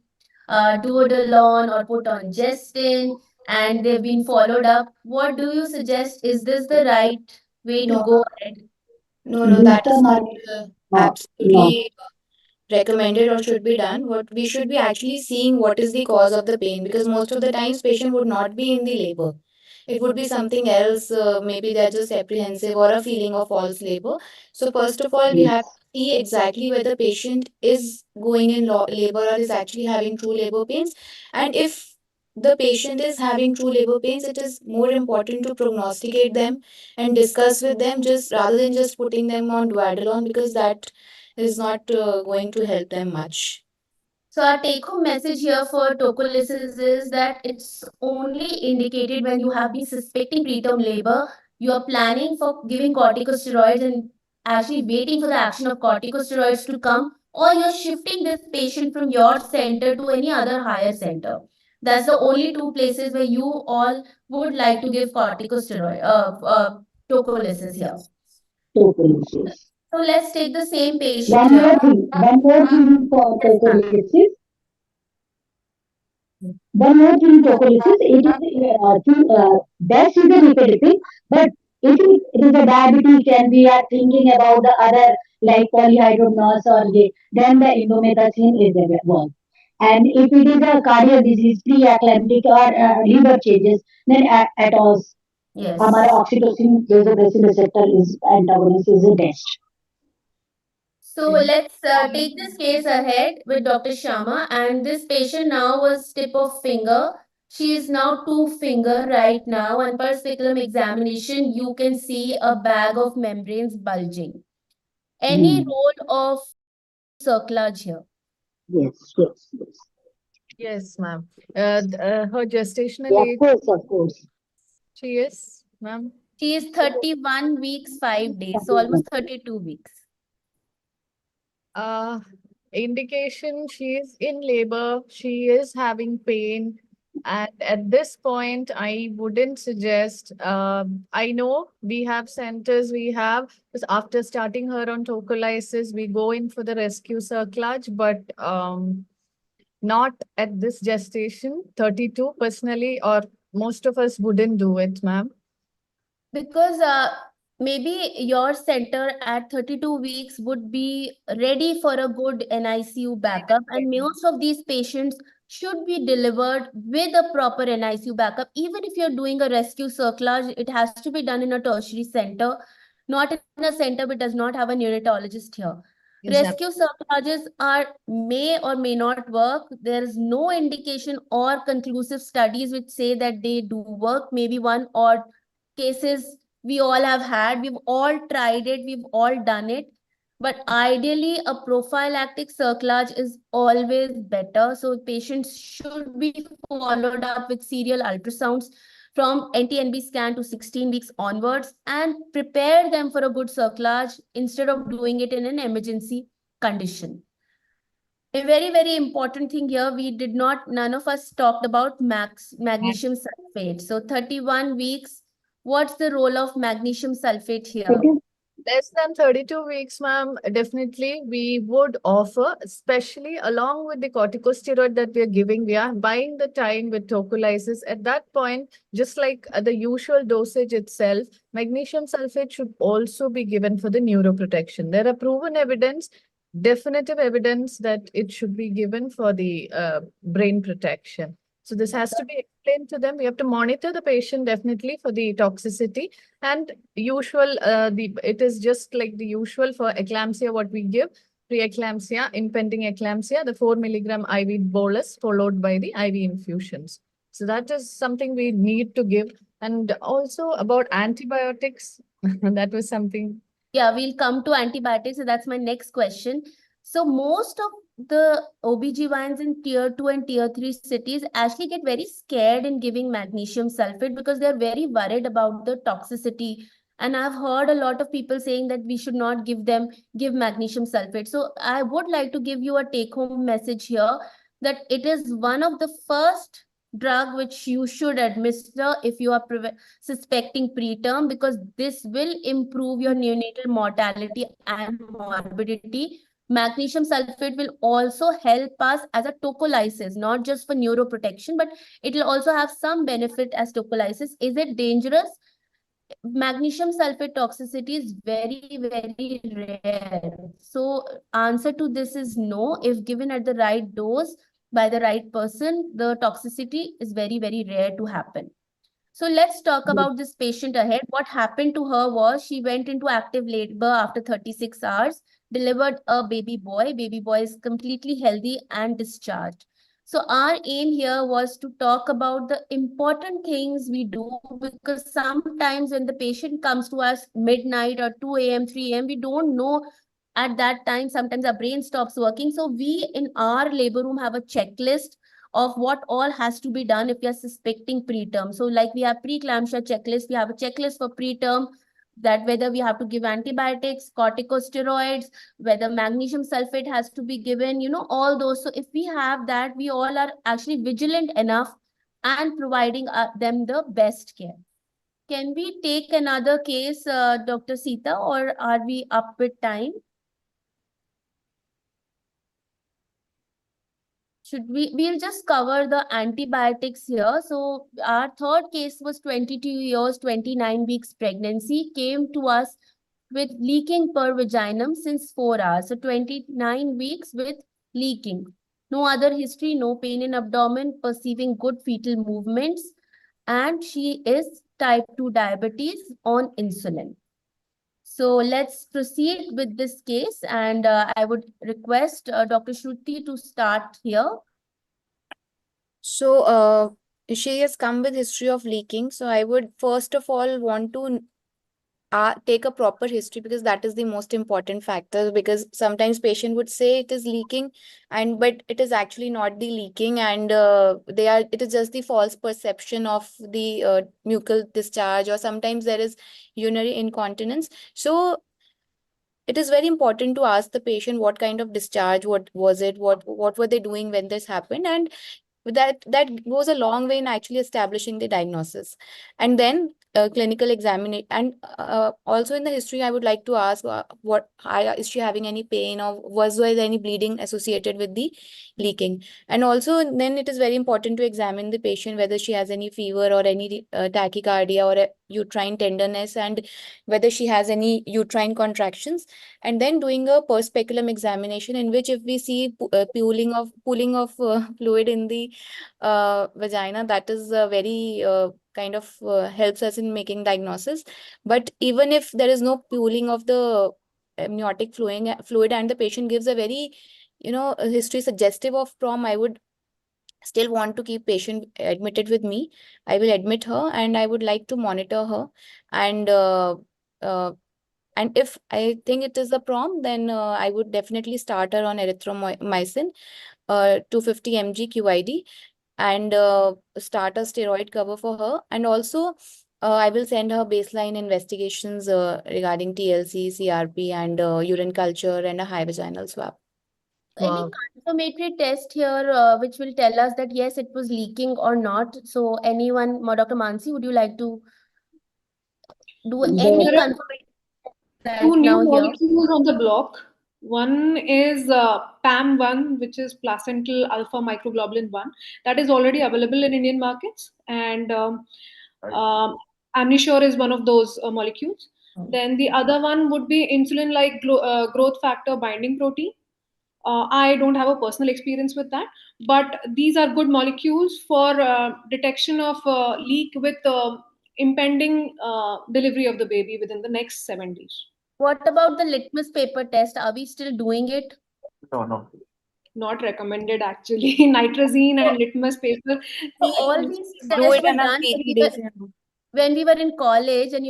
duodenalone or put on Gestin, and they've been followed up. What do you suggest? Is this the right way to go ahead? No, that is not No, absolutely recommended or should be done. What we should be actually seeing what is the cause of the pain, because most of the times patient would not be in the labor. It would be something else. Maybe they're just apprehensive or a feeling of false labor. So first of all, we have to see exactly whether patient is going in labor or is actually having true labor pains. And if the patient is having true labor pains, it is more important to prognosticate them and discuss with them, just rather than just putting them on duodenalone, because that is not going to help them much. So our take-home message here for tocolysis is that it's only indicated when you have been suspecting preterm labor, you are planning for giving corticosteroids and actually waiting for the action of corticosteroids to come, or you're shifting this patient from your center to any other higher center. That's the only two places where you all would like to give tocolysis here. tocolysis. So let's take the same patient One here. more thing for tocolysis. One more thing, tocolysis, it is best is the nifedipine, but if it is a diabetes and we are thinking about the other like polyhydramnios or then the indomethacin is the one. And if it is a cardiac disease, pre-eclamptic or liver changes, then at all, Yes. हमारा oxytocin vasopressin receptor is antagonist is the best. So let's take this case ahead with Dr. Sharma, and this patient now was tip of finger. She is now 2-finger right now, and per speculum examination, you can see a bag of membranes bulging. Any role of cerclage here? Yes. Yes, ma'am. Her gestational Yeah, age, of course. she is, ma'am. She is 31 weeks, 5 days, so almost 32 weeks. Indication she is in labor, she is having pain, and at this point, I wouldn't suggest. I know we have centers, because after starting her on tocolysis, we go in for the rescue cerclage, but not at this gestation. 32 personally, or most of us wouldn't do it, ma'am. Because maybe your center at 32 weeks would be ready for a good NICU backup, and most of these patients should be delivered with a proper NICU backup. Even if you're doing a rescue cerclage, it has to be done in a tertiary center, not in a center which does not have a neonatologist here. Rescue cerclages may or may not work. There is no indication or conclusive studies which say that they do work. Maybe one or cases we all have had, we've all tried it, we've all done it, but ideally a prophylactic cerclage is always better. So patients should be followed up with serial ultrasounds from NT-NB scan to 16 weeks onwards, and prepare them for a good cerclage instead of doing it in an emergency condition. A very, very important thing here, none of us talked about magnesium sulfate. So 31 weeks, what's the role of magnesium sulfate here? Less than 32 weeks, ma'am, definitely we would offer, especially along with the corticosteroid that we are giving, we are buying the time with tocolysis. At that point, just like the usual dosage itself, magnesium sulfate should also be given for the neuroprotection. There are proven evidence, definitive evidence that it should be given for the brain protection. So this has to be explained to them. We have to monitor the patient definitely for the toxicity. And usual, it is just like the usual for eclampsia, what we give, pre-eclampsia, impending eclampsia, the 4 milligram IV bolus followed by the IV infusions. So that is something we need to give. And also about antibiotics, that was something. Yeah, we'll come to antibiotics. So that's my next question. So most of the OBGYNs in tier 2 and tier 3 cities actually get very scared in giving magnesium sulfate because they're very worried about the toxicity. And I've heard a lot of people saying that we should not give magnesium sulfate. So I would like to give you a take-home message here that it is one of the first drug which you should administer if you are suspecting preterm, because this will improve your neonatal mortality and morbidity. Magnesium sulfate will also help us as a tocolysis, not just for neuroprotection, but it will also have some benefit as tocolysis. Is it dangerous? Magnesium sulfate toxicity is very, very rare. So answer to this is no. If given at the right dose by the right person, the toxicity is very, very rare to happen. So let's talk about this patient ahead. What happened to her was she went into active labor after 36 hours, delivered a baby boy. Baby boy is completely healthy and discharged. So our aim here was to talk about the important things we do, because sometimes when the patient comes to us midnight or 2 a.m., 3 a.m., we don't know at that time, sometimes our brain stops working. So we in our labor room have a checklist of what all has to be done if we are suspecting preterm. So like we have preeclampsia checklist, we have a checklist for preterm, that whether we have to give antibiotics, corticosteroids, whether magnesium sulfate has to be given, all those. So if we have that, we all are actually vigilant enough and providing them the best care. Can we take another case, Dr. Sita, or are we up with time? We'll just cover the antibiotics here. So our third case was 22 years, 29 weeks pregnancy, came to us with leaking per vaginum since 4 hours. So 29 weeks with leaking. No other history, no pain in abdomen, perceiving good fetal movements. And she is type 2 diabetes on insulin. So let's proceed with this case, and I would request Dr. Shruti to start here. So she has come with history of leaking. So I would first of all want to take a proper history, because that is the most important factor, because sometimes patient would say it is leaking but it is actually not the leaking, and it is just the false perception of the mucal discharge, or sometimes there is urinary incontinence. So it is very important to ask the patient what kind of discharge, what was it, what were they doing when this happened, and that goes a long way in actually establishing the diagnosis. And then clinical examination, and also in the history I would like to ask is she having any pain, or was there any bleeding associated with the leaking. And also then it is very important to examine the patient whether she has any fever or any tachycardia or uterine tenderness, and whether she has any uterine contractions, and then doing a per speculum examination, in which if we see pooling of fluid in the vagina, that is very kind of helps us in making diagnosis. But even if there is no pooling of the amniotic fluid and the patient gives a very a history suggestive of prom, I would still want to keep patient admitted with me. I will admit her, and I would like to monitor her, and if I think it is a prom, then I would definitely start her on erythromycin, 250 mg QID, and start a steroid cover for her. And also I will send her baseline investigations regarding TLC, CRP, and urine culture and a high vaginal swab. Any confirmatory test here which will tell us that yes, it was leaking or not? So anyone, Dr. Mansi, would you like to do any There are confirmatory test two right new now here? molecules on the block. One is PAM1, which is placental alpha microglobulin 1. That is already available in Indian markets. And Amnisure is one of those molecules. Then the other one would be insulin-like growth factor binding protein. I don't have a personal experience with that, but these are good molecules for detection of leak with impending delivery of the baby within the next 7 days. What about the litmus paper test? Are we still doing it? No. Not recommended actually. Nitrazine and litmus paper. All these Do tests it were on a done daily basis. when we were in college, and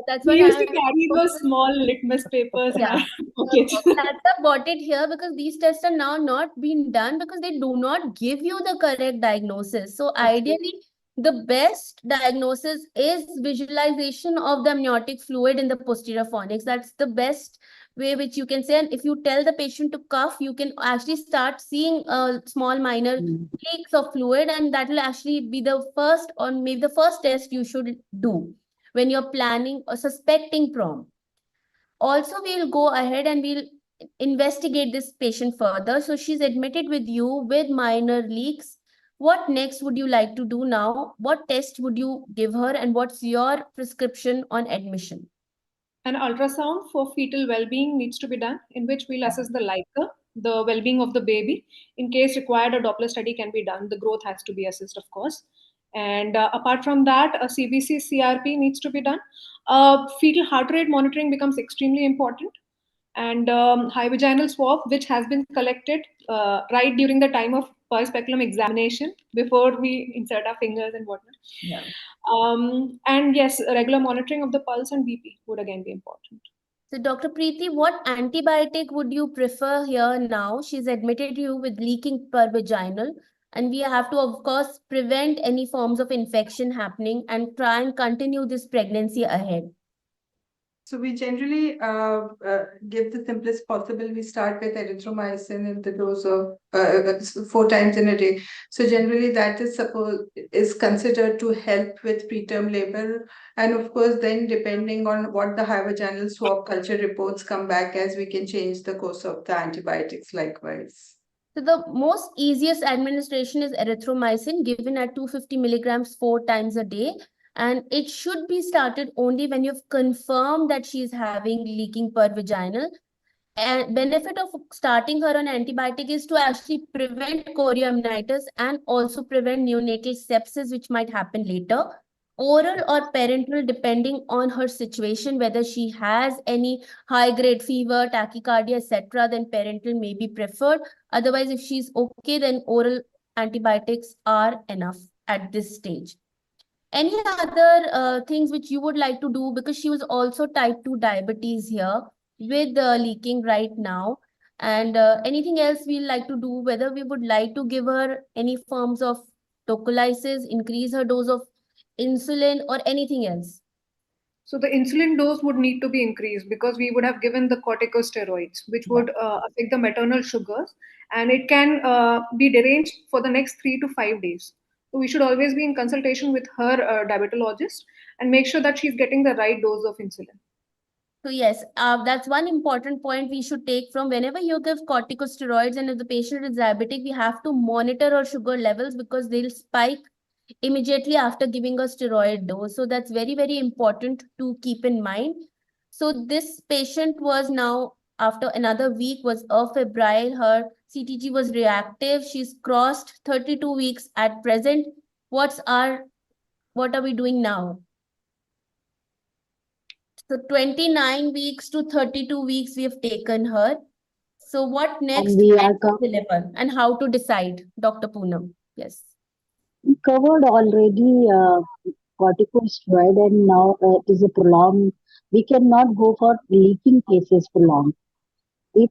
that's We what used to I carry those small litmus papers in yeah. our pockets. That's I bought it here because these tests are now not being done because they do not give you the correct diagnosis. So ideally, the best diagnosis is visualization of the amniotic fluid in the posterior fornix. That's the best way which you can say. And if you tell the patient to cough, you can actually start seeing small minor leaks of fluid, and that will actually be the first or maybe the first test you should do when you're planning or suspecting PROM. Also, we'll go ahead and we'll investigate this patient further. So she's admitted with you with minor leaks. What next would you like to do now? What test would you give her, and what's your prescription on admission? An ultrasound for fetal well-being needs to be done, in which we'll assess the LICA, the well-being of the baby. In case required, a Doppler study can be done. The growth has to be assessed, of course. And apart from that, a CBC, CRP needs to be done. Fetal heart rate monitoring becomes extremely important. And high vaginal swab, which has been collected right during the time of pulse speculum examination before we insert our fingers and whatnot. Yeah. And yes, regular monitoring of the pulse and BP would again be important. So, Dr. Preeti, what antibiotic would you prefer here now? She's admitted you with leaking per vaginal, and we have to, of course, prevent any forms of infection happening and try and continue this pregnancy ahead. So we generally give the simplest possible. We start with erythromycin in the dose of 4 times in a day. So generally that is considered to help with preterm labor. And of course, then depending on what the high vaginal swab culture reports come back as, we can change the course of the antibiotics likewise. So the most easiest administration is erythromycin given at 250 milligrams 4 times a day. And it should be started only when you've confirmed that she's having leaking per vaginal. And benefit of starting her on antibiotic is to actually prevent chorioamnitis and also prevent neonatal sepsis, which might happen later. Oral or parenteral, depending on her situation, whether she has any high-grade fever, tachycardia, etc., then parenteral may be preferred. Otherwise, if she's okay, then oral antibiotics are enough at this stage. Any other things which you would like to do, because she was also type 2 diabetes here with leaking right now, and anything else we'd like to do, whether we would like to give her any forms of tocolysis, increase her dose of insulin, or anything else? So the insulin dose would need to be increased because we would have given the corticosteroids, which would affect the maternal sugars, and it can be deranged for the next 3 to 5 days. So we should always be in consultation with her diabetologist and make sure that she's getting the right dose of insulin. So yes, that's one important point we should take from whenever you give corticosteroids, and if the patient is diabetic, we have to monitor her sugar levels because they'll spike immediately after giving a steroid dose. So that's very, very important to keep in mind. So this patient was now, after another week, was afebrile. Her CTG was reactive. She's crossed 32 weeks at present. What are we doing now? So 29 weeks to 32 weeks we have taken her. So what next? And we are deliver and how to decide, Dr. Poonam? Yes. We covered already corticosteroid, and now it is a prolonged. We cannot go for leaking cases for long. If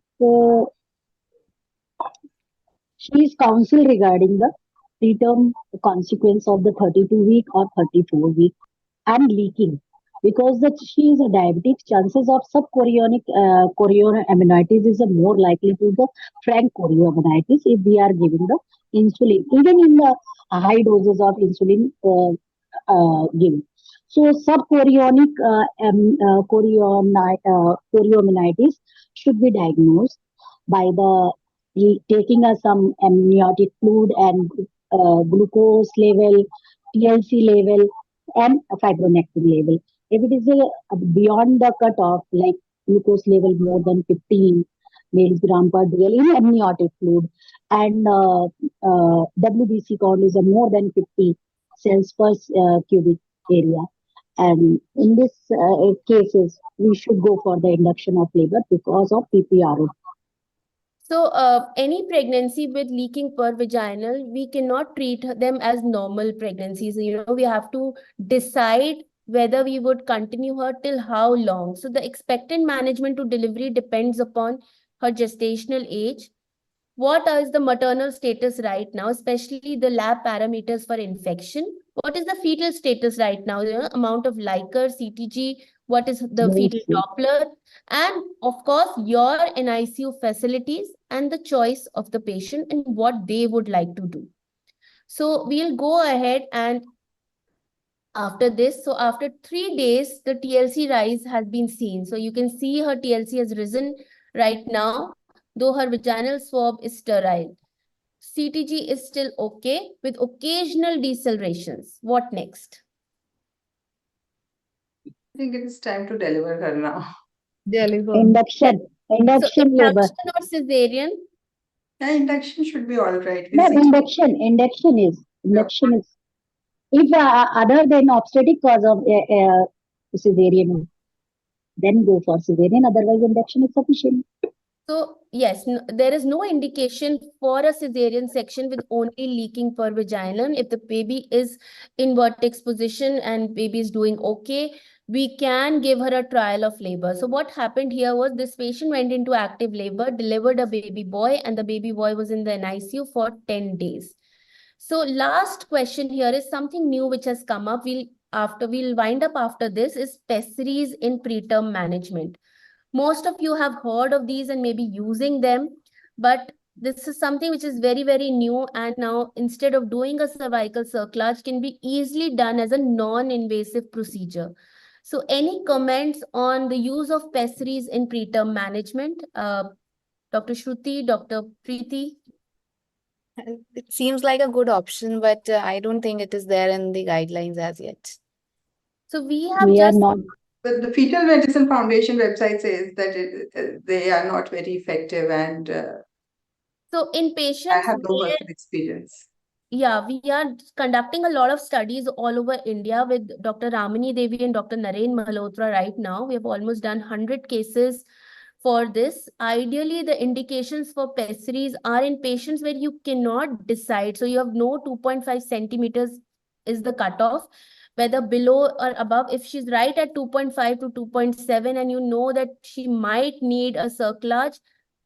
she is counseled regarding the preterm consequence of the 32-week or 34-week and leaking. Because she is a diabetic, chances of subchorionic chorioamnionitis is more likely to the frank chorioamnionitis if we are giving the insulin, even in the high doses of insulin given. So subchorionic chorioamnionitis should be diagnosed by taking some amniotic fluid and glucose level, TLC level, and fibronectin level. If it is beyond the cutoff, like glucose level more than 15 milligram per dl in amniotic fluid, and WBC count is more than 50 cells per cubic area. And in this cases, we should go for the induction of labor because of PPRO. So, any pregnancy with leaking per vaginal, we cannot treat them as normal pregnancies. We have to decide whether we would continue her till how long. So, the expectant management to delivery depends upon her gestational age. What is the maternal status right now, especially the lab parameters for infection? What is the fetal status right now? Amount of Likert, CTG, what is the fetal Doppler? And of course, your NICU facilities and the choice of the patient and what they would like to do. So we'll go ahead and after this, so after 3 days, the TLC rise has been seen. So you can see her TLC has risen right now, though her vaginal swab is sterile. CTG is still okay with occasional decelerations. What next? I think it is time to deliver her now. Induction So labor. induction or cesarean? Yeah, induction should be all right. No, induction is. If other than obstetric cause of cesarean, then go for cesarean. Otherwise, induction is sufficient. So yes, there is no indication for a cesarean section with only leaking per vaginal. If the baby is in vertex position and baby is doing okay, we can give her a trial of labor. So what happened here was this patient went into active labor, delivered a baby boy, and the baby boy was in the NICU for 10 days. So last question here is something new which has come up. We'll wind up after this is pessaries in preterm management. Most of you have heard of these and maybe using them, but this is something which is very, very new. And now instead of doing a cervical cerclage can be easily done as a non-invasive procedure. So any comments on the use of pessaries in preterm management? Dr. Shruti, Dr. Preeti? It seems like a good option, but I don't think it is there in the guidelines as yet. So we have But the Fetal Medicine Foundation website says that they are not very effective, and so in patients, I have no working experience. Yeah, we are conducting a lot of studies all over India with Dr. Ramani Devi and Dr. Naren Malhotra right now. We have almost done 100 cases for this. Ideally, the indications for pessaries are in patients where you cannot decide. So you have no 2.5 centimeters is the cutoff, whether below or above. If she's right at 2.5 to 2.7 and you know that she might need a cerclage,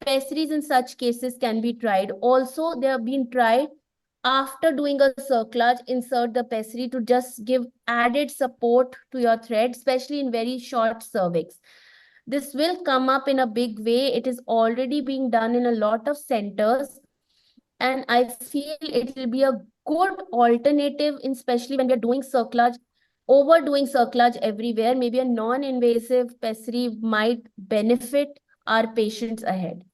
pessaries in such cases can be tried. Also, they have been tried after doing a cerclage, insert the pessary to just give added support to your thread, especially in very short cervix. This will come up in a big way. It is already being done in a lot of centers. And I feel it will be a good alternative, especially when we are doing cerclage, overdoing cerclage everywhere. Maybe a non-invasive pessary might benefit our patients ahead.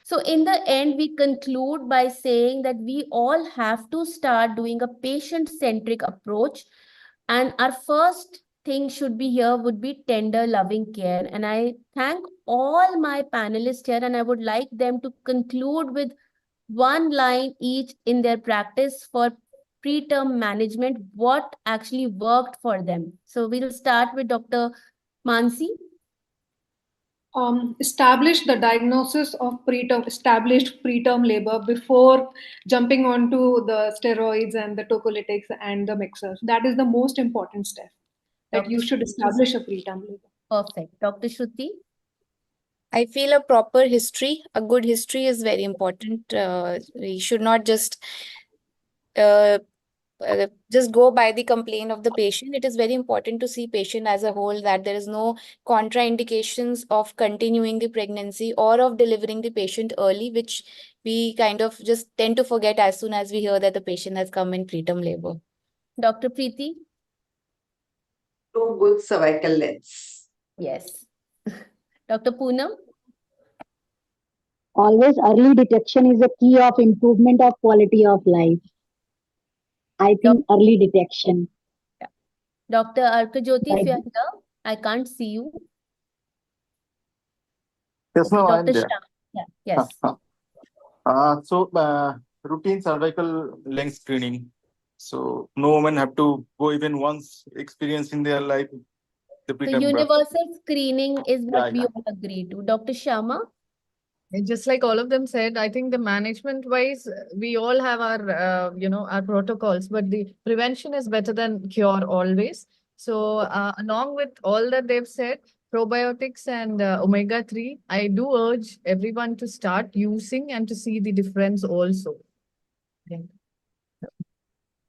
So in the end, we conclude by saying that we all have to start doing a patient-centric approach. And our first thing should be here would be tender, loving care. And I thank all my panelists here, and I would like them to conclude with one line each in their practice for preterm management, what actually worked for them. So we'll start with Dr. Mansi. Establish the diagnosis of established preterm labor before jumping onto the steroids and the tocolytics and the mixers. That is the most important step, that you should establish a preterm labor. Perfect. Dr. Shruti? I feel a proper history, a good history is very important. We should not just just go by the complaint of the patient. It is very important to see patient as a whole, that there is no contraindications of continuing the pregnancy or of delivering the patient early, which we kind of just tend to forget as soon as we hear that the patient has come in preterm labor. Dr. Preeti? No good cervical lengths. Yes. Dr. Poonam? Always early detection is a key of improvement of quality of life. I think early detection. Dr. Arkajyoti, if Right. you're here, I can't see you. Yes, ma'am, I am Dr. there. Shah. Yeah. Yes. Routine cervical length screening. So no woman have to go even once experience in their life the So preterm birth. universal screening is what we Yeah. all agree to. Dr. Sharma? And just like all of them said, I think the management wise, we all have our, our protocols, but the prevention is better than cure always. So, along with all that they've said, probiotics and omega-3, I do urge everyone to start using and to see the difference also. Yeah.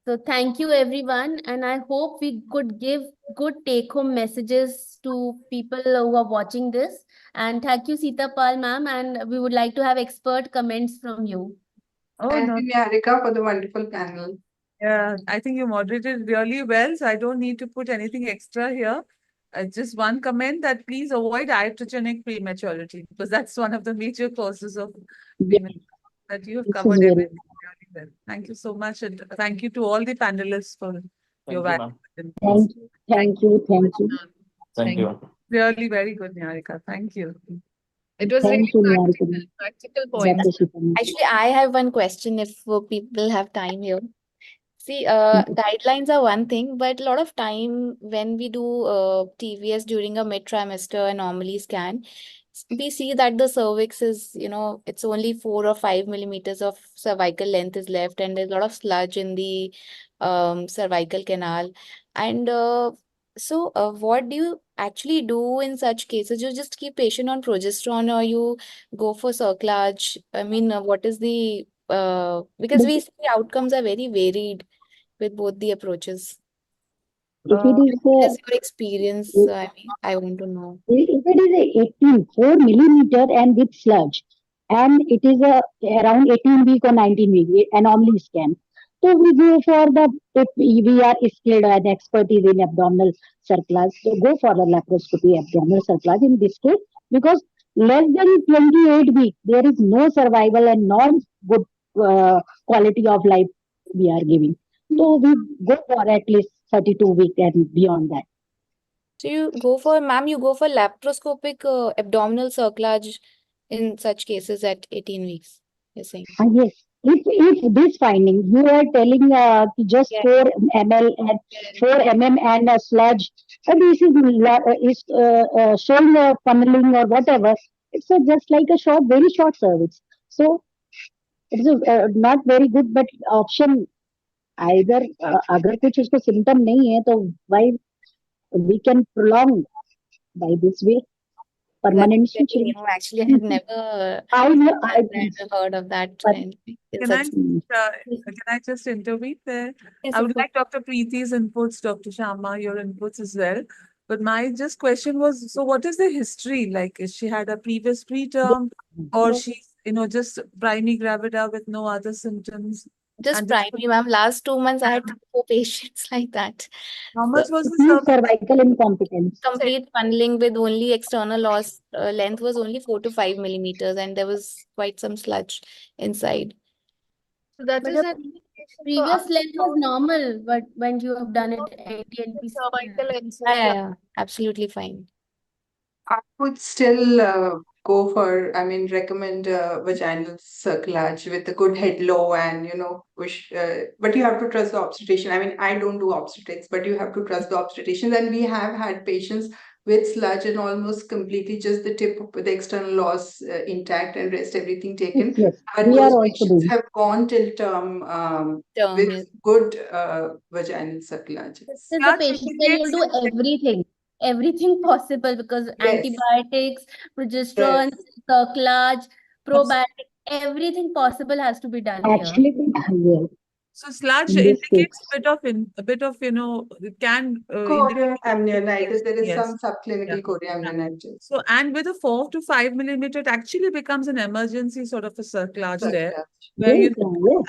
So thank you everyone, and I hope we could give good take-home messages to people who are watching this. And thank you, Sita Pal ma'am, and we would like to have expert comments from you. Oh, Thank no. you, Niharika, for the wonderful panel. Yeah, I think you moderated really well, so I don't need to put anything extra here. Just one comment that please avoid iatrogenic prematurity, because that's one of the major causes of prematurity. That you have This is covered very everything really well. Thank you so much, and thank you to all the panelists for your you, ma'am. valuable inputs. Thank you. Thank you. Really very good, Niharika. Thank you. It was Thank really you, Niharika. practical points. Dr. Shikha. Actually, I have one question if people have time here. See, guidelines are one thing, but a lot of time when we do TVS during a mid-trimester anomaly scan, we see that the cervix is, it's only 4 or 5 millimeters of cervical length is left, and there's a lot of sludge in the cervical canal. And what do you actually do in such cases? You just keep patient on progesterone, or you go for cerclage? I mean, what is the because we see outcomes are very varied with both the approaches. If it is What is your experience? I mean, I want to know. if it is 4 millimeter and with sludge, and it is around 18 week or 19 week anomaly scan, so we go for if we are skilled and expertise in abdominal cerclage, so go for the laparoscopy abdominal cerclage in this case, because less than 28 week there is no survival and not good quality of life we are giving. So we go for at least 32 week and beyond that. So you go for laparoscopic abdominal cerclage in such cases at 18 weeks, you're saying? Yes. If this finding you are telling just 4 ml and 4 mm and a sludge, this is showing a funneling or whatever. It's just like a very short cervix. So it's not very good, but option either अगर कुछ उसको symptom नहीं है तो why we can prolong by this way. Permanent Very new. Actually, I had never heard of that. Can I just intervene there? Yes, I of would like Dr. Preeti's inputs, Dr. Sharma, your inputs as well. But my just question was, so what is the history? Like, is she had a previous preterm, or she's, just primigravida with no other symptoms? Just primary, ma'am. Last 2 months, I had 4 patients like that. How much was the cervical incompetence? Complete funneling with only external loss. Length was only 4 to 5 millimeters, and there was quite some sludge inside. So that But is her an previous length was normal, but when you have done it ATNP cervical and Yeah, absolutely fine. I would still go for, recommend vaginal cerclage with a good head low and, but you have to trust the obstetrician. I don't do obstetrics, but you have to trust the obstetricians. And we have had patients with sludge and almost completely just the tip of the external loss intact and rest everything taken. Yes, But we are those also patients doing. have gone till term with yes. good vaginal cerclage. This is the patient where you'll do everything possible, because antibiotics, progesterone, cerclage, probiotic, everything possible has to be done here. Actually, yes. So sludge in this indicates case? a bit of, it can Choriamnionitis. indicate, There is yes. some subclinical Yeah. choriamnionitis. So, and with a 4 to 5 millimeter, it actually becomes an emergency sort of a cerclage there. Where Yes,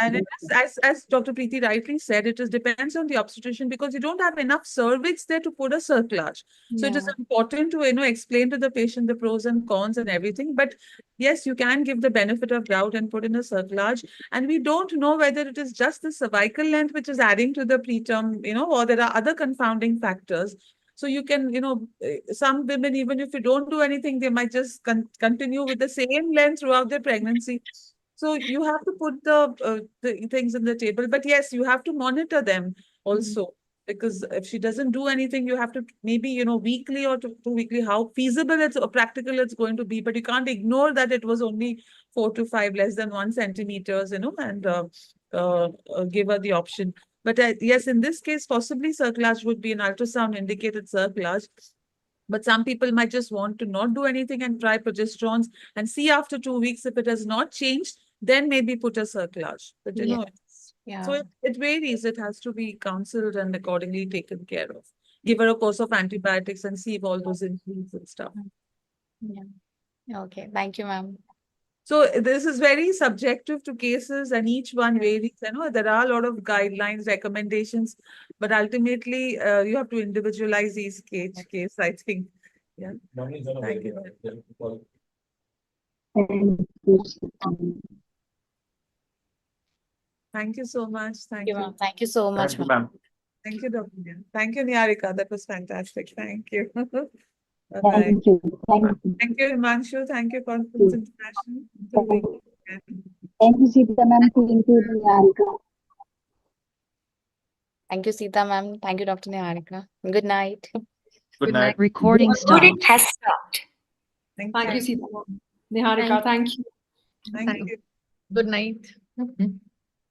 and it is, as Dr. Preeti rightly said, it depends on the obstetrician because you don't have enough cervix there to put a cerclage. So it is Yeah. important to explain to the patient the pros and cons and everything. But yes, you can give the benefit of doubt and put in a cerclage. And we don't know whether it is just the cervical length which is adding to the preterm, or there are other confounding factors. So you can, some women, even if you don't do anything, they might just continue with the same length throughout their pregnancy. So you have to put the things in the table. But yes, you have to monitor them also. Because if she doesn't do anything, you have to maybe, weekly or two weekly, how feasible it's or practical it's going to be. But you can't ignore that it was only 4 to 5, less than 1 centimeters, and give her the option. But yes, in this case, possibly cerclage would be an ultrasound indicated cerclage. But some people might just want to not do anything and try progesterones and see after 2 weeks if it has not changed, then maybe put a cerclage. But so it varies. It has to be counseled and accordingly taken care of. Give her a course of antibiotics and see if all those increase and stuff. Yeah. Okay. Thank you, ma'am. So this is very subjective to cases and each one varies. There are a lot of guidelines, recommendations, but ultimately you have to individualize each case, I think. Yeah. Thank you. Thank you so much. Thank you. Thank you so much, ma'am. Thank you, Dr. Thank you, Niharika. That was fantastic. Thank you. Thank you. Thank you, Himanshu. Thank you, Conference International. Thank you, Sita ma'am. Thank you, Niharika. Thank you, Sita ma'am. Thank you, Dr. Niharika. Good night. Good night. Recording Recording stopped. has stopped. Thank you, Sita. Niharika, thank you. Thank you. Good night.